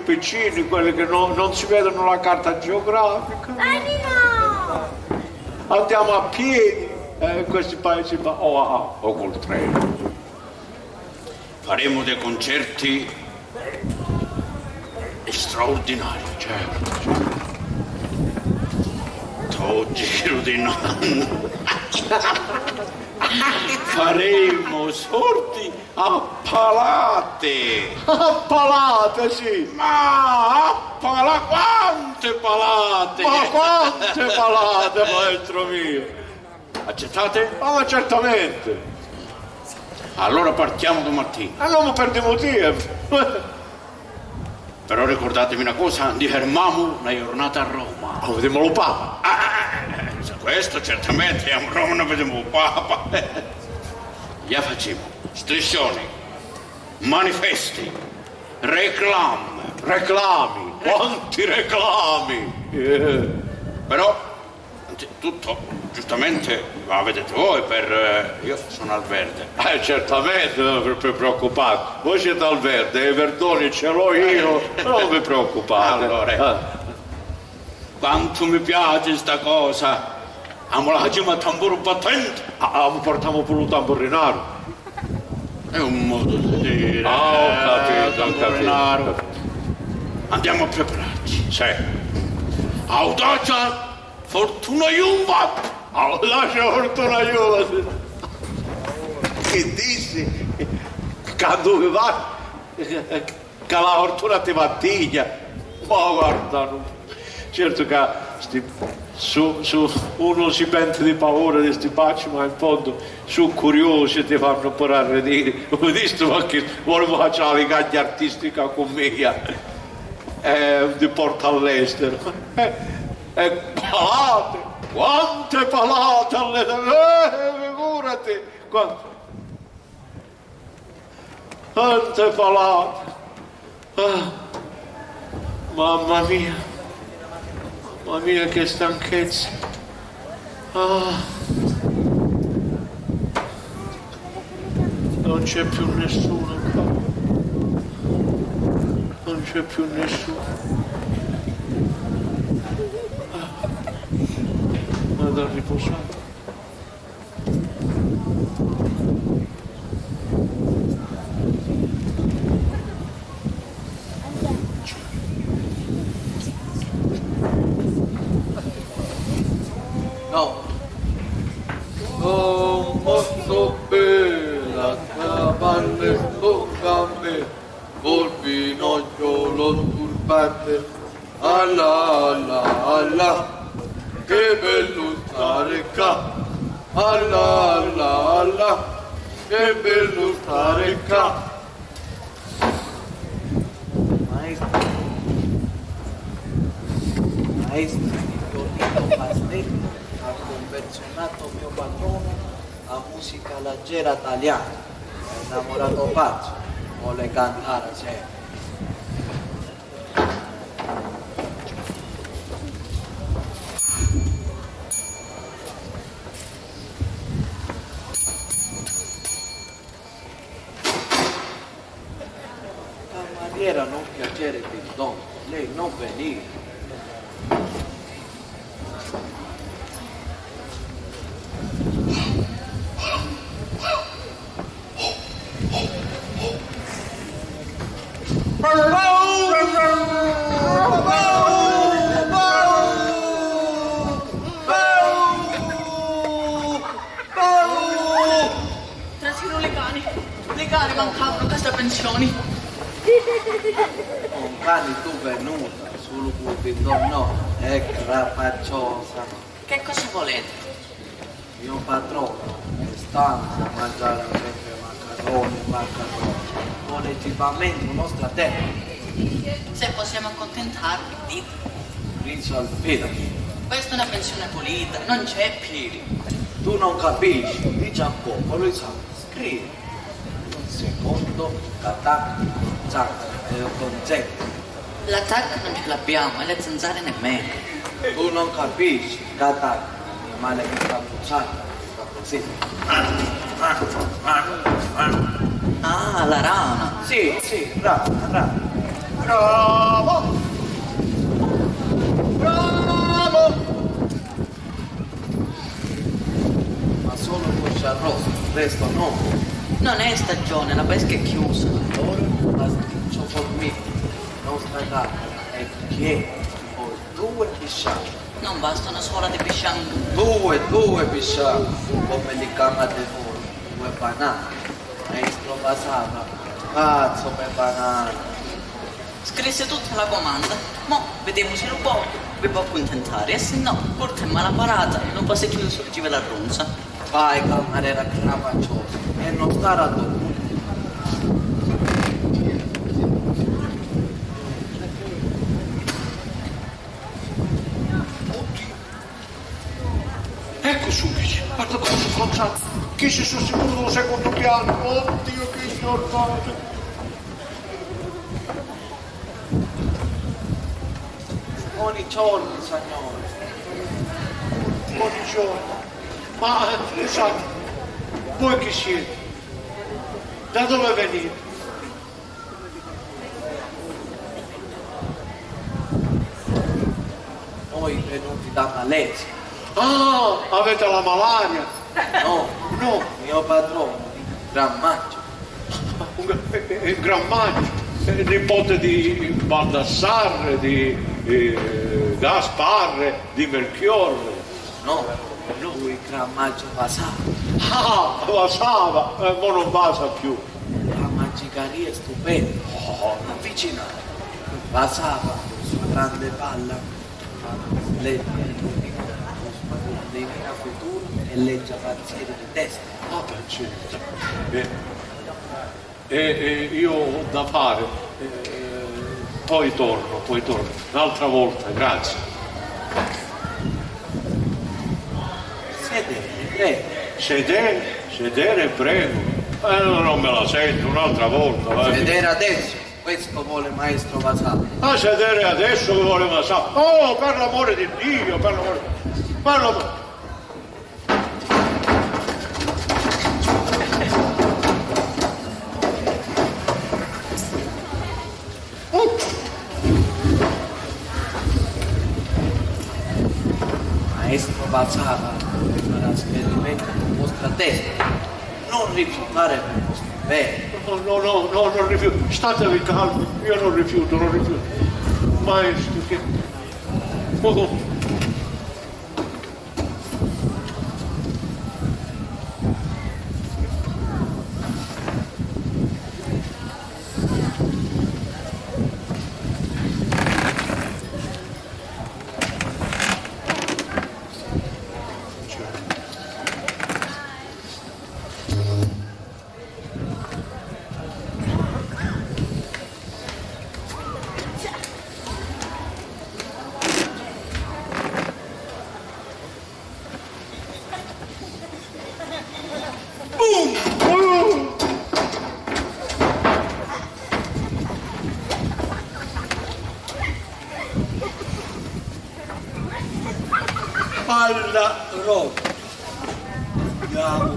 piccini, quelli che non si vedono la carta geografica. Andiamo a piedi in questi paesi o col treno. Faremo dei concerti straordinari, certo. Giro di nanno. Faremo sorti a palate. A palate, sì. Quante palate. Ma quante palate, maestro mio. Accettate? Ma certamente. Allora partiamo domattina. Non perdiamo tempo. Però ricordatevi una cosa, di fermiamo una giornata a Roma. Vediamo lo Papa. Questo certamente, a Roma non vediamo il Papa. Già facciamo striscioni, manifesti, reclami. Quanti reclami. Però tutto giustamente lo vedete voi, io sono al verde. Certamente, non vi preoccupate. Voi siete al verde, i verdoni ce l'ho io, non vi preoccupate. Allora, quanto mi piace sta cosa. Amo la facciamo a tamburo battente. Portiamo pure un tamburinato. È un modo di dire. Ho capito. Andiamo a prepararci. Sì. Audacia, fortuna iuva. Lascia fortuna iuva. Che dici? Quando va? Che la fortuna ti mattiglia. Ma guarda, certo che uno si pente di paura di sti pacci, ma in fondo sono curiosi e ti fanno un po' arredire. Ho visto perché volevo fare la vigaglia artistica con me, ti porta all'estero. E palate, quante palate all'estero, figurati, quante palate. Mamma mia. Mamma mia, che stanchezza. Non c'è più nessuno qua. Non c'è più nessuno. Vado a riposare. No. Oh, molto bella, cavalle tocca a me, col finocchiolo turbante, alla alla alla, che bello stare qua, alla alla alla, che bello stare qua. Maestro, Tonino Pastetto ha convenzionato mio padrone a musica leggera italiana. È innamorato pazzo, vuole cantare sempre. Cameriera non piacere Pindon, lei non venire. Trasino le cani mancavano queste pensioni. Con cani tu venuta, solo con Pindon no, è crapacciosa. Che cosa volete? Mio padrone, in stanza, mangiare sempre macaroni, vuole equipamento nostra terra. Se possiamo accontentarvi, dite. Rizzo al pedo. Questa è una pensione pulita, non c'è piedi. Tu non capisci, dici a poco, lui sa, scrivi. Un secondo, l'attacco, zanzara, è un concetto. L'attacco non ce l'abbiamo e le zanzare nemmeno. Tu non capisci, l'attacco, l'animale che sta puzzando, sta così. Ah, la rana. Sì, rana. Bravo! Bravo! Ma solo voce arrosto, il resto no. Non è stagione, la pesca è chiusa. Allora pasticcio formico, nostra carne è piena, poi 2 pisciate. Non basta una sola di pisciango. 2 pisciate, come li chiamate voi, 2 banane. Maestro Basava, cazzo per banane. Scrisse tutta la comanda. Mo, vediamo se lo può, vi può accontentare. E se no, portiamo la parata, non passeggio di sorgere la ronza. Vai, cameriera crapacciosa, e non stare a dormire. Ecco subito, guarda come sono contratto. Che ci sono sicuro dello secondo piano? Oddio, che giornata! Ogni giorno, signore. Ogni giorno. Ma scusate, voi chi siete? Da dove venite? Noi venuti da Malesia. Ah, avete la malaria? No, No, mio padrone, Gran Maggio. Gran Maggio, nipote di Baldassarre, di Gasparre, di Melchiorre. No, lui Gran Maggio basava. Ah, basava, ma non basa più. La magicaria è stupenda. Avvicinare. Basava su grande palla. Legge divina futuro e legge pensieri di testa. Ah, pensieri. E io ho da fare. Poi torno. Un'altra volta, grazie. Sedere, prego. Non me la sento un'altra volta. Sedere adesso, questo vuole maestro Vasari. Ah, sedere adesso che vuole Vasari. Oh, per l'amore di Dio, per l'amore. Maestro Vasara, farà esperimento con vostra testa. Non rifiutare per vostro bene. No, non rifiuto. Statevi calmi, io non rifiuto. Maestro, che... Oh. Alla rosa. Andiamo.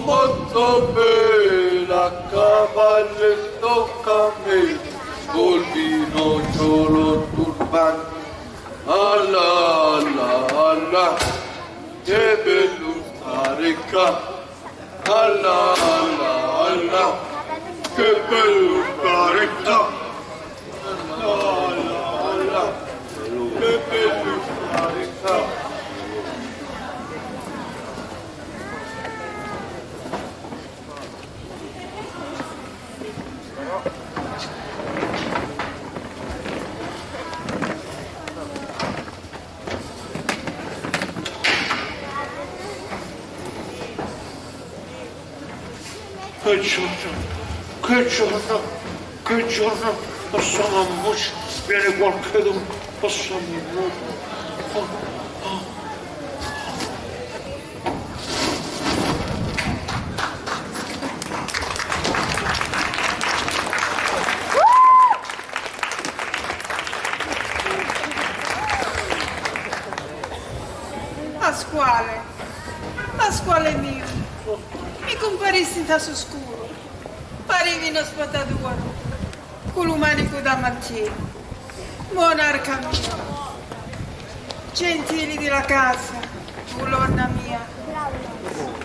Molto bella, cavalletto cammello, col binocciolo turbante. Alla, che bello stare qua. Alla, che bello stare qua. Che bello stare qua. Che giorno, passiamo a Mucci, viene qualcuno, passiamo a Mucci. Pasquale mio, mi comparisti in tasso scuro, parivi una spatatura, con l'umanico da mattina, monarca mia, gentili della casa, colonna mia,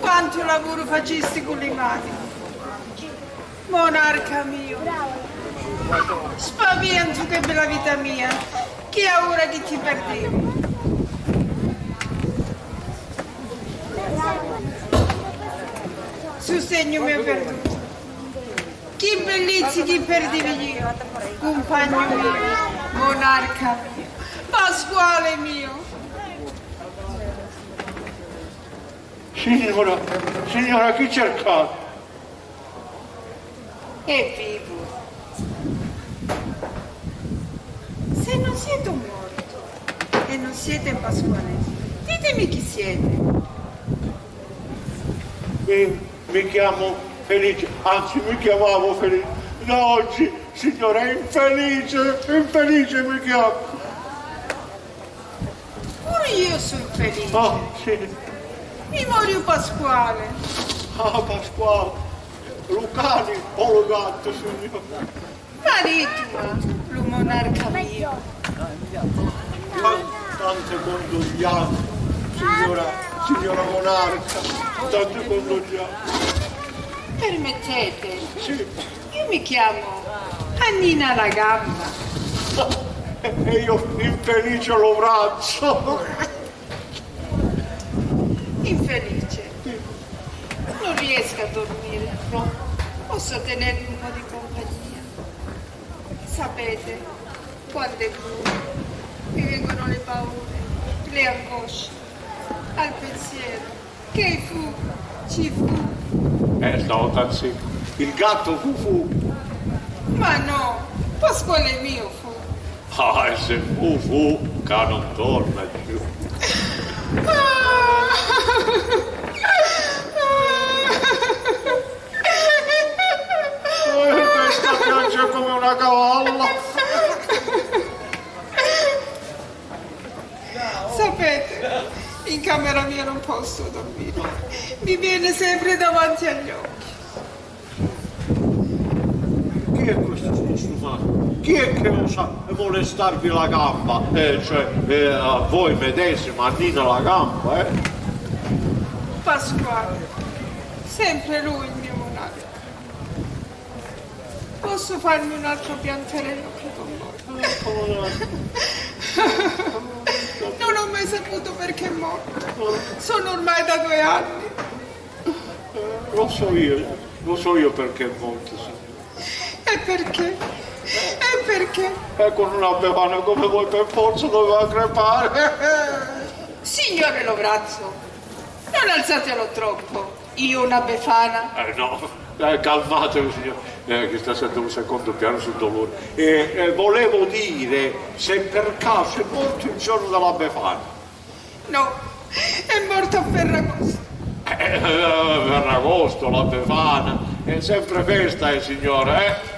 quanto lavoro facesti con le mani, monarca mio, spavento che bella vita mia, che ha ora che ti perdevi. Sostegno mio perduto, chi bellizzi chi perdevi io, compagno mio, monarca mio, Pasquale mio. Signora, chi cercate? È vivo. Se non siete un morto e non siete Pasquale, ditemi chi siete. Mi chiamo Felice, anzi mi chiamavo Felice. Da oggi, signora, infelice mi chiamo. Pure io sono infelice. Ah, sì. Mi muoio Pasquale. Ah, Pasquale. Lucani o Lugatto, signora. Marittima, lo monarca mio. Tante condoglianze, signora monarca, tante condoglianze. Permettete, Sì. io mi chiamo Annina la Gamba. E io infelice lo braccio. Infelice. Non riesco a dormire. No. Posso tenermi un po' di compagnia. Sapete, quando è buio, mi vengono le paure, le angosce, al pensiero che ci fu. No, sì. Il gatto fu. Ma no, Pasquale mio fu. Ah, e se fu, che non torna più. Questa piange come una cavalla. Sapete, in camera mia non posso dormire. Mi viene sempre davanti agli occhi. Chi è questo stufato? Chi è che osa molestarvi la gamba? A voi medesima, Annina la gamba, Pasquale, sempre lui il mio monarca. Posso farmi un altro pianterello qui con voi? Non ho mai saputo perché è morto. Sono ormai da 2 anni. Lo so io perché è morto, sì. E perché? E perché? E con una bevana come voi per forza doveva crepare. Signore Lovrazzo, non alzatelo troppo. Io una befana. No, calmatevi signore, che sta sempre un secondo piano sul dolore. Volevo dire se per caso è morto il giorno della befana. No, è morto a Ferragosto. Ferragosto, la befana, è sempre festa, signore,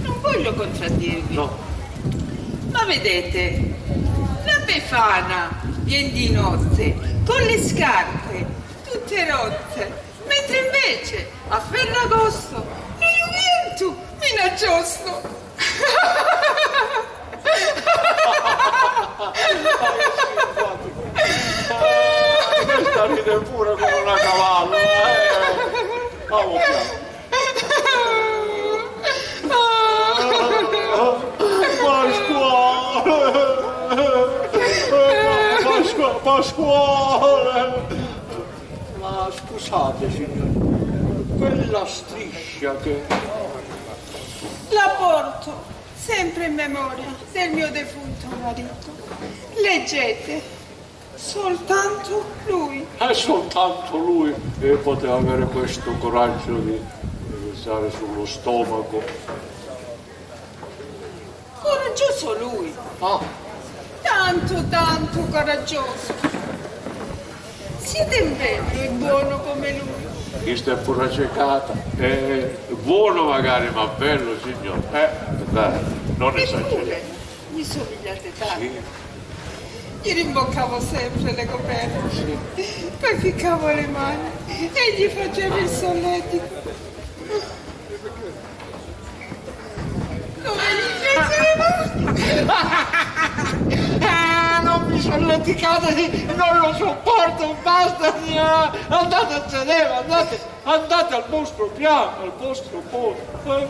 Non voglio contraddirvi. No. Ma vedete, la befana viene di notte, con le scarpe, tutte rotte, mentre invece a Ferragosto il vento minaccioso. Questa ride pure come una cavallo, Pasquale! Ma scusate signore, quella striscia che... La porto sempre in memoria del mio defunto marito. Leggete, soltanto lui. Soltanto lui poteva avere questo coraggio di stare sullo stomaco. Coraggioso lui. Tanto coraggioso. Siete in bello e buono come lui. Questa è pure ciecata. Buono magari, ma bello, signore. Dai, non esageriamo. Eppure, mi somigliate tanto. Gli rimboccavo sempre le coperte. Poi ficcavo le mani e gli facevo il solletico. Come gli fece le mani. Non mi solleticate, non lo sopporto, basta, signora. Andate a sedere, andate al vostro piano, al vostro posto.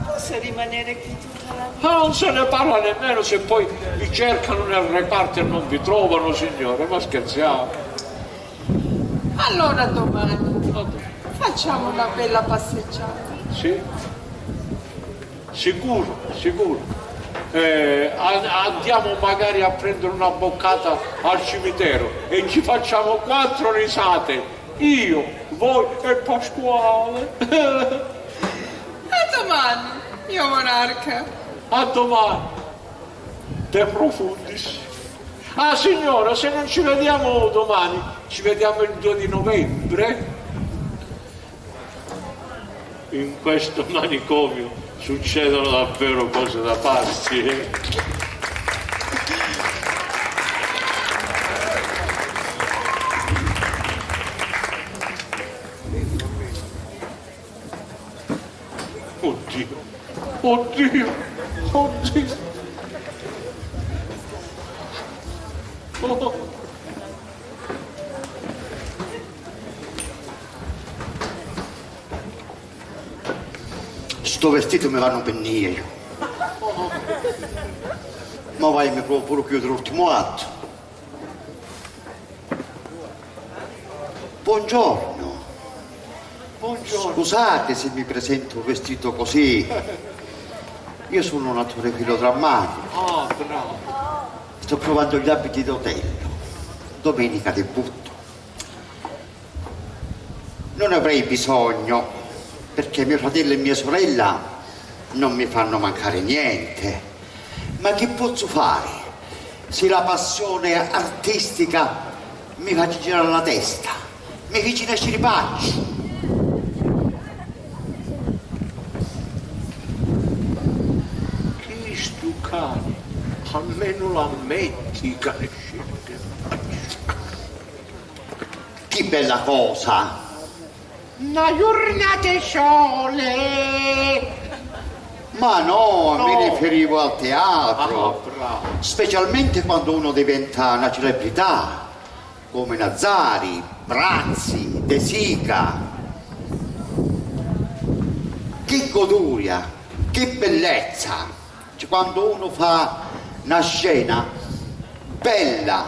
Posso rimanere qui tutta la vita? Ma non se ne parla nemmeno se poi vi cercano nel reparto e non vi trovano, signore, ma scherziamo. Allora domani facciamo una bella passeggiata. Sì? Sicuro. Andiamo magari a prendere una boccata al cimitero e ci facciamo 4 risate. Io, voi e Pasquale. A domani, mio monarca. A domani. De profundis. Ah signora, se non ci vediamo domani, ci vediamo il 2 di novembre. In questo manicomio succedono davvero cose da pazzi. Oddio. Oddio, oddio. Oh. Sto vestito me l'hanno pennia io. Ma vai, mi provo pure chiudere l'ultimo atto. Buongiorno. Buongiorno. Scusate se mi presento vestito così. Io sono un attore filodrammatico. Ah, bravo. Sto provando gli abiti d'Otello. Domenica debutto. Non avrei bisogno, perché mio fratello e mia sorella non mi fanno mancare niente. Ma che posso fare se la passione artistica mi fa girare la testa, mi vicina ai ciripacci? Chi stu cane? Almeno l'ammetti, cane scende. Che bella cosa! Una giornata sole! Ma no, No. mi riferivo al teatro, bravo. specialmente quando uno diventa una celebrità, come Nazari, Brazzi, De Sica. Che goduria, che bellezza, cioè, quando uno fa una scena bella,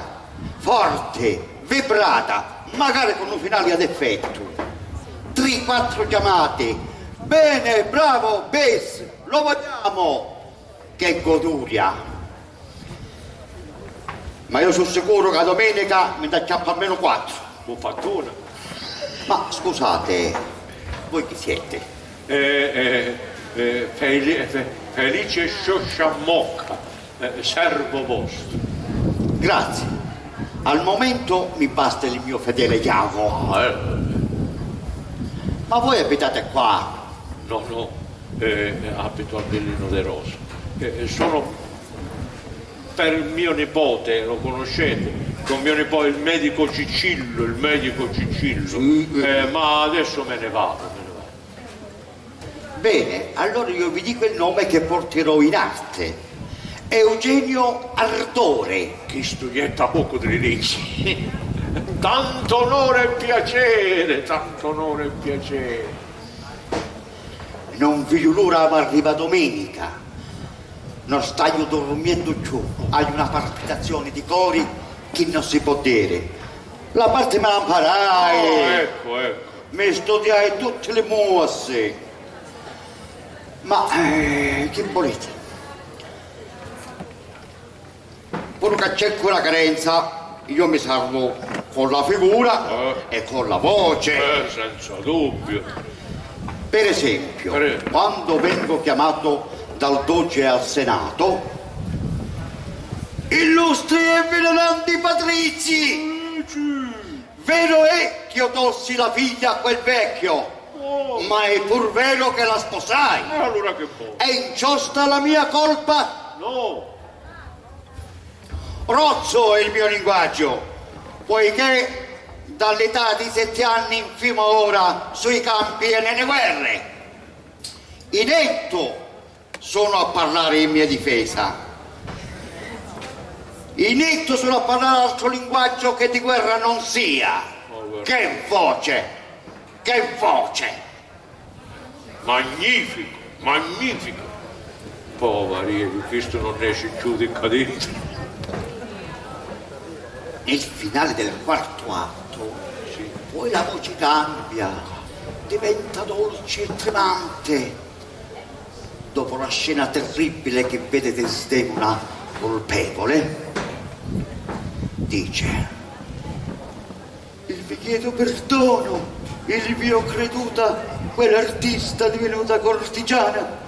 forte, vibrata, magari con un finale ad effetto. 3-4 chiamate, bene, bravo, Bess, lo vogliamo, che goduria. Ma io sono sicuro che a domenica mi dà chiappa almeno 4. Buon fortuna. Ma scusate, voi chi siete? Felice Sciosciamocca, servo vostro. Grazie. Al momento mi basta il mio fedele Iago. Ma voi abitate qua? No, abito a Bellino de Rosa. Sono per mio nipote, lo conoscete? Con mio nipote il medico Cicillo, ma adesso me ne vado. Bene, allora io vi dico il nome che porterò in arte. Eugenio Ardore. Chi studietta poco di ricci. Tanto onore e piacere, tanto onore e piacere. Non vi l'ora ma arriva domenica. Non stai dormendo giù. Hai una palpitazione di cori che non si può dire. La parte me la imparai. Ecco. Mi studiai tutte le mosse. Ma che volete? Pure che c'è quella carenza, io mi salvo con la figura e con la voce. Senza dubbio. Per esempio, quando vengo chiamato dal Doge al Senato, illustri e veneranti patrizi, vero è che io tossi la figlia a quel vecchio, ma è pur vero che la sposai. Allora che può? È inciosta la mia colpa? No. Rozzo è il mio linguaggio, poiché dall'età di 7 anni fino ora sui campi e nelle guerre. Inetto sono a parlare in mia difesa. Inetto sono a parlare altro linguaggio che di guerra non sia. Che voce! Che voce! Magnifico! Poveri, questo non esce più di cadente. Nel finale del quarto atto, poi la voce cambia, diventa dolce e tremante. Dopo la scena terribile che vede Desdemona colpevole, dice: il vi chiedo perdono, il vi ho creduta quell'artista divenuta cortigiana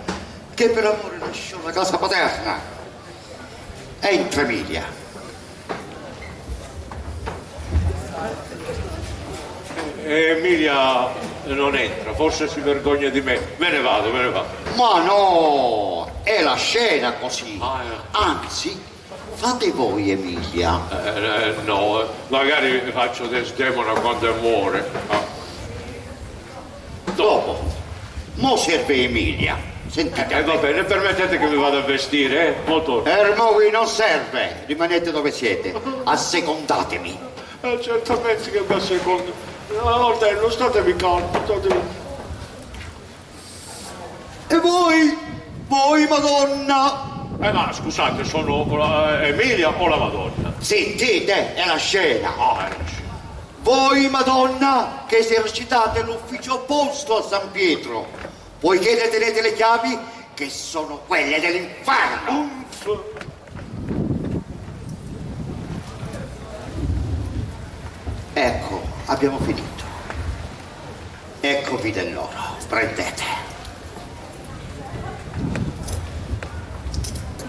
che per amore lasciò la casa paterna. Entra Emilia. Emilia non entra, forse si vergogna di me. Me ne vado. Ma no, è la scena così. Anzi, fate voi Emilia. No, magari faccio Desdemona quando muore. Dopo, mo serve Emilia. Sentite. Va bene, permettete che mi vada a vestire, motor. Ermogui non serve, rimanete dove siete, assecondatemi. Certamente che mi assecondo. Ortello, statevi calmo, statevi. E voi Madonna? Ma scusate, sono Emilia o la Madonna? Sentite, è la scena. Ah, è la scena. Voi Madonna che esercitate l'ufficio opposto a San Pietro, poiché detenete le chiavi che sono quelle dell'inferno. Ecco, abbiamo finito. Eccovi dell'oro, prendete.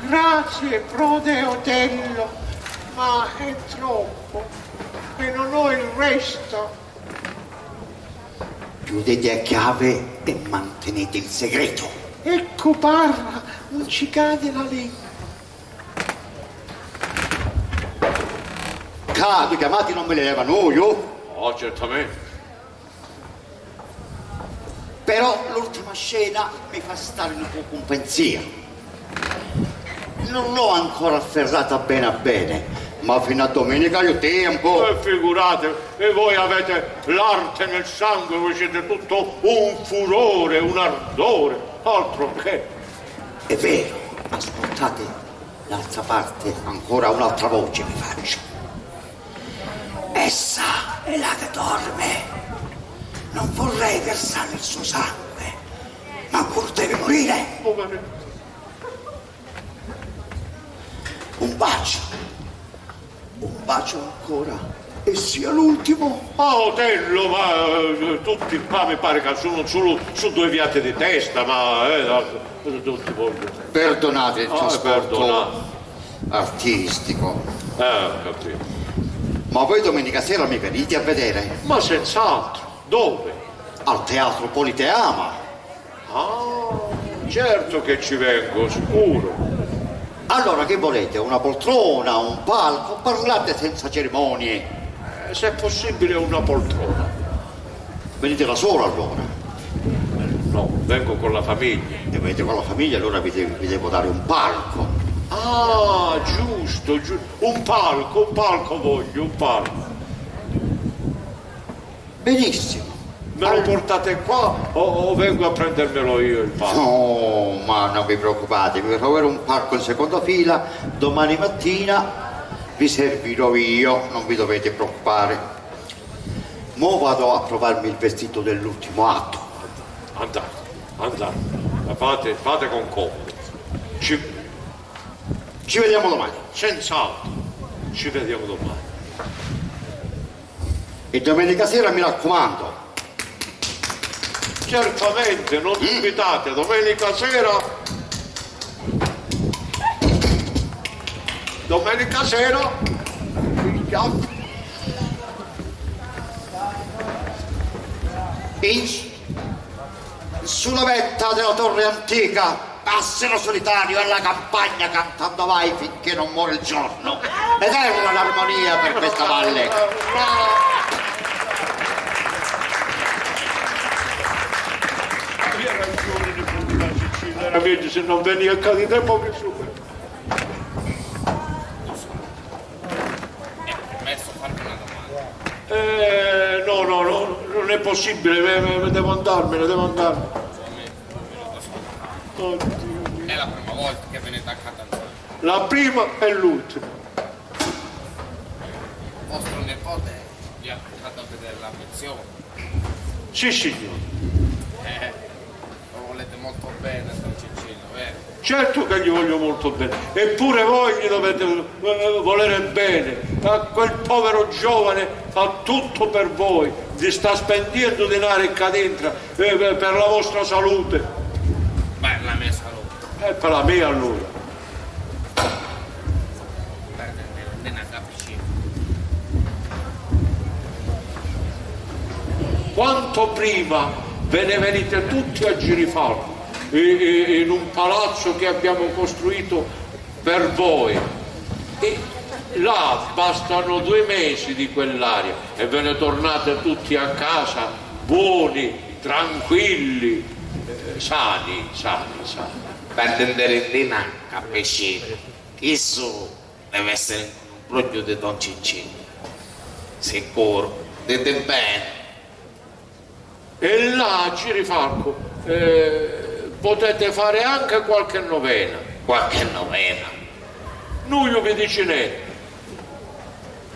Grazie, prode Otello, ma è troppo e non ho il resto. Chiudete a chiave e mantenete il segreto. Ecco, parla, non ci cade la lingua. Due chiamati non me le levano io. Oh, certamente. Però l'ultima scena mi fa stare un po' un pensiero. Non l'ho ancora afferrata bene a bene, ma fino a domenica io tempo. Figurate, e voi avete l'arte nel sangue, voi siete tutto un furore, un ardore, altro che. È vero, ascoltate l'altra parte, ancora un'altra voce vi faccio. Essa è là che dorme. Non vorrei versare il suo sangue, ma pur deve morire. Un bacio ancora, e sia l'ultimo. Ah, Otello, ma tutti qua mi pare che sono solo su due viate di testa, ma tutti vogliono. Perdonate il trasporto perdonate. Artistico. Capito. Ma voi domenica sera mi venite a vedere? Ma senz'altro. Dove? Al Teatro Politeama. Ah, certo che ci vengo, sicuro. Allora che volete? Una poltrona, un palco? Parlate senza cerimonie. Se è possibile una poltrona. Venite da solo allora? No, vengo con la famiglia. Se venite con la famiglia allora vi devo dare un palco. Ah, giusto. Un palco voglio, un palco. Benissimo. Me lo portate qua o vengo a prendermelo io il palco? No, ma non vi preoccupate, vi troverò un palco in seconda fila, domani mattina vi servirò io, non vi dovete preoccupare. Mo vado a provarmi il vestito dell'ultimo atto. Andate, fate con comodo. Ci vediamo domani. Senz'altro, ci vediamo domani. E domenica sera mi raccomando. Certamente, non dubitate, domenica sera. Sulla vetta della torre antica, passero solitario alla campagna cantando vai finché non muore il giorno. Eterna l'armonia per questa valle. Veramente, se non veni a casa di tempo che su. No, non è possibile, devo andarmene. Oddio. È la prima volta che venite a Catanzaro. La prima e l'ultima. Vostro nipote vi ha portato a vedere la pensione. Sì, signore. Lo volete molto bene, San Cicillo, vero? Certo che gli voglio molto bene, eppure voi gli dovete volere bene. A quel povero giovane fa tutto per voi, vi sta spendendo denaro in cadenza per la vostra salute. Per la mia salute. E per la mia allora. Non ne capisci. Quanto prima ve ne venite tutti a Girifalco, in un palazzo che abbiamo costruito per voi. E là bastano 2 mesi di quell'aria e ve ne tornate tutti a casa buoni, tranquilli. Sali. Per tenderindina capisci? Isso deve essere un proprio di Don Ciccino. Sicuro, dite bene. E là, Girifalco, potete fare anche qualche novena. Qualche novena? Noi vi dice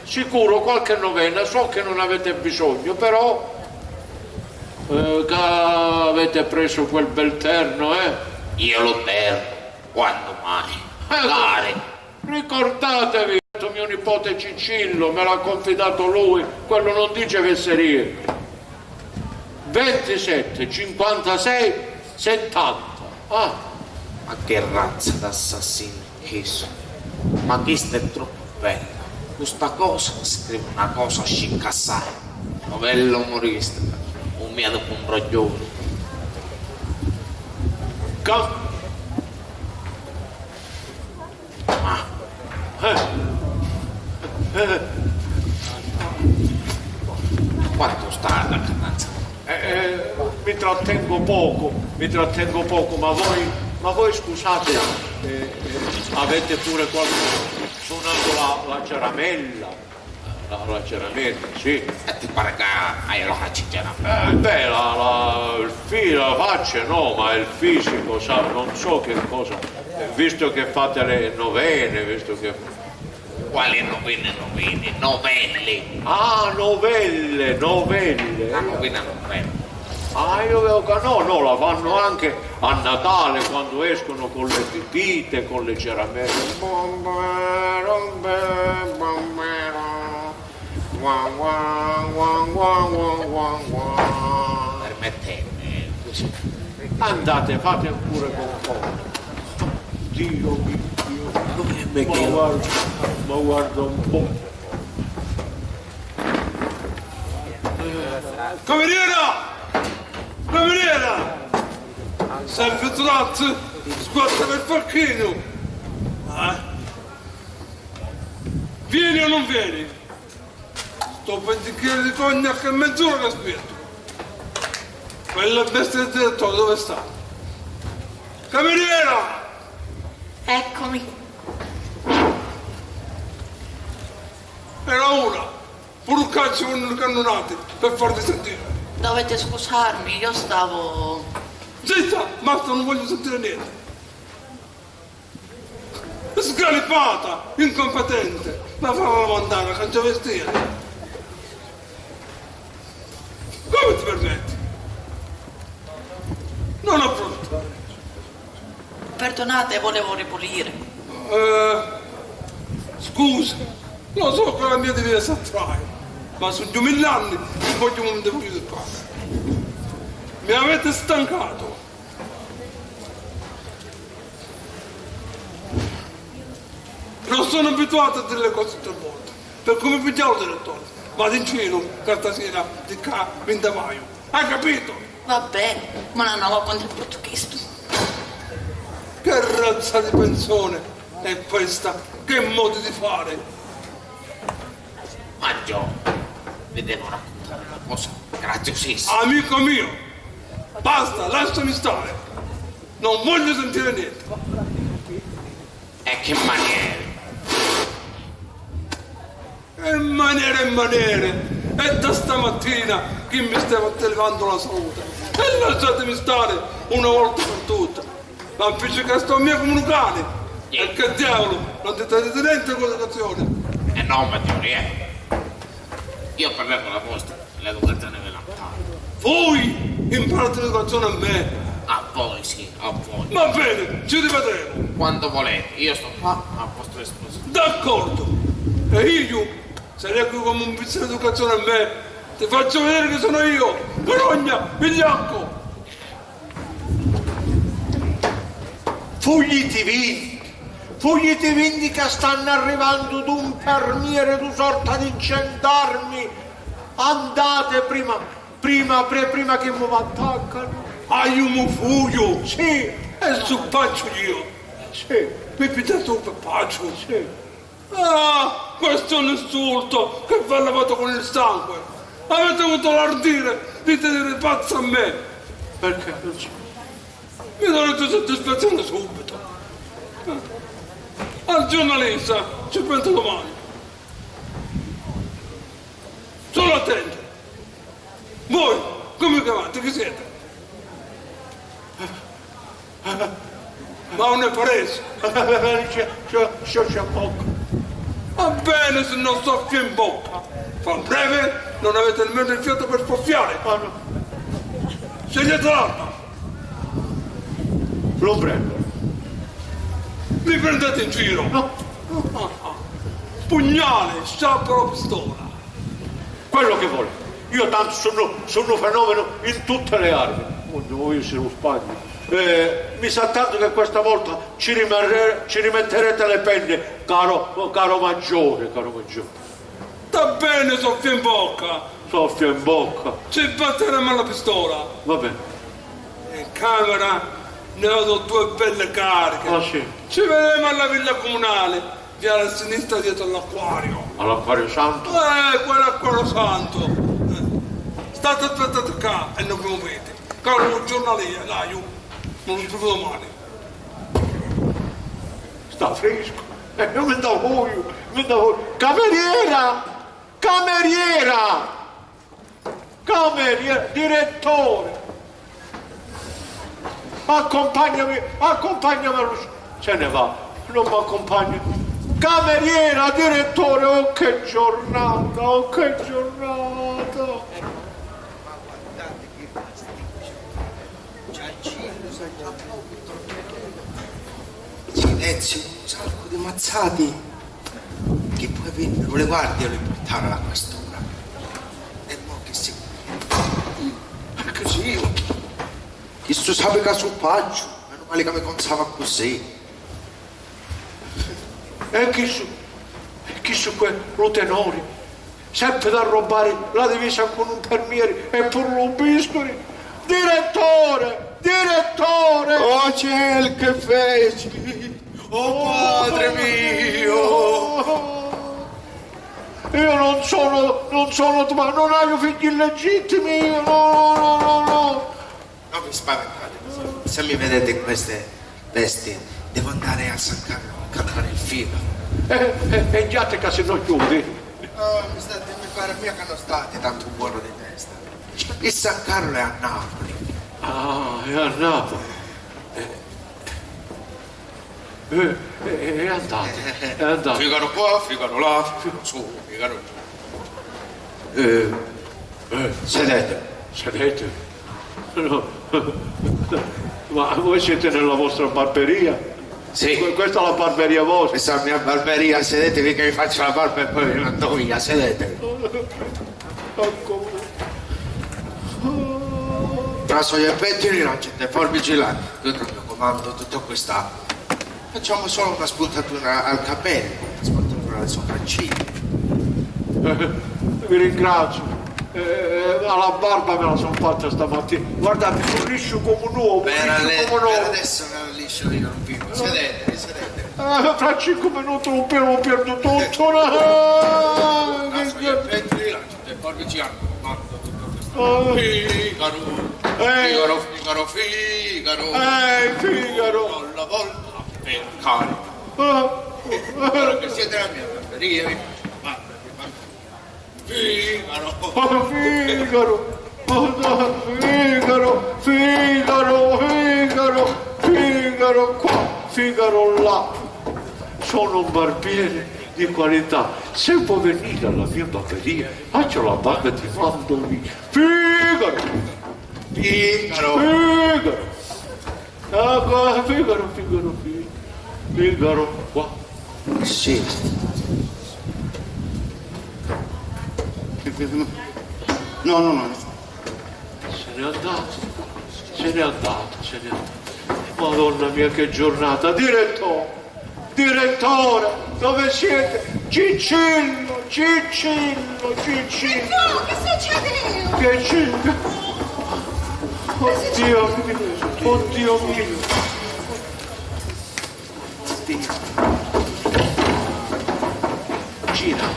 sicuro qualche novena, so che non avete bisogno, però che avete preso quel bel terno, Io lo terno, quando mai? Magari. Ricordatevi, mio nipote Cicillo, me l'ha confidato lui, quello non dice fesserie. 27, 56, 70. Ma che razza d'assassino questo? Ma questo è troppo bello. Questa cosa scrive una cosa scicca assai. Novello umoristica, un mio dopo un broglione. Ma quanto sta la cananza? Mi trattengo poco, ma voi scusate, avete pure suonato la ceramella? La ceramella, sì. E ti pare che hai la faccia ceramella? Il la faccia no, ma il fisico, sa, non so che cosa. Visto che fate le novene, visto che... Quali novene? Novelli. Ah, novelle. La novena novella. Ah, io vedo che no, la fanno anche a Natale quando escono con le pipite, con le ceramelle. Permettete, così. Andate, fate pure con poco. Dio mio. Ma guarda un po'. Cameriera! Serve tratto, sguarda per facchino. Vieni o non vieni? Sto 20 kg di cognac e mezz'ora che aspetto. Quella bestia del direttore dove sta? Cameriera! Eccomi. Era una, pure un calcio con le cannonate per farti sentire. Dovete scusarmi, io stavo... Zitta, basta, non voglio sentire niente. Scalipata, incompetente, ma falla mandare a cangiavestire. Come ti permetti? Non affrontare. Perdonate, volevo ripulire. Scusa, lo so che la mia divisa attrae, ma su 2000 anni non voglio un momento più di qua. Mi avete stancato. Non sono abituato a dire le cose 3 volte, per come pigliavo il direttore. Vado in cielo, cartasera, di qua, vindavaio. Hai capito? Va bene, ma non ho contro il portoghese. Che razza di pensione è questa? Che modo di fare? Ma Gio, vi devo raccontare una cosa graziosissima. Amico mio, basta, lasciami stare. Non voglio sentire niente. E che maniere? E maniere. E da stamattina chi mi stava levando la salute. E lasciatemi stare una volta per tutte. Ma appiccica sto mio come un cane. E che diavolo, non ti date niente con l'educazione. No, Maggiore, io parlo con la vostra, l'educazione ve la parlo. Voi imparate l'educazione a me. A voi, sì, a voi. Va bene, ci rivedremo. Quando volete, io sto qua a vostra disposizione. D'accordo. E io, se leggo come un pizzo di educazione a me, ti faccio vedere che sono io, Carogna, Vigliacco. Fuggiti vindi che stanno arrivando d'un permiere, du sorta di gendarmi. Andate prima che mi attaccano. Hai un fuglio? Sì. E su faccio io? Sì. Mi pigliate un pepaccio? Sì. Ah, questo è un insulto che va lavato con il sangue. Avete avuto l'ardire di tenere pazzo a me. Perché? mi darete soddisfazione subito. Al giornalista ci penso domani. Solo attento. Voi, come chiamate, chi siete? Ma non è paese. C'è bocca. Va bene se non soffia in bocca. Fa breve, non avete nemmeno il fiato per soffiare. Scegliete l'arma. Lo prendo. Mi prendete in giro? No. Pugnale, sciabola o pistola. Quello che vuole. Io tanto sono fenomeno in tutte le armi. Devo io se lo sbaglio. Mi sa tanto che questa volta ci rimetterete le penne, caro maggiore. Sta bene, soffia in bocca. Soffia in bocca. Ci batteremo la pistola. Va bene. In camera ne ho 2 belle cariche. Ah sì. Ci vedremo alla villa comunale, via a sinistra dietro all'acquario. All'acquario santo? Quell'acquario santo. State aspettando qua e non vi muovete. Caro giornaliere, dai, io non lo trovo domani. Sta fresco. Io mi davo io. Cameriera, direttore. Accompagnami se ne va, non mi accompagna. Cameriera, direttore, oh che giornata. Silenzio, un sacco di mazzati. Che poi vennero le guardie e le portarono alla questura. E mo che si... Così. Chi tu sape che sul paggio, meno male che mi consava così. E chi su quel tenori? Sempre da rubare la divisa con un permiere e pure un biscoli. Direttore! Oh ciel che feci! Oh padre mio! Io non sono ma non ho figli illegittimi, io no. Non vi spaventate, se mi vedete in queste vesti devo andare a San Carlo a cantare il figo. E già te che se non chiudi? Mi pare mia che non state tanto buono di testa. Il San Carlo è a Napoli. Ah, è a Napoli. È andato. Figaro qua, Figaro là, Figaro su, Figaro giù. Sedete. No. Ma voi siete nella vostra barberia? Sì. Questa è la barberia vostra? Questa è la mia barberia, sedetevi che vi faccio la barba e poi vi mando via, sedetevi. Traso gli pettini, lancette forbici là, tutto il mio comando, tutto quest'acqua. Facciamo solo una spuntatura al capello, una spuntatura alle sopracciglia. Vi ringrazio. Alla barba me la sono fatta stamattina. Guardate, sono liscio come un uomo. Per adesso me la liscio io, non vivo. Sedetevi. Fra 5 minuti lo perdo tutto. Traso gli pettini, lancette forbici al comando, tutto questo. Figaro. Alla volta. Per carica. Ora che siete la mia barberia, vi Figaro qua, Figaro là. Sono un barbiere di qualità. Se vuoi venire alla mia barberia, faccio la barba e ti mando lì. Figaro qua. Sì. No. Se n'è andato. Madonna mia che giornata. Direttore, dove siete? Cicillo. Che succede? Che c'è? Oddio mio. Gira.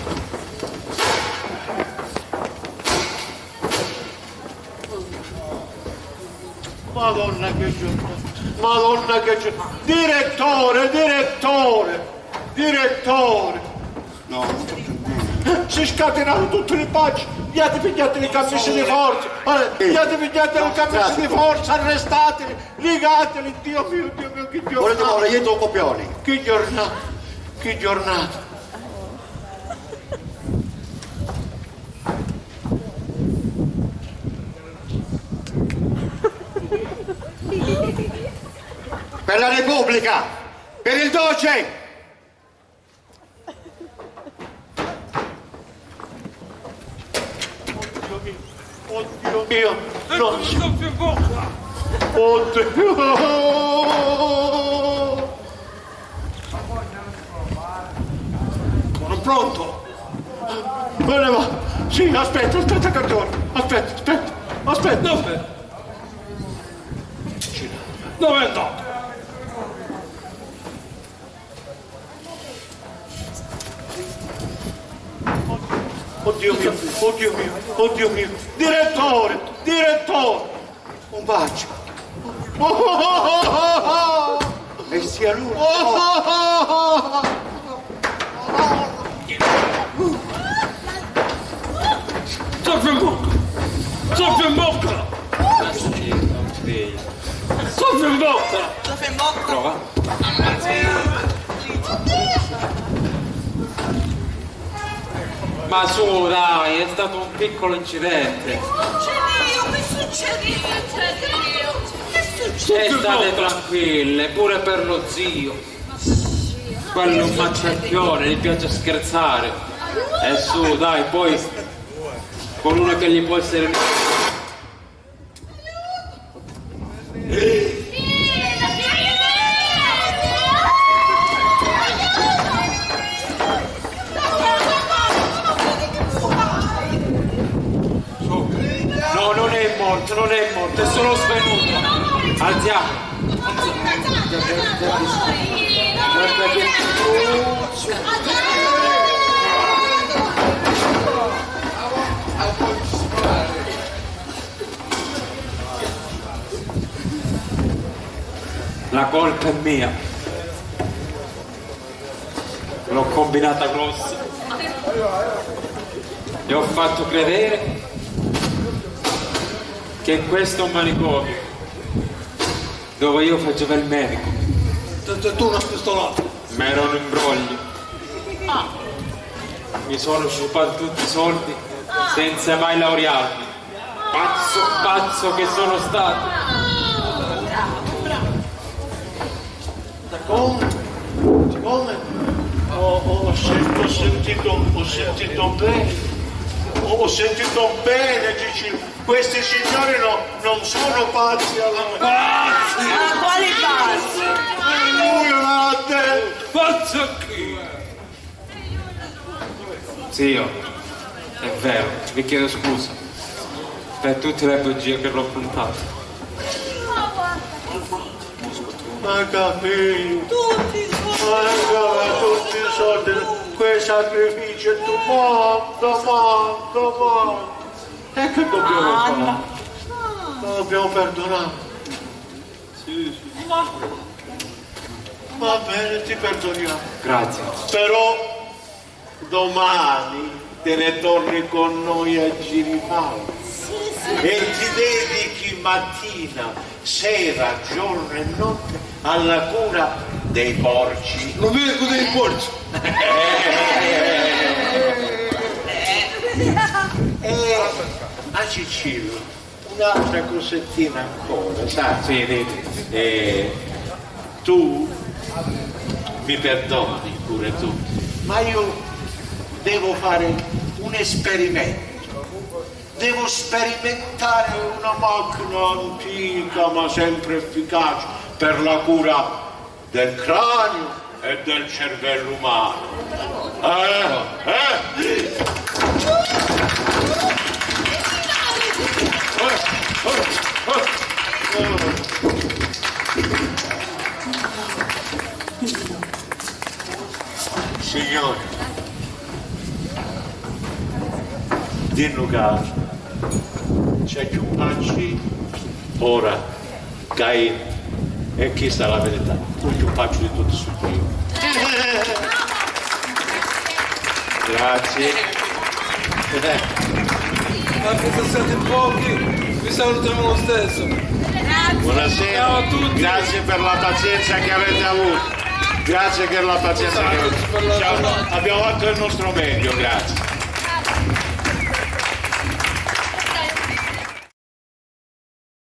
Madonna che giornata. Madonna che c'è. Direttore. No, Si scatenano tutti i pacci, gli avete pigliato le camicie di forza, gli avete pigliato le camicie di forza, arrestateli, ligateli, Dio mio, che giornata. volete ora io do copioni. Che giornata. Per la Repubblica, per il Doce. Oddio mio, non so più bocca. Oddio. Sono pronto. Bene va. Sì, aspetta, cantore. Aspetta. Dove è andato? Oddio mio. Direttore. Un bacio. E sia lui. Soffio in bocca. Prova. Ma su dai, è stato un piccolo incidente. E state tranquille, pure per lo zio. Quello è un macciacchione, gli piace scherzare. E su dai, poi con uno che gli può essere... Non è morto, è solo svenuto. Alziamo. Guarda che la colpa è mia. L'ho combinata grossa. E ho fatto credere che questo è un manicomio dove io facevo il medico. Tu una pistolata. Ma era un imbroglio. Mi sono sciupato tutti i soldi senza mai laurearmi. Pazzo che sono stato. Come? Ho sentito bene, Gigi. Questi signori non sono pazzi alla Ma quali pazzi? Lui l'ha detto. Pazzo chi? Zio, è vero, vi chiedo scusa per tutte le bugie che l'ho puntato. Ma capito? Tutti i soldi, quei sacrifici, tu manco. E che dobbiamo fare? Dobbiamo perdonare. Sì. Va bene, ti perdoniamo. Grazie. Però domani te ne torni con noi a Girifalda. E ti dedichi mattina, sera, giorno e notte alla cura dei porci. Non vedo dei porci. A Cicillo, un'altra cosettina ancora, sai? Sì, vedi. Tu mi perdoni pure tu, ma io devo fare un esperimento. Devo sperimentare una macchina antica ma sempre efficace per la cura del cranio e del cervello umano. Signore, dinno caro, c'è più pacci ora, Cain E chi sta la verità? Il più faccio di tutti sono io. Grazie. Anche se siete pochi, vi salutiamo lo stesso. Buonasera. Ciao a tutti. Grazie per la pazienza che avete avuto. Grazie per la pazienza che avete avuto. Abbiamo fatto il nostro meglio, grazie.